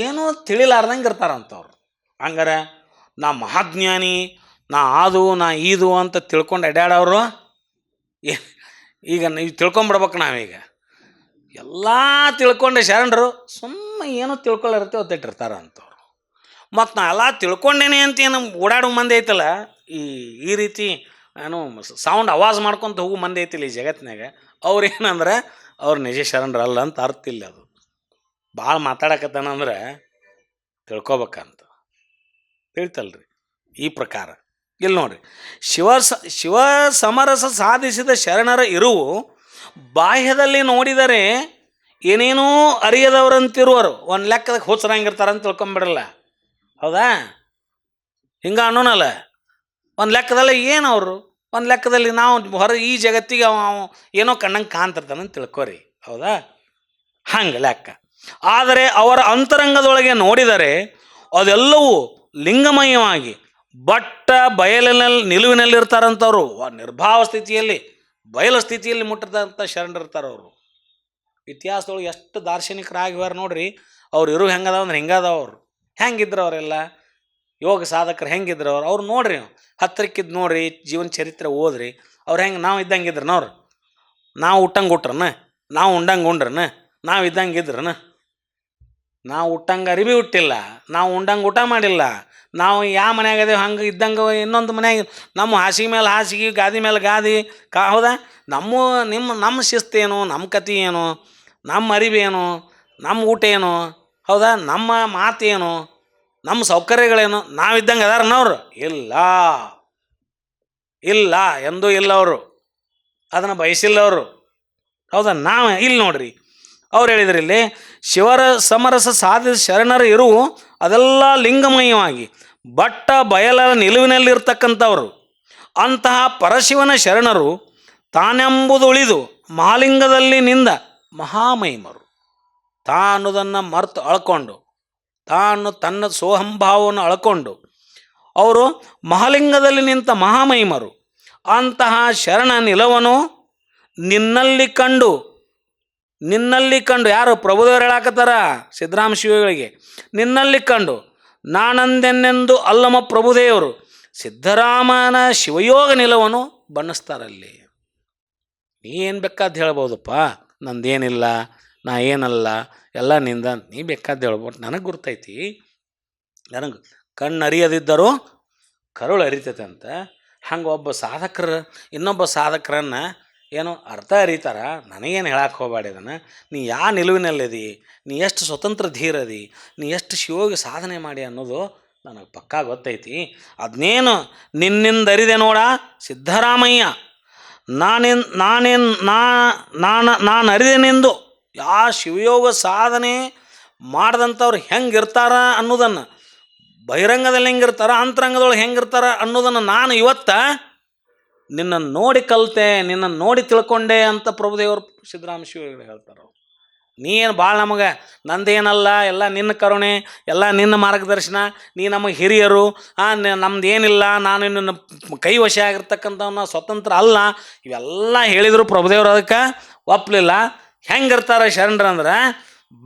ಏನೂ ತಿಳಿಲಾರ್ದಂಗೆ ಇರ್ತಾರಂಥವ್ರು. ಹಂಗಾರೆ ನಾ ಮಹಾಜ್ಞಾನಿ, ನಾ ಇದು ಅಂತ ತಿಳ್ಕೊಂಡು ಅಡ್ಯಾಡವರು ಈಗ ನೀವು ತಿಳ್ಕೊಂಬಿಡ್ಬೇಕು. ನಾವೀಗ ಎಲ್ಲ ತಿಳ್ಕೊಂಡೆ ಶರಣರು ಏನೋ ತಿಳ್ಕೊಳ್ಳಿರ್ತೇವೆ ಒತ್ತಿಟ್ಟಿರ್ತಾರೆ ಅಂಥವ್ರು. ಮತ್ತು ನಾ ಎಲ್ಲ ತಿಳ್ಕೊಂಡೇನೆ ಅಂತ ಏನು ಓಡಾಡೋ ಮಂದಿ ಐತಲ್ಲ, ಈ ರೀತಿ ನಾನು ಸೌಂಡ್ ಆವಾಜ್ ಮಾಡ್ಕೊತ ಹೋಗೋ ಮಂದಿ ಐತಿಲ್ಲ ಈ ಜಗತ್ತಿನಾಗ, ಅವ್ರೇನಂದ್ರೆ ಅವ್ರು ನಿಜ ಶರಣರು ಅಲ್ಲ ಅಂತ ಅರ್ಥ ಇಲ್ಲ. ಅದು ಭಾಳ ಮಾತಾಡಕತ್ತಾನಂದ್ರೆ ತಿಳ್ಕೊಬೇಕಂತ ತಿಳ್ತಲ್ರಿ. ಈ ಪ್ರಕಾರ ಇಲ್ಲಿ ನೋಡ್ರಿ, ಶಿವ ಸಮರಸ ಸಾಧಿಸಿದ ಶರಣರ ಇರುವು ಬಾಹ್ಯದಲ್ಲಿ ನೋಡಿದರೆ ಏನೇನೋ ಅರಿಯದವರಂತಿರುವರು. ಒಂದು ಲೆಕ್ಕದಾಗ ಹುಚ್ಚರಂಗಿರ್ತಾರಂತ ತಿಳ್ಕೊಂಬಿಡಲ್ಲ, ಹೌದಾ? ಹಿಂಗೆ ಅನ್ನೋನಲ್ಲ. ಒಂದು ಲೆಕ್ಕದಲ್ಲಿ ಏನವರು, ಒಂದು ಲೆಕ್ಕದಲ್ಲಿ ನಾವು ಈ ಜಗತ್ತಿಗೆ ಏನೋ ಕಣ್ಣಂಗೆ ಕಾಣ್ತಿರ್ತಾನಂತ ತಿಳ್ಕೊರಿ, ಹೌದಾ? ಹಂಗೆ ಲೆಕ್ಕ. ಆದರೆ ಅವರ ಅಂತರಂಗದೊಳಗೆ ನೋಡಿದರೆ ಅದೆಲ್ಲವೂ ಲಿಂಗಮಯವಾಗಿ ಬಟ್ಟ ಬಯಲಿನಲ್ಲಿ ನಿಲುವಿನಲ್ಲಿರ್ತಾರಂಥವ್ರು. ನಿರ್ಭಾವ ಸ್ಥಿತಿಯಲ್ಲಿ ಬಯಲು ಸ್ಥಿತಿಯಲ್ಲಿ ಮುಟ್ಟಿದಂಥ ಶರಣರಿರ್ತಾರವರು. ಇತಿಹಾಸದೊಳಗೆ ಎಷ್ಟು ದಾರ್ಶನಿಕರಾಗಿವಾರ ನೋಡ್ರಿ. ಅವ್ರು ಇರು ಹೆಂಗದಾವ ಅಂದ್ರೆ ಹಿಂಗದಾವ. ಅವರು ಹೆಂಗಿದ್ರು ಅವರೆಲ್ಲ ಯೋಗ ಸಾಧಕರು ಹೆಂಗಿದ್ರು ಅವ್ರು ನೋಡ್ರಿ, ಹತ್ತಿರಕ್ಕಿದ್ದು ನೋಡ್ರಿ, ಜೀವನ ಚರಿತ್ರೆ ಓದ್ರಿ. ಅವ್ರು ಹೆಂಗೆ ನಾವು ಇದ್ದಂಗೆ ಇದ್ರನ, ಅವ್ರು ನಾವು ಉಟ್ಟಂಗೆ ಉಟ್ರನ, ನಾವು ಉಂಡಂಗೆ ಉಂಡ್ರನ, ನಾವು ಇದ್ದಂಗೆ ಇದ್ರನ. ನಾವು ಉಟ್ಟಂಗೆ ಅರಿವಿ ಹುಟ್ಟಿಲ್ಲ, ನಾವು ಉಂಡಂಗೆ ಊಟ ಮಾಡಿಲ್ಲ, ನಾವು ಯಾವ ಮನ್ಯಾಗದೇವು ಹಂಗೆ ಇದ್ದಂಗೆ ಇನ್ನೊಂದು ಮನ್ಯಾಗ ನಮ್ಮ ಹಾಸಿಗೆ ಮೇಲೆ ಹಾಸಿಗೆ, ಗಾದಿ ಮೇಲೆ ಗಾದಿ ಹೌದಾ? ನಮ್ಮ ಶಿಸ್ತೇನು, ನಮ್ಮ ಕತೆ ಏನು, ನಮ್ಮ ಅರಿವೇನು, ನಮ್ಮ ಊಟ ಏನು, ಹೌದಾ? ನಮ್ಮ ಮಾತೇನು, ನಮ್ಮ ಸೌಕರ್ಯಗಳೇನು, ನಾವಿದ್ದಂಗೆ ಅದಾರನವ್ರು? ಇಲ್ಲ ಎಂದೂ ಇಲ್ಲ. ಅವರು ಅದನ್ನು ಬಯಸಿಲ್ಲ ಅವರು, ಹೌದಾ? ನಾವು ಇಲ್ಲಿ ನೋಡ್ರಿ, ಅವ್ರು ಹೇಳಿದ್ರು ಇಲ್ಲಿ ಶಿವರ ಸಮರಸ ಸಾಧಿಸ ಶರಣರ ಇರುವು ಅದೆಲ್ಲ ಲಿಂಗಮಯವಾಗಿ ಬಟ್ಟ ಬಯಲ ನಿಲುವಿನಲ್ಲಿರ್ತಕ್ಕಂಥವ್ರು. ಅಂತಹ ಪರಶಿವನ ಶರಣರು ತಾನೆಂಬುದು ಉಳಿದು ಮಹಾಲಿಂಗದಲ್ಲಿ ನಿಂದ ಮಹಾಮಹಿಮರು. ತಾನುದನ್ನು ಮರೆತು ಅಳ್ಕೊಂಡು, ತನ್ನ ಸೋಹಂಭಾವವನ್ನು ಅಳ್ಕೊಂಡು ಅವರು ಮಹಾಲಿಂಗದಲ್ಲಿ ನಿಂತ ಮಹಾಮಹಿಮರು. ಅಂತಹ ಶರಣ ನಿಲವನು ನಿನ್ನಲ್ಲಿ ಕಂಡು ಯಾರು ಪ್ರಭುದೇವರು ಹೇಳಾಕತ್ತಾರ ಸಿದ್ದರಾಮ ಶಿವಗಳಿಗೆ, ನಿನ್ನಲ್ಲಿ ಕಂಡು ನಾನಂದೆನ್ನೆಂದು ಅಲ್ಲಮ ಪ್ರಭುದೇವರು ಸಿದ್ದರಾಮನ ಶಿವಯೋಗ ನಿಲವನ್ನು ಬಣ್ಣಿಸ್ತಾರಲ್ಲಿ. ನೀ ಏನು ಬೇಕಾದ್ದು ಹೇಳ್ಬೋದಪ್ಪ, ನಂದೇನಿಲ್ಲ, ನಾ ಏನಲ್ಲ, ಎಲ್ಲ ನಿಂದ ಅಂತ ನೀ ಬೇಕಾದ್ದು ಹೇಳ್ಬೋದು. ನನಗೆ ಗುರ್ತೈತಿ, ನನಗೆ ಕಣ್ಣು ಅರಿಯದಿದ್ದರೂ ಕರುಳು ಅರಿತೈತೆ ಅಂತ. ಹಂಗೆ ಒಬ್ಬ ಸಾಧಕರು ಇನ್ನೊಬ್ಬ ಸಾಧಕರನ್ನು ಏನೋ ಅರ್ಥ ಅರಿತಾರ. ನನಗೇನು ಹೇಳಕ್ಕೆ ಹೋಗಬೇಡ ಇದನ್ನು. ನೀ ಯಾವ ನಿಲುವಿನಲ್ಲಿದಿ, ನೀ ಎಷ್ಟು ಸ್ವತಂತ್ರ ಧೀರದಿ, ನೀ ಎಷ್ಟು ಶಿವೋಗಿ ಸಾಧನೆ ಮಾಡಿ ಅನ್ನೋದು ನನಗೆ ಪಕ್ಕಾ ಗೊತ್ತೈತಿ. ಅದನ್ನೇನು ನಿನ್ನಿಂದ ಅರಿದೆ ನೋಡ ಸಿದ್ದರಾಮಯ್ಯ, ನಾನು ಅರಿದೇನೆಂದು ಯಾ ಶಿವಯೋಗ ಸಾಧನೆ ಮಾಡ್ದಂಥವ್ರು ಹೆಂಗಿರ್ತಾರ ಅನ್ನೋದನ್ನು, ಬಹಿರಂಗದಲ್ಲಿ ಹೆಂಗಿರ್ತಾರ, ಅಂತರಂಗದೊಳಗೆ ಹೆಂಗಿರ್ತಾರ ಅನ್ನೋದನ್ನು ನಾನು ಇವತ್ತು ನಿನ್ನನ್ನು ನೋಡಿ ಕಲಿತೆ, ನಿನ್ನನ್ನು ನೋಡಿ ತಿಳ್ಕೊಂಡೆ ಅಂತ ಪ್ರಭುದೇವರು ಸಿದ್ದರಾಮ ಶಿವಗಳು ಹೇಳ್ತಾರೆ. ನೀ ಏನು ಭಾಳ ನಮಗೆ ನಂದೇನಲ್ಲ, ಎಲ್ಲ ನಿನ್ನ ಕರುಣೆ, ಎಲ್ಲ ನಿನ್ನ ಮಾರ್ಗದರ್ಶನ, ನೀ ನಮಗೆ ಹಿರಿಯರು, ನಮ್ದು ಏನಿಲ್ಲ, ನಾನು ನಿನ್ನ ಕೈವಶ ಆಗಿರ್ತಕ್ಕಂಥವನ್ನ ಸ್ವತಂತ್ರ ಅಲ್ಲ, ಇವೆಲ್ಲ ಹೇಳಿದರು ಪ್ರಭುದೇವರು ಅದಕ್ಕೆ ಒಪ್ಪಲಿಲ್ಲ. ಹೆಂಗಿರ್ತಾರೆ ಶರಣರಂದ್ರೆ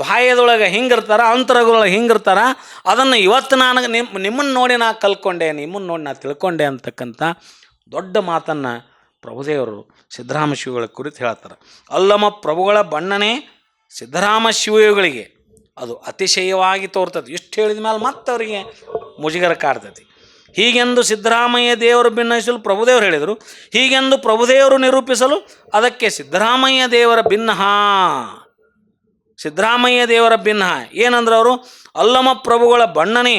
ಬಾಹ್ಯದೊಳಗೆ ಹಿಂಗಿರ್ತಾರ, ಅಂತರದೊಳಗೆ ಹಿಂಗಿರ್ತಾರ. ಅದನ್ನು ಇವತ್ತು ನಾನು ನಿಮ್ಮನ್ನು ನೋಡಿ ನಾ ಕಲ್ತ್ಕೊಂಡೆ, ನಿಮ್ಮನ್ನು ನೋಡಿ ನಾ ತಿಳ್ಕೊಂಡೆ ಅಂತಕ್ಕಂಥ ದೊಡ್ಡ ಮಾತನ್ನು ಪ್ರಭುದೇವರು ಸಿದ್ದರಾಮ ಶಿವಗಳ ಕುರಿತು ಹೇಳ್ತಾರೆ. ಅಲ್ಲಮ ಪ್ರಭುಗಳ ಬಣ್ಣನೆ ಸಿದ್ದರಾಮ ಶಿವಯೋಗಿಗಳಿಗೆ ಅದು ಅತಿಶಯವಾಗಿ ತೋರ್ತದೆ. ಇಷ್ಟು ಹೇಳಿದ ಮೇಲೆ ಮತ್ತೆ ಅವರಿಗೆ ಮುಜುಗರ ಕಾಡ್ತೈತಿ. ಹೀಗೆಂದು ಸಿದ್ದರಾಮಯ್ಯ ದೇವರು ಭಿನ್ನಯಿಸಲು ಪ್ರಭುದೇವರು ಹೇಳಿದರು. ಹೀಗೆಂದು ಪ್ರಭುದೇವರು ನಿರೂಪಿಸಲು ಅದಕ್ಕೆ ಸಿದ್ದರಾಮಯ್ಯ ದೇವರ ಭಿನ್ನಹ. ಸಿದ್ದರಾಮಯ್ಯ ದೇವರ ಭಿನ್ನ ಏನಂದ್ರೆ ಅವರು ಅಲ್ಲಮ ಪ್ರಭುಗಳ ಬಣ್ಣನೆ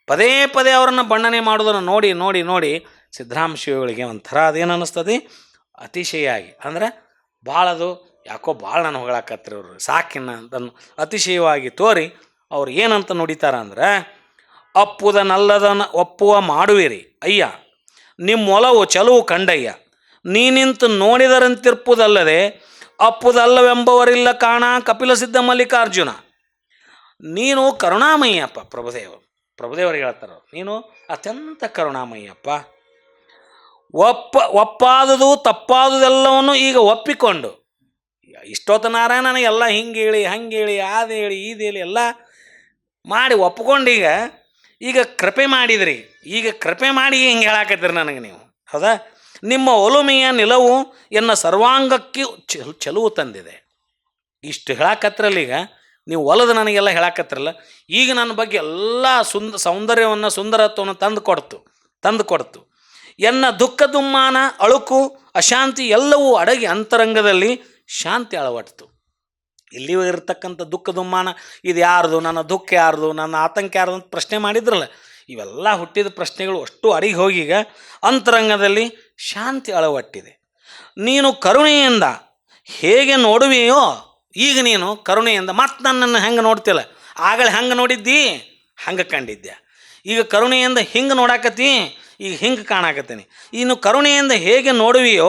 ಪದೇ ಪದೇ ಅವರನ್ನು ಬಣ್ಣನೆ ಮಾಡೋದನ್ನು ನೋಡಿ ನೋಡಿ ನೋಡಿ ಸಿದ್ದರಾಮ ಶಿವಗಳಿಗೆ ಒಂಥರ ಅದೇನು ಅನ್ನಿಸ್ತದೆ, ಅತಿಶಯಾಗಿ ಅಂದ್ರೆ ಭಾಳ ಅದು ಯಾಕೋ ಭಾಳ ನಾನು ಹೊಗಳಾಕತ್ರಿ ಅವರು ಸಾಕಿನ ಅಂತ ಅತಿಶಯವಾಗಿ ತೋರಿ ಅವ್ರು ಏನಂತ ನುಡಿತಾರ ಅಂದ್ರೆ, ಅಪ್ಪುದನಲ್ಲದನ ಒಪ್ಪುವ ಮಾಡುವಿರಿ ಅಯ್ಯ, ನಿಮ್ಮೊಲವು ಚಲುವು ಕಂಡಯ್ಯ, ನೀನಿಂತು ನೋಡಿದರಂತಿರ್ಪುದಲ್ಲದೆ ಅಪ್ಪುದಲ್ಲವೆಂಬವರಿಲ್ಲ ಕಾಣ ಕಪಿಲ ಸಿದ್ಧ ಮಲ್ಲಿಕಾರ್ಜುನ. ನೀನು ಕರುಣಾಮಯ್ಯಪ್ಪ. ಪ್ರಭುದೇವರು ಹೇಳ್ತಾರೆ, ನೀನು ಅತ್ಯಂತ ಕರುಣಾಮಯ್ಯಪ್ಪ. ಒಪ್ಪಾದುದು ತಪ್ಪಾದುದೆಲ್ಲವನ್ನು ಈಗ ಒಪ್ಪಿಕೊಂಡು, ಇಷ್ಟೊತ್ತನಾರ ನನಗೆಲ್ಲ ಹಿಂಗೆ ಹೇಳಿ ಹಂಗೆ ಹೇಳಿ ಅದು ಹೇಳಿ ಇದು ಹೇಳಿ ಎಲ್ಲ ಮಾಡಿ ಒಪ್ಕೊಂಡೀಗ ಈಗ ಕೃಪೆ ಮಾಡಿದ್ರಿ, ಈಗ ಕೃಪೆ ಮಾಡಿ ಹಿಂಗೆ ಹೇಳಾಕತ್ತೀರಿ ನನಗೆ ನೀವು, ಹೌದಾ? ನಿಮ್ಮ ಒಲುಮೆಯ ನಿಲವು ಎನ್ನ ಸರ್ವಾಂಗಕ್ಕೆ ಚೆಲುವು ತಂದಿದೆ. ಇಷ್ಟು ಹೇಳಾಕತ್ರಲ್ಲ, ಈಗ ನೀವು ಒಲದು ನನಗೆಲ್ಲ ಹೇಳಾಕತ್ರಲ್ಲ, ಈಗ ನನ್ನ ಬಗ್ಗೆ ಎಲ್ಲ ಸೌಂದರ್ಯವನ್ನು ಸುಂದರತ್ವವನ್ನು ತಂದು ಕೊಡ್ತು. ಎನ್ನ ದುಃಖ ದುಮ್ಮಾನ ಅಳುಕು ಅಶಾಂತಿ ಎಲ್ಲವೂ ಅಡಗಿ ಅಂತರಂಗದಲ್ಲಿ ಶಾಂತಿ ಅಳವಟ್ತು. ಇಲ್ಲಿಯೂ ಇರತಕ್ಕಂಥ ದುಃಖ ದುಮ್ಮಾನ ಇದು ಯಾರ್ದು, ನನ್ನ ದುಃಖ ಯಾರ್ದು, ನನ್ನ ಆತಂಕ ಯಾರ್ದು ಅಂತ ಪ್ರಶ್ನೆ ಮಾಡಿದ್ರಲ್ಲ, ಇವೆಲ್ಲ ಹುಟ್ಟಿದ ಪ್ರಶ್ನೆಗಳು ಅಷ್ಟು ಅಡಿಗೆ ಹೋಗೀಗ ಅಂತರಂಗದಲ್ಲಿ ಶಾಂತಿ ಅಳವಟ್ಟಿದೆ. ನೀನು ಕರುಣೆಯಿಂದ ಹೇಗೆ ನೋಡುವೆಯೋ ಈಗ ನೀನು ಕರುಣೆಯಿಂದ ಮತ್ತೆ ನನ್ನನ್ನು ಹೆಂಗೆ ನೋಡ್ತಿಲ್ಲ, ಆಗಲೇ ಹಂಗೆ ನೋಡಿದ್ದಿ ಹಂಗೆ ಕಂಡಿದ್ದೆ, ಈಗ ಕರುಣೆಯಿಂದ ಹಿಂಗೆ ನೋಡಾಕತ್ತಿ ಈಗ ಹಿಂಗೆ ಕಾಣಾಕತ್ತೀನಿ. ಇನ್ನು ಕರುಣೆಯಿಂದ ಹೇಗೆ ನೋಡುವಿಯೋ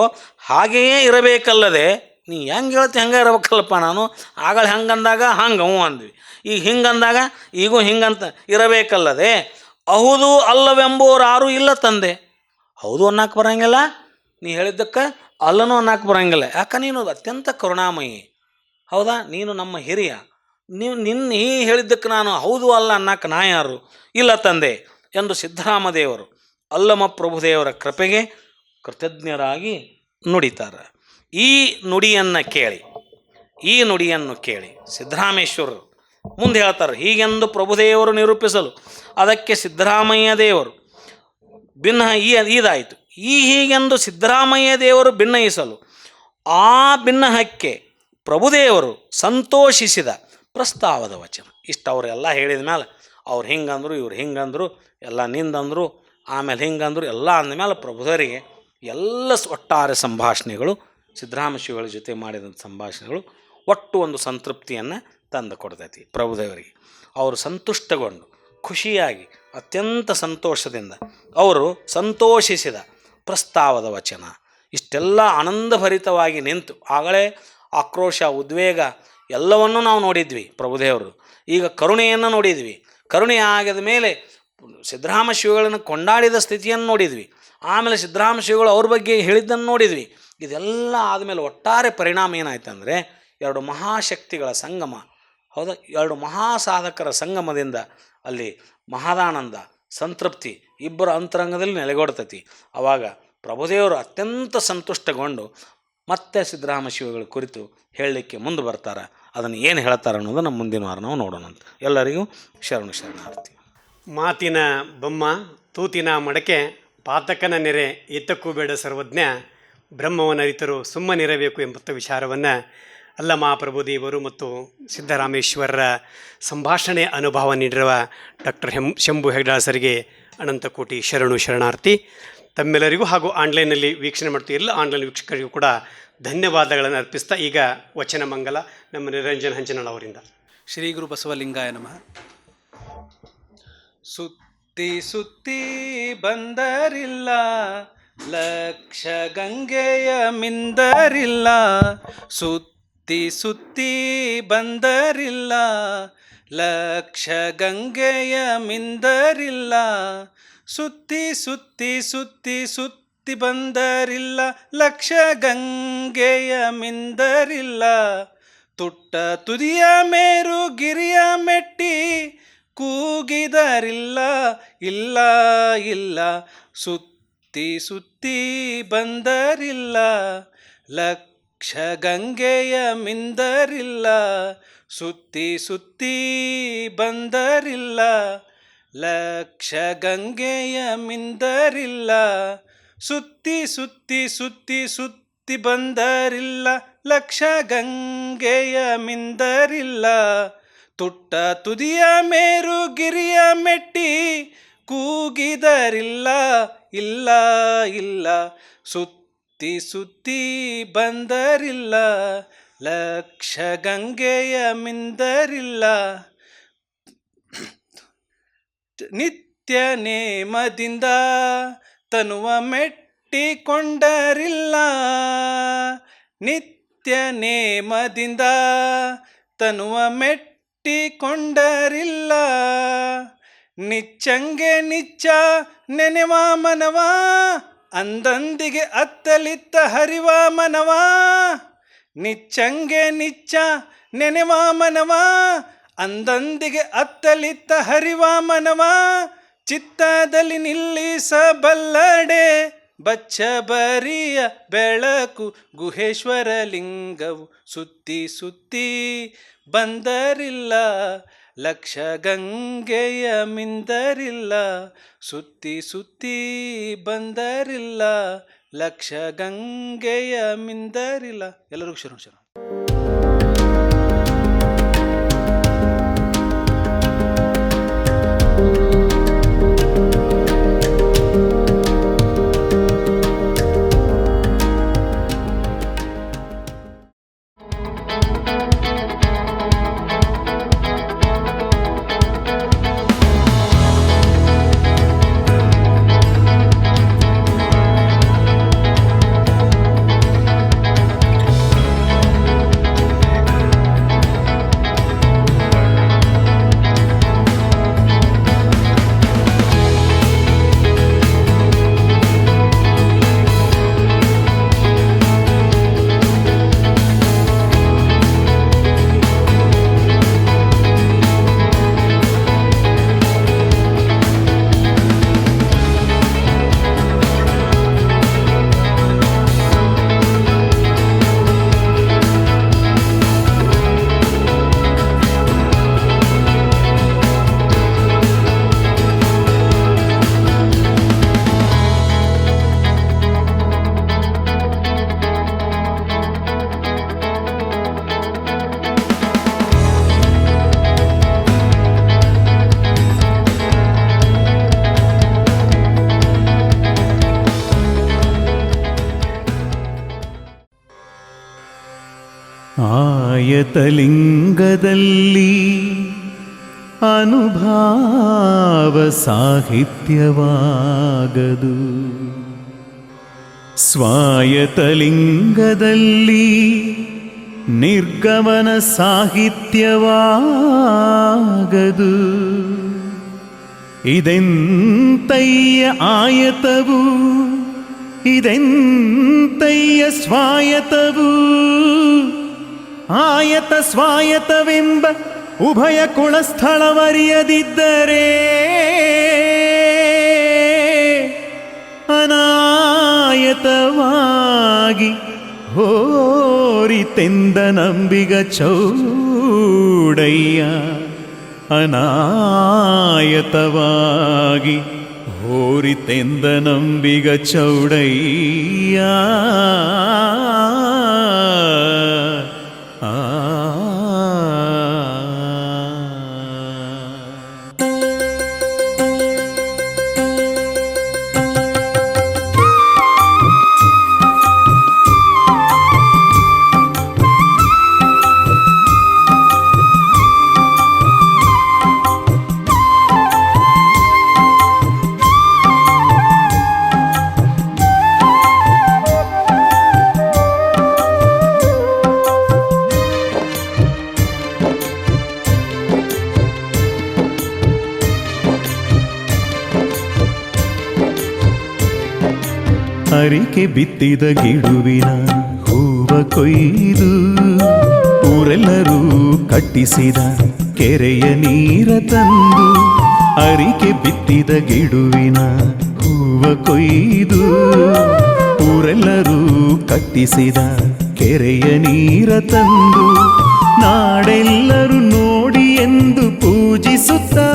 ಹಾಗೆಯೇ ಇರಬೇಕಲ್ಲದೆ, ನೀ ಹೆಂಗೆ ಹೇಳ್ತಿ ಹಂಗೆ ಇರಬೇಕಲ್ಲಪ್ಪ, ನಾನು ಆಗಲೇ ಹಂಗಂದಾಗ ಹಂಗೆ ಹ್ಞೂ ಅಂದ್ವಿ, ಈಗ ಹಿಂಗಂದಾಗ ಈಗೂ ಹಿಂಗಂತ ಇರಬೇಕಲ್ಲದೆ ಹೌದು ಅಲ್ಲವೆಂಬೋರು ಯಾರೂ ಇಲ್ಲ ತಂದೆ. ಹೌದು ಅನ್ನಕ್ಕೆ ಬರೋಂಗಿಲ್ಲ, ನೀ ಹೇಳಿದ್ದಕ್ಕೆ ಅಲ್ಲನೂ ಅನ್ನಕ್ಕೆ ಬರೋಂಗಿಲ್ಲ. ಯಾಕೆ ನೀನು ಅತ್ಯಂತ ಕರುಣಾಮಯಿ, ಹೌದಾ? ನೀನು ನಮ್ಮ ಹಿರಿಯ, ನಿನ್ನ ಈ ಹೇಳಿದ್ದಕ್ಕೆ ನಾನು ಹೌದು ಅಲ್ಲ ಅನ್ನಕ್ಕೆ ನಾ ಯಾರು ಇಲ್ಲ ತಂದೆ ಎಂದು ಸಿದ್ದರಾಮದೇವರು ಅಲ್ಲಮ ಪ್ರಭುದೇವರ ಕೃಪೆಗೆ ಕೃತಜ್ಞರಾಗಿ ನುಡಿತಾರೆ. ಈ ನುಡಿಯನ್ನು ಕೇಳಿ ಸಿದ್ದರಾಮೇಶ್ವರರು ಮುಂದೆ ಹೇಳ್ತಾರೆ, ಹೀಗೆಂದು ಪ್ರಭುದೇವರು ನಿರೂಪಿಸಲು ಅದಕ್ಕೆ ಸಿದ್ದರಾಮಯ್ಯ ದೇವರು ಇದಾಯಿತು. ಹೀಗೆಂದು ಸಿದ್ದರಾಮಯ್ಯ ದೇವರು ಭಿನ್ನಯಿಸಲು ಆ ಭಿನ್ನಹಕ್ಕೆ ಪ್ರಭುದೇವರು ಸಂತೋಷಿಸಿದ ಪ್ರಸ್ತಾವದ ವಚನ. ಇಷ್ಟು ಅವರೆಲ್ಲ ಹೇಳಿದ ಮೇಲೆ ಅವ್ರು ಹಿಂಗಂದರು ಇವ್ರು ಹಿಂಗಂದರು ಎಲ್ಲ ನಿಂದಂದರು ಆಮೇಲೆ ಹಿಂಗಂದರು ಎಲ್ಲ ಅಂದಮೇಲೆ ಪ್ರಭುದೇವರಿಗೆ ಎಲ್ಲ ಒಟ್ಟಾರೆ ಸಂಭಾಷಣೆಗಳು ಸಿದ್ದರಾಮ ಶಿವಗಳ ಜೊತೆ ಮಾಡಿದಂಥ ಸಂಭಾಷಣೆಗಳು ಒಟ್ಟು ಒಂದು ಸಂತೃಪ್ತಿಯನ್ನು ತಂದು ಕೊಡ್ತೈತಿ ಪ್ರಭುದೇವರಿಗೆ. ಅವರು ಸಂತುಷ್ಟಗೊಂಡು ಖುಷಿಯಾಗಿ ಅತ್ಯಂತ ಸಂತೋಷದಿಂದ ಅವರು ಸಂತೋಷಿಸಿದ ಪ್ರಸ್ತಾವದ ವಚನ. ಇಷ್ಟೆಲ್ಲ ಆನಂದಭರಿತವಾಗಿ ನಿಂತು ಆಗಲೇ ಆಕ್ರೋಶ ಉದ್ವೇಗ ಎಲ್ಲವನ್ನೂ ನಾವು ನೋಡಿದ್ವಿ ಪ್ರಭುದೇವರು. ಈಗ ಕರುಣೆಯನ್ನು ನೋಡಿದ್ವಿ. ಕರುಣೆ ಆಗದ ಮೇಲೆ ಸಿದ್ದರಾಮ ಶಿವಗಳನ್ನು ಕೊಂಡಾಡಿದ ಸ್ಥಿತಿಯನ್ನು ನೋಡಿದ್ವಿ. ಆಮೇಲೆ ಸಿದ್ದರಾಮ ಶಿವಗಳು ಅವ್ರ ಬಗ್ಗೆ ಹೇಳಿದ್ದನ್ನು ನೋಡಿದ್ವಿ. ಇದೆಲ್ಲ ಆದಮೇಲೆ ಒಟ್ಟಾರೆ ಪರಿಣಾಮ ಏನಾಯ್ತು ಅಂದರೆ, ಎರಡು ಮಹಾಶಕ್ತಿಗಳ ಸಂಗಮ, ಹೌದಾ? ಎರಡು ಮಹಾಸಾಧಕರ ಸಂಗಮದಿಂದ ಅಲ್ಲಿ ಮಹದಾನಂದ ಸಂತೃಪ್ತಿ ಇಬ್ಬರ ಅಂತರಂಗದಲ್ಲಿ ನೆಲೆಗೊಡ್ತೈತಿ. ಆವಾಗ ಪ್ರಭುದೇವರು ಅತ್ಯಂತ ಸಂತುಷ್ಟಗೊಂಡು ಮತ್ತೆ ಸಿದ್ದರಾಮ ಶಿವಗಳ ಕುರಿತು ಹೇಳಲಿಕ್ಕೆ ಮುಂದೆ ಬರ್ತಾರೆ. ಅದನ್ನು ಏನು ಹೇಳ್ತಾರೆ ಅನ್ನೋದನ್ನು ಮುಂದಿನ ವಾರ ನಾವು ನೋಡೋಣಂತ. ಎಲ್ಲರಿಗೂ ಶರಣಾರ್ಥಿ. ಮಾತಿನ ಬೊಮ್ಮ ತೂತಿನ ಮಡಕೆ ಪಾತಕನ ನೆರೆ ಏತಕ್ಕೂ ಬೇಡ ಸರ್ವಜ್ಞ ಬ್ರಹ್ಮವನ್ನರಿತರು ಸುಮ್ಮನಿರಬೇಕು ಎಂಬ ವಿಚಾರವನ್ನು ಅಲ್ಲಮ ಪ್ರಭುದೇವರು ಮತ್ತು ಸಿದ್ದರಾಮೇಶ್ವರರ ಸಂಭಾಷಣೆ ಅನುಭವ ನೀಡಿರುವ ಡಾಕ್ಟರ್ ಶಂಭು ಹೆಗ್ಡಾಸರಿಗೆ ಅನಂತ ಕೋಟಿ ಶರಣಾರ್ಥಿ. ತಮ್ಮೆಲ್ಲರಿಗೂ ಹಾಗೂ ಆನ್ಲೈನಲ್ಲಿ ವೀಕ್ಷಣೆ ಮಾಡ್ತೀವಿ ಎಲ್ಲ ಆನ್ಲೈನ್ ವೀಕ್ಷಕರಿಗೂ ಕೂಡ ಧನ್ಯವಾದಗಳನ್ನು ಅರ್ಪಿಸ್ತಾ ಈಗ ವಚನ ಮಂಗಲ ನಮ್ಮ ನಿರಂಜನ ಹಂಚನಾಳ್ ಅವರಿಂದ. ಶ್ರೀ ಗುರು ಬಸವಲಿಂಗಾಯ ನಮಃ. ಸುತ್ತಿ ಸುತ್ತಿ ಬಂದರಿಲ್ಲ ಲಕ್ಷ ಗಂಗೆಯ ಮಿಂದರಿಲ್ಲ, ಸುತ್ತಿ ಸುತ್ತಿ ಬಂದರಿಲ್ಲ ಲಕ್ಷ ಗಂಗೆಯ ಮಿಂದರಿಲ್ಲ, ಸುತ್ತಿ ಸುತ್ತಿ ಸುತ್ತಿ ಸುತ್ತಿ ಬಂದರಿಲ್ಲ ಲಕ್ಷ ಗಂಗೆಯ ಮಿಂದರಿಲ್ಲ, ತುಟ್ಟ ತುದಿಯ ಮೇರು ಗಿರಿಯ ಮೆಟ್ಟಿ ಕೂಗಿದರಿಲ್ಲ ಇಲ್ಲ ಇಲ್ಲ, ಸುತ್ತಿ ಸುತ್ತಿ ಬಂದರಿಲ್ಲ ಲಕ್ಷ ಗಂಗೆಯ ಮಿಂದರಿಲ್ಲ, ಸುತ್ತಿ ಸುತ್ತಿ ಬಂದರಿಲ್ಲ ಲಕ್ಷ ಗಂಗೆಯ ಮಿಂದರಿಲ್ಲ, ಸುತ್ತಿ ಸುತ್ತಿ ಸುತ್ತಿ ಸುತ್ತಿ ಬಂದರಿಲ್ಲ ಲಕ್ಷ ಗಂಗೆಯ ಮಿಂದರಿಲ್ಲ, ತುಟ್ಟ ತುದಿಯ ಮೇರು ಗಿರಿಯ ಮೆಟ್ಟಿ ಕೂಗಿದರಿಲ್ಲ ಇಲ್ಲ ಇಲ್ಲ, ಸುತ್ತಿ ಸುತ್ತಿ ಬಂದರಿಲ್ಲ ಲಕ್ಷ ಗಂಗೆಯ ಮಿಂದರಿಲ್ಲ, ನಿತ್ಯ ನೇಮದಿಂದ ತನುವ ಮೆಟ್ಟಿಕೊಂಡರಿಲ್ಲ, ನಿತ್ಯ ನೇಮದಿಂದ ತನುವ ಮೆಟ್ಟಿಕೊಂಡರಿಲ್ಲ, ನಿಚ್ಚಂಗೆ ನಿಚ್ಚ ನೆನೆವ ಮನವ ಅಂದಂದಿಗೆ ಅತ್ತಲಿತ್ತ ಹರಿವ ಮನವ, ನಿಚ್ಚಂಗೆ ನಿಚ್ಚ ನೆನೆವ ಮನವ ಅಂದಂದಿಗೆ ಅತ್ತಲಿತ್ತ ಹರಿವ ಮನವ, ಚಿತ್ತದಲ್ಲಿ ನಿಲ್ಲಿಸಬಲ್ಲಡೆ ಬಚ್ಚಬರಿಯ ಬೆಳಕು ಗುಹೇಶ್ವರ ಲಿಂಗವು, ಸುತ್ತಿ ಸುತ್ತಿ ಬಂದರಿಲ್ಲ ಲಕ್ಷ ಗಂಗೆಯ ಮಿಂದರಿಲ್ಲ, ಸುತ್ತಿ ಸುತ್ತಿ ಬಂದರಿಲ್ಲ ಲಕ್ಷ ಗಂಗೆಯ ಮಿಂದರಿಲ್ಲ. ಎಲ್ಲರಿಗೂ ಶರಣ. ಆಯತಲಿಂಗದಲ್ಲಿ ಅನುಭಾವ ಸಾಹಿತ್ಯವಾಗದು, ಸ್ವಾಯತಲಿಂಗದಲ್ಲಿ ನಿರ್ಗಮನ ಸಾಹಿತ್ಯವಾಗದು, ಇದೆಂತಯ್ಯ ಆಯತವು ಇದೆಂತಯ್ಯ ಸ್ವಾಯತವು, ಆಯತ ಸ್ವಾಯತವೆಂಬ ಉಭಯ ಕುಳಸ್ಥಳವರಿಯದಿದ್ದರೆ ಅನಾಯತವಾಗಿ ಹೋರಿತೆಂದ ನಂಬಿಗ ಚೌಡಯ್ಯ ಅನಾಯತವಾಗಿ ಹೋರಿತೆಂದ ನಂಬಿಗ ಚೌಡಯ್ಯ ಆ ಅರಿಕೆ ಬಿತ್ತಿದ ಗಿಡುವಿನ ಹೂವ ಕೊಯ್ದು ಊರೆಲ್ಲರೂ ಕಟ್ಟಿಸಿದ ಕೆರೆಯ ನೀರ ತಂದು ಅರಿಕೆ ಬಿತ್ತಿದ ಗಿಡುವಿನ ಹೂವ ಕೊಯ್ದು ಊರೆಲ್ಲರೂ ಕಟ್ಟಿಸಿದ ಕೆರೆಯ ನೀರ ತಂದು ನಾಡೆಲ್ಲರೂ ನೋಡಿ ಎಂದು ಪೂಜಿಸುತ್ತಾ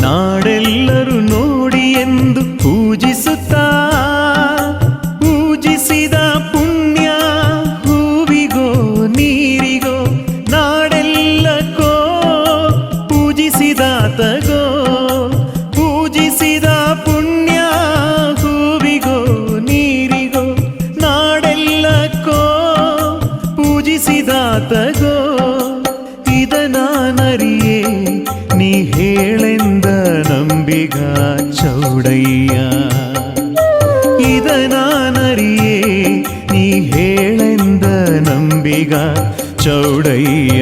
ನಾಡೆಲ್ಲರೂ ನೋಡಿ ಎಂದು ಪೂಜಿಸುತ್ತಾ ಪೂಜಿಸಿದ ಪುಣ್ಯ ಹೂವಿಗೋ ನೀರಿಗೋ ನಾಡೆಲ್ಲಕ್ಕೋ ಪೂಜಿಸಿದಾತಗೋ ಪೂಜಿಸಿದ ಪುಣ್ಯ ಹೂವಿಗೋ ನೀರಿಗೋ ನಾಡೆಲ್ಲಕ್ಕೋ ಪೂಜಿಸಿದಾತಗೋ ಇದನಾನರಿಯೇ ನೀ ಹೇಳೆಂದ ನಂಬಿಗ ಚೌಡಯ್ಯ ಇದನಾನರಿಯೇ ನೀ ಹೇಳೆಂದ ನಂಬಿಗ ಚೌಡಯ್ಯ